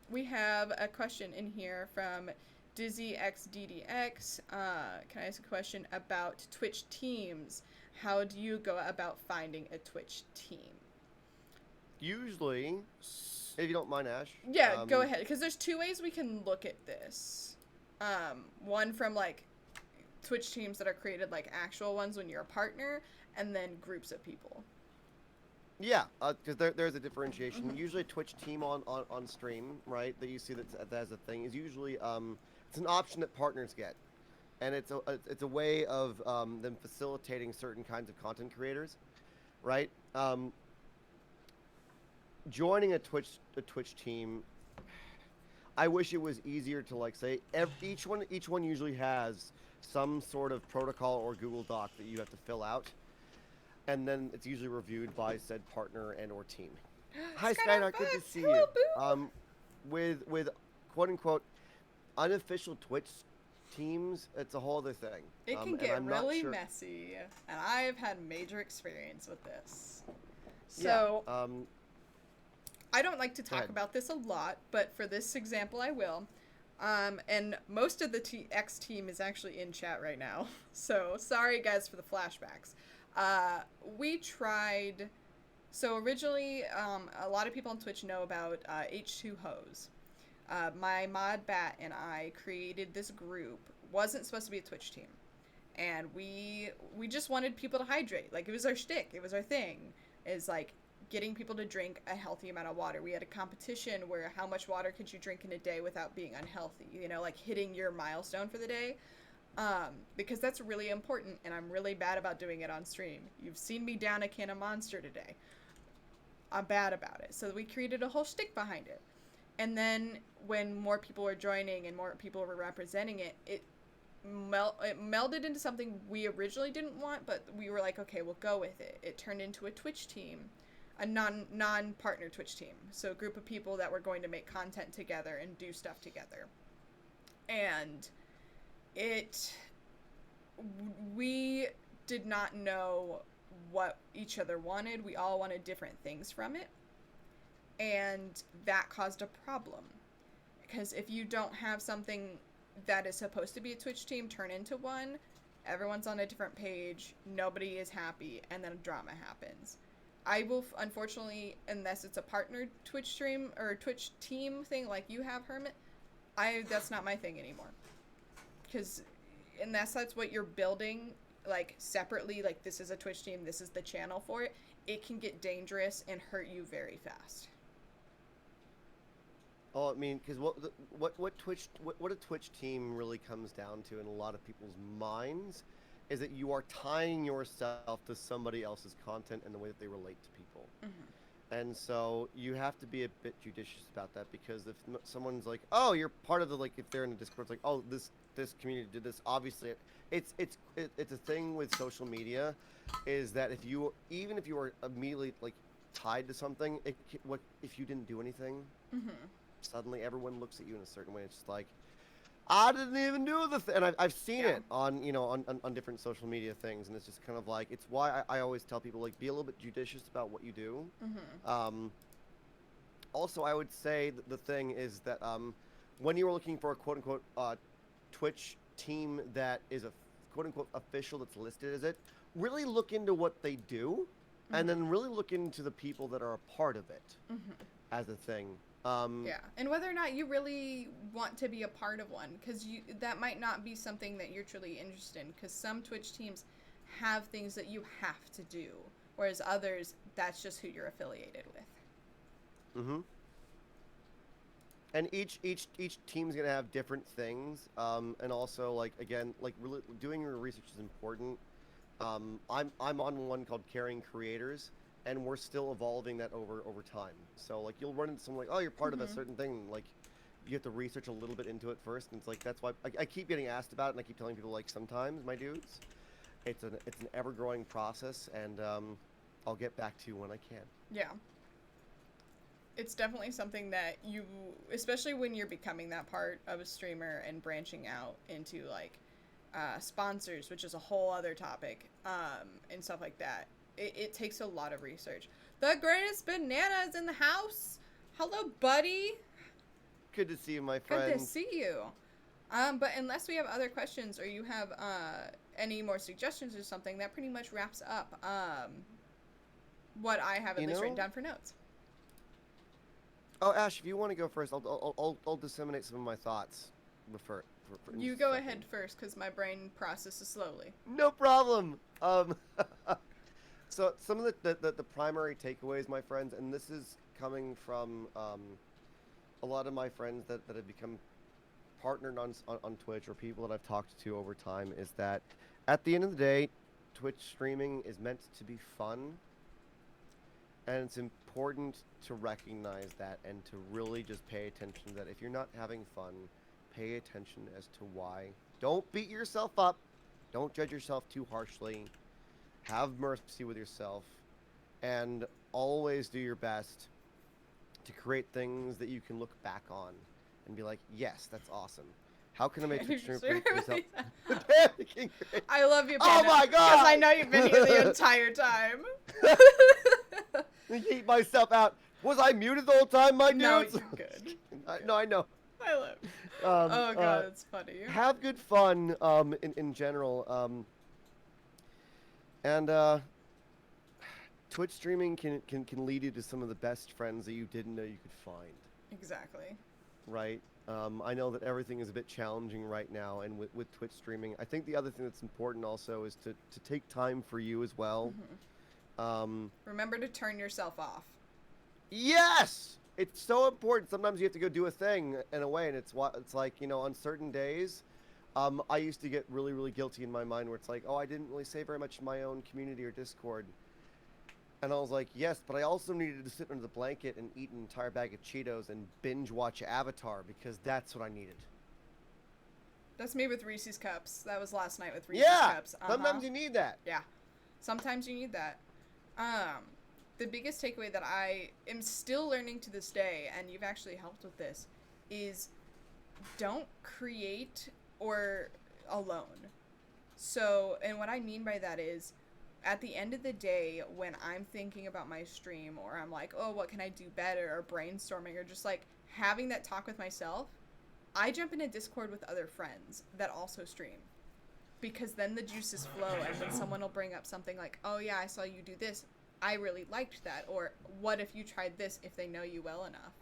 S2: We have a question in here from DizzyXDDX. Can I ask a question about Twitch teams? How do you go about finding a Twitch team?
S3: Usually, if you don't mind, Ash.
S2: Yeah, go ahead, because there's two ways we can look at this. One from like Twitch teams that are created like actual ones when you're a partner, and then groups of people.
S3: Yeah, because there's a differentiation. Usually a Twitch team on stream, right, that you see that as a thing, is usually it's an option that partners get, and it's a way of them facilitating certain kinds of content creators, right? Joining a Twitch team, I wish it was easier to like say each one usually has some sort of protocol or Google Doc that you have to fill out, and then it's usually reviewed by said partner and or team. Hi Skynar, good to see you. With quote unquote unofficial Twitch teams, it's a whole other thing.
S2: It can get really messy, and I've had major experience with this. So I don't like to talk about this a lot, but for this example I will. And most of the X team is actually in chat right now. So sorry guys for the flashbacks. We tried, so originally a lot of people on Twitch know about H2Hose. My mod Bat and I created this group. Wasn't supposed to be a Twitch team. And we just wanted people to hydrate. Like, it was our shtick. It was our thing. Is like getting people to drink a healthy amount of water. We had a competition where how much water could you drink in a day without being unhealthy, like hitting your milestone for the day. Because that's really important, and I'm really bad about doing it on stream. You've seen me down a can of Monster today. I'm bad about it. So we created a whole shtick behind it. And then when more people were joining and more people were representing it, it melded into something we originally didn't want, but we were like, okay, we'll go with it. It turned into a Twitch team, a non-partner Twitch team. So a group of people that were going to make content together and do stuff together. And we did not know what each other wanted. We all wanted different things from it. And that caused a problem. Because if you don't have something that is supposed to be a Twitch team turn into one, everyone's on a different page, nobody is happy, and then drama happens. I will, unfortunately, unless it's a partnered Twitch stream or Twitch team thing like you have, Hermit, that's not my thing anymore. Because unless that's what you're building, like, separately, like, this is a Twitch team, this is the channel for it, it can get dangerous and hurt you very fast.
S3: Oh, I mean, because what a Twitch team really comes down to in a lot of people's minds is that you are tying yourself to somebody else's content and the way that they relate to people. Mm-hmm. And so you have to be a bit judicious about that, because if someone's like, oh, you're part of the, like, if they're in a Discord, it's like, oh, this community did this, obviously it's a thing with social media, is that even if you are immediately, like, tied to something, if you didn't do anything, mm-hmm. suddenly everyone looks at you in a certain way. It's just like, I didn't even do the thing. And I've seen it on, on different social media things, and it's just kind of like, it's why I always tell people, like, be a little bit judicious about what you do. Mm-hmm. Also, I would say that the thing is that when you are looking for a quote-unquote Twitch team that is a quote-unquote official that's listed as it, really look into what they do, mm-hmm. and then really look into the people that are a part of it, mm-hmm. as a thing.
S2: Yeah, and whether or not you really want to be a part of one, because that might not be something that you're truly interested in, because some Twitch teams have things that you have to do, whereas others, that's just who you're affiliated with.
S3: Mm-hmm. And each team's gonna have different things, and also, like, again, like, really doing your research is important. I'm on one called Caring Creators, and we're still evolving that over time. So, like, you'll run into someone like, oh, you're part mm-hmm. of a certain thing, like, you have to research a little bit into it first, and it's like, that's why I keep getting asked about it, and I keep telling people, like, sometimes, my dudes, it's an ever-growing process, and I'll get back to you when I can.
S2: Yeah. It's definitely something that you, especially when you're becoming that part of a streamer and branching out into, like, sponsors, which is a whole other topic, and stuff like that. It takes a lot of research. The greatest banana is in the house. Hello, buddy.
S3: Good to see you, my friend.
S2: Good to see you. But unless we have other questions or you have any more suggestions or something, that pretty much wraps up what I have at least written down for notes.
S3: Oh, Ash, if you want to go first, I'll disseminate some of my thoughts.
S2: You go ahead first, because my brain processes slowly.
S3: No problem. So some of the primary takeaways, my friends, and this is coming from a lot of my friends that have become partnered on Twitch, or people that I've talked to over time, is that at the end of the day, Twitch streaming is meant to be fun, and it's important to recognize that and to really just pay attention that if you're not having fun, pay attention as to why. Don't beat yourself up. Don't judge yourself too harshly. Have mercy with yourself, and always do your best to create things that you can look back on and be like, yes, that's awesome. How can I make Twitch stream for myself? Panicking.
S2: I love you,
S3: Panda. Oh my god!
S2: Because I know you've been here the entire time.
S3: I keep myself out. Was I muted the whole time, my dudes?
S2: No, you're good.
S3: No, I know.
S2: I love you. Oh god, it's funny.
S3: Have good fun, in general, and Twitch streaming can lead you to some of the best friends that you didn't know you could find.
S2: Exactly.
S3: Right. I know that everything is a bit challenging right now, and with Twitch streaming, I think the other thing that's important also is to take time for you as well. Mm-hmm.
S2: Remember to turn yourself off.
S3: Yes! It's so important. Sometimes you have to go do a thing in a way, and it's like, on certain days, I used to get really, really guilty in my mind where it's like, oh, I didn't really say very much in my own community or Discord. And I was like, yes, but I also needed to sit under the blanket and eat an entire bag of Cheetos and binge watch Avatar because that's what I needed.
S2: That's me with Reese's Cups. That was last night with Reese's
S3: Yeah,
S2: Cups.
S3: sometimes you need that.
S2: Yeah. Sometimes you need that. The biggest takeaway that I am still learning to this day, and you've actually helped with this, is don't create or alone. So, and what I mean by that is, at the end of the day, when I'm thinking about my stream, or I'm like, oh, what can I do better, or brainstorming, or just like having that talk with myself, I jump in a Discord with other friends that also stream. Because then the juices flow, and then someone will bring up something like, oh yeah, I saw you do this. I really liked that. Or what if you tried this, if they know you well enough?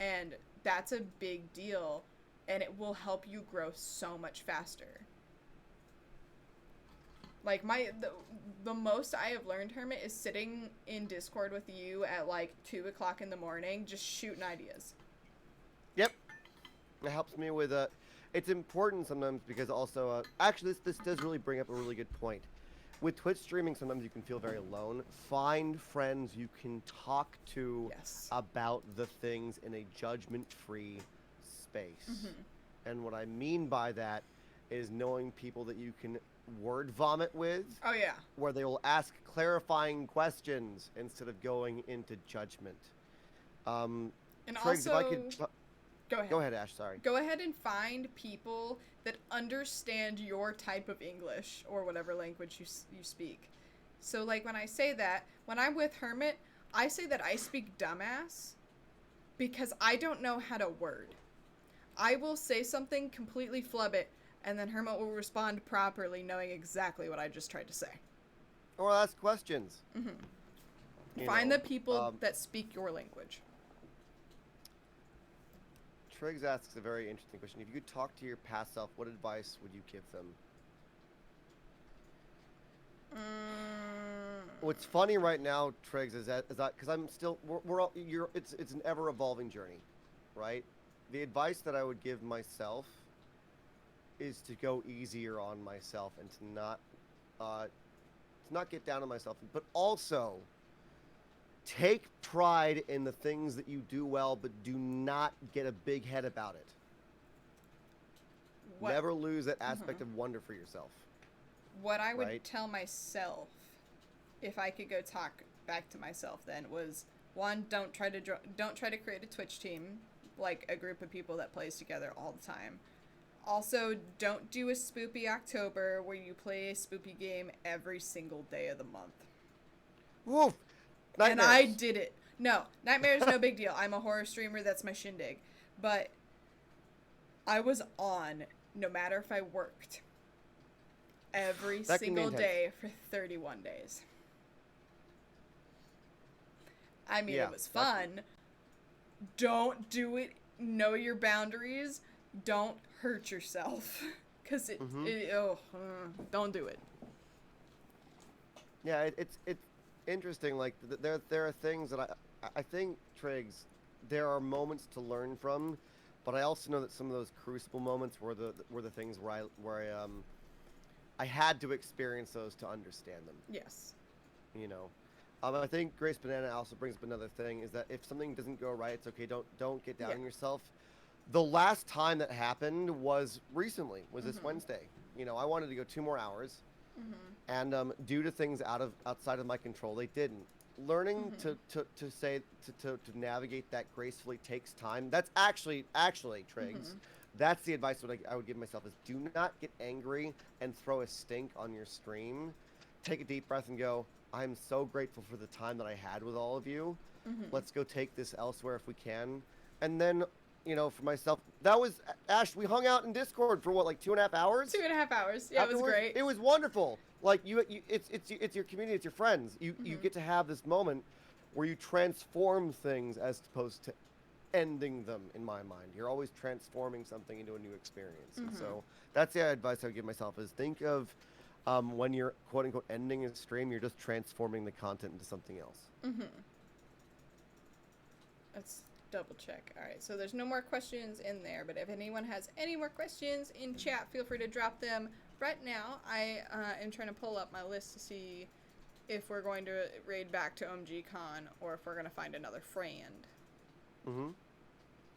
S2: And that's a big deal, and it will help you grow so much faster. Like, the most I have learned, Hermit, is sitting in Discord with you at like 2 o'clock in the morning, just shooting ideas.
S3: Yep. It helps me with it's important sometimes because also actually this does really bring up a really good point. With Twitch streaming, sometimes you can feel very alone. Find friends you can talk to
S2: Yes.
S3: about the things in a judgment-free space.
S2: Mm-hmm.
S3: And what I mean by that is knowing people that you can word vomit with,
S2: Oh yeah.
S3: where they will ask clarifying questions instead of going into judgment.
S2: And
S3: Triggs,
S2: also,
S3: if I could
S2: go ahead.
S3: go ahead, Ash. Sorry.
S2: Go ahead and find people that understand your type of English or whatever language you speak. So, like, when I say that, when I'm with Hermit, I say that I speak dumbass because I don't know how to word. I will say something, completely flub it, and then Hermit will respond properly, knowing exactly what I just tried to say.
S3: Or ask questions.
S2: Mm-hmm. Find the people that speak your language.
S3: Triggs asks a very interesting question. If you could talk to your past self, what advice would you give them? What's funny right now, Triggs, is that because I'm still we're all it's an ever evolving journey, right? The advice that I would give myself is to go easier on myself and to not get down on myself, but also take pride in the things that you do well, but do not get a big head about it.
S2: What,
S3: Never lose that aspect of wonder for yourself.
S2: what I would
S3: right?
S2: tell myself, if I could go talk back to myself then, was one, don't try to create a Twitch team, like a group of people that plays together all the time. Also, don't do a Spoopy October where you play a Spoopy game every single day of the month.
S3: Woof!
S2: And I did it. No, Nightmares, no big deal. I'm a horror streamer, that's my shindig. But I was on, no matter if I worked, every
S3: That can be
S2: single
S3: intense.
S2: day for 31 days. I mean,
S3: Yeah,
S2: it was fun. Don't do it. Know your boundaries. Don't hurt yourself. Because don't do it.
S3: Yeah, it's interesting. Like there are things that I think, Triggs, there are moments to learn from, but I also know that some of those crucible moments were the things where I had to experience those to understand them.
S2: Yes.
S3: You know, I think Grace Banana also brings up another thing, is that if something doesn't go right, it's okay. Don't get down on yourself. The last time that happened was recently, this Wednesday. You know, I wanted to go 2 more hours, and due to things outside of my control, they didn't. Learning to navigate that gracefully takes time. That's actually Triggs. That's the advice that I would give myself, is do not get angry and throw a stink on your stream. Take a deep breath and go, I'm so grateful for the time that I had with all of you. Let's go take this elsewhere if we can. And then, you know, for myself, that was, Ash, we hung out in Discord for what, like 2.5 hours?
S2: 2.5 hours. Yeah, it was great.
S3: It was wonderful. Like it's your community, it's your friends. You get to have this moment where you transform things as opposed to ending them. In my mind, you're always transforming something into a new experience. And so that's the advice I would give myself: is think of when you're quote unquote ending a stream, you're just transforming the content into something else.
S2: That's double check. All right, so there's no more questions in there, but if anyone has any more questions in chat, feel free to drop them right now. I am trying to pull up my list to see if we're going to raid back to OMG Con or if we're going to find another friend.
S3: Mm-hmm.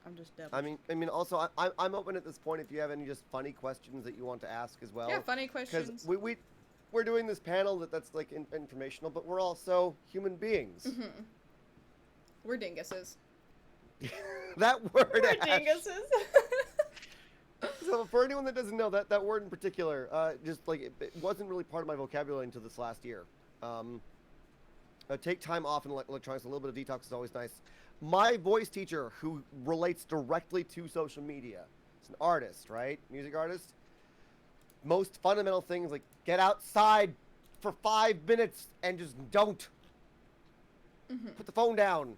S2: I'm just double.
S3: I mean, also, I'm open at this point if you have any just funny questions that you want to ask as well.
S2: Yeah, funny questions.
S3: Because we're doing this panel that's like informational, but we're also human beings.
S2: Mm-hmm. We're dinguses.
S3: That word.
S2: We're
S3: Ash.
S2: dinguses.
S3: So for anyone that doesn't know that word in particular, just like it wasn't really part of my vocabulary until this last year. Take time off in electronics. A little bit of detox is always nice. My voice teacher, who relates directly to social media, is an artist, right? Music artist. Most fundamental things like get outside for 5 minutes and just don't.
S2: Mm-hmm.
S3: Put the phone down.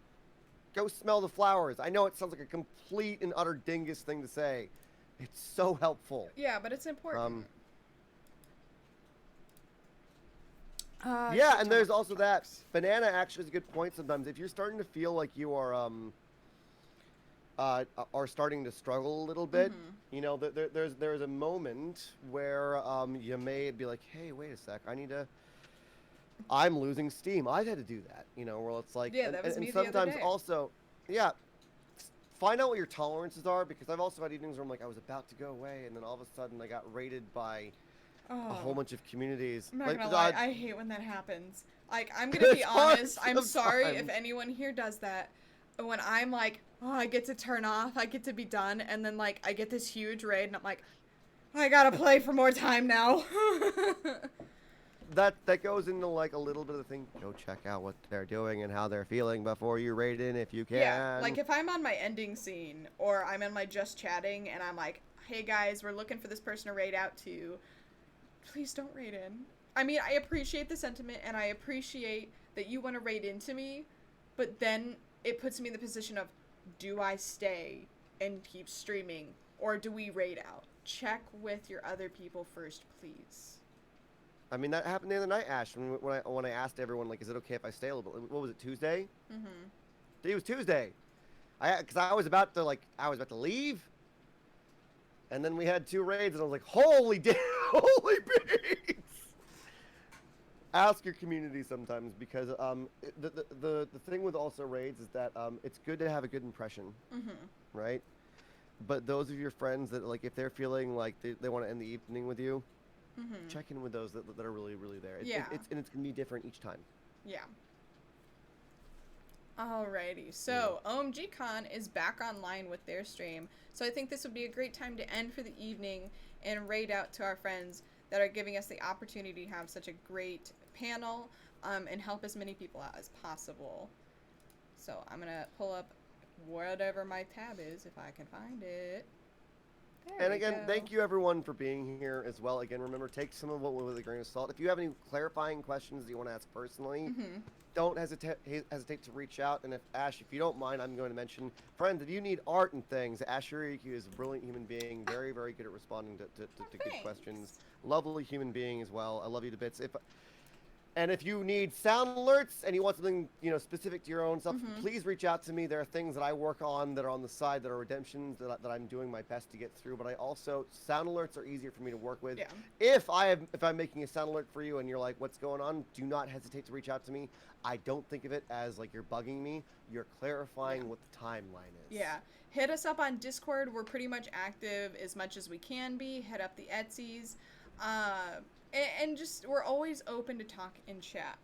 S3: Go smell the flowers. I know it sounds like a complete and utter dingus thing to say. It's so helpful.
S2: Yeah, but it's important.
S3: Yeah, and there's also that. Banana actually is a good point sometimes. If you're starting to feel like you are starting to struggle a little bit, you know, there's a moment where you may be like, hey, wait a sec, I'm losing steam. I've had to do that, you know, where it's like,
S2: Yeah, that was me
S3: and
S2: the other
S3: sometimes
S2: day.
S3: also, yeah, find out what your tolerances are, because I've also had evenings where I'm like, I was about to go away, and then all of a sudden I got raided by a whole bunch of communities.
S2: I'm not
S3: Like,
S2: gonna lie, I hate when that happens. Like, I'm gonna be honest, I'm sorry if
S3: sometimes.
S2: anyone here does that. When I'm like, oh, I get to turn off, I get to be done, and then like I get this huge raid, and I'm like, I gotta play for more time now.
S3: That goes into like a little bit of the thing. Go check out what they're doing and how they're feeling before you raid in if you can.
S2: Yeah, like if I'm on my ending scene or I'm in my just chatting and I'm like, hey guys, we're looking for this person to raid out to, please don't raid in. I mean, I appreciate the sentiment and I appreciate that you want to raid into me, but then it puts me in the position of, do I stay and keep streaming or do we raid out? Check with your other people first, please.
S3: I mean, that happened the other night, Ash, when I asked everyone, like, is it okay if I stay a little bit? What was it, Tuesday?
S2: Mm-hmm.
S3: It was Tuesday. Because I was about to leave, and then we had 2 raids, and I was like, holy beans! Ask your community sometimes, because the thing with also raids is that it's good to have a good impression, right? But those of your friends that, like, if they're feeling like they want to end the evening with you, check in with those that are really, really there. It's going to be different each time.
S2: Yeah. Alrighty, so OMG Con is back online with their stream, so I think this would be a great time to end for the evening and raid out to our friends that are giving us the opportunity to have such a great panel and help as many people out as possible. So I'm going to pull up whatever my tab is if I can find it. There
S3: And
S2: we
S3: again,
S2: go.
S3: thank you everyone for being here as well. Again, remember, take some of what with a grain of salt. If you have any clarifying questions that you want to ask personally, don't hesitate to reach out. And if you don't mind, I'm going to mention, friends, if you need art and things, Ash Yuriku is a brilliant human being, very, very good at responding to good
S2: thanks.
S3: questions. Lovely human being as well. I love you to bits. And if you need sound alerts and you want something, you know, specific to your own stuff, please reach out to me. There are things that I work on that are on the side that are redemptions that I'm doing my best to get through. But I also, sound alerts are easier for me to work with.
S2: Yeah.
S3: If I'm making a sound alert for you and you're like, what's going on? Do not hesitate to reach out to me. I don't think of it as like you're bugging me. You're clarifying what the timeline is.
S2: Yeah. Hit us up on Discord. We're pretty much active as much as we can be. Hit up the Etsy's. And just, we're always open to talk in chat.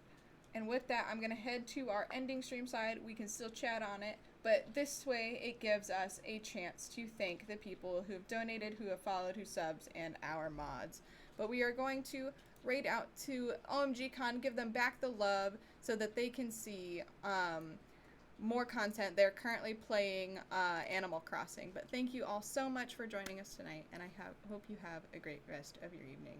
S2: And with that, I'm going to head to our ending stream side. We can still chat on it, but this way it gives us a chance to thank the people who have donated, who have followed, who subs, and our mods. But we are going to raid out to OMG Con, give them back the love so that they can see more content. They're currently playing Animal Crossing. But thank you all so much for joining us tonight, and I hope you have a great rest of your evening.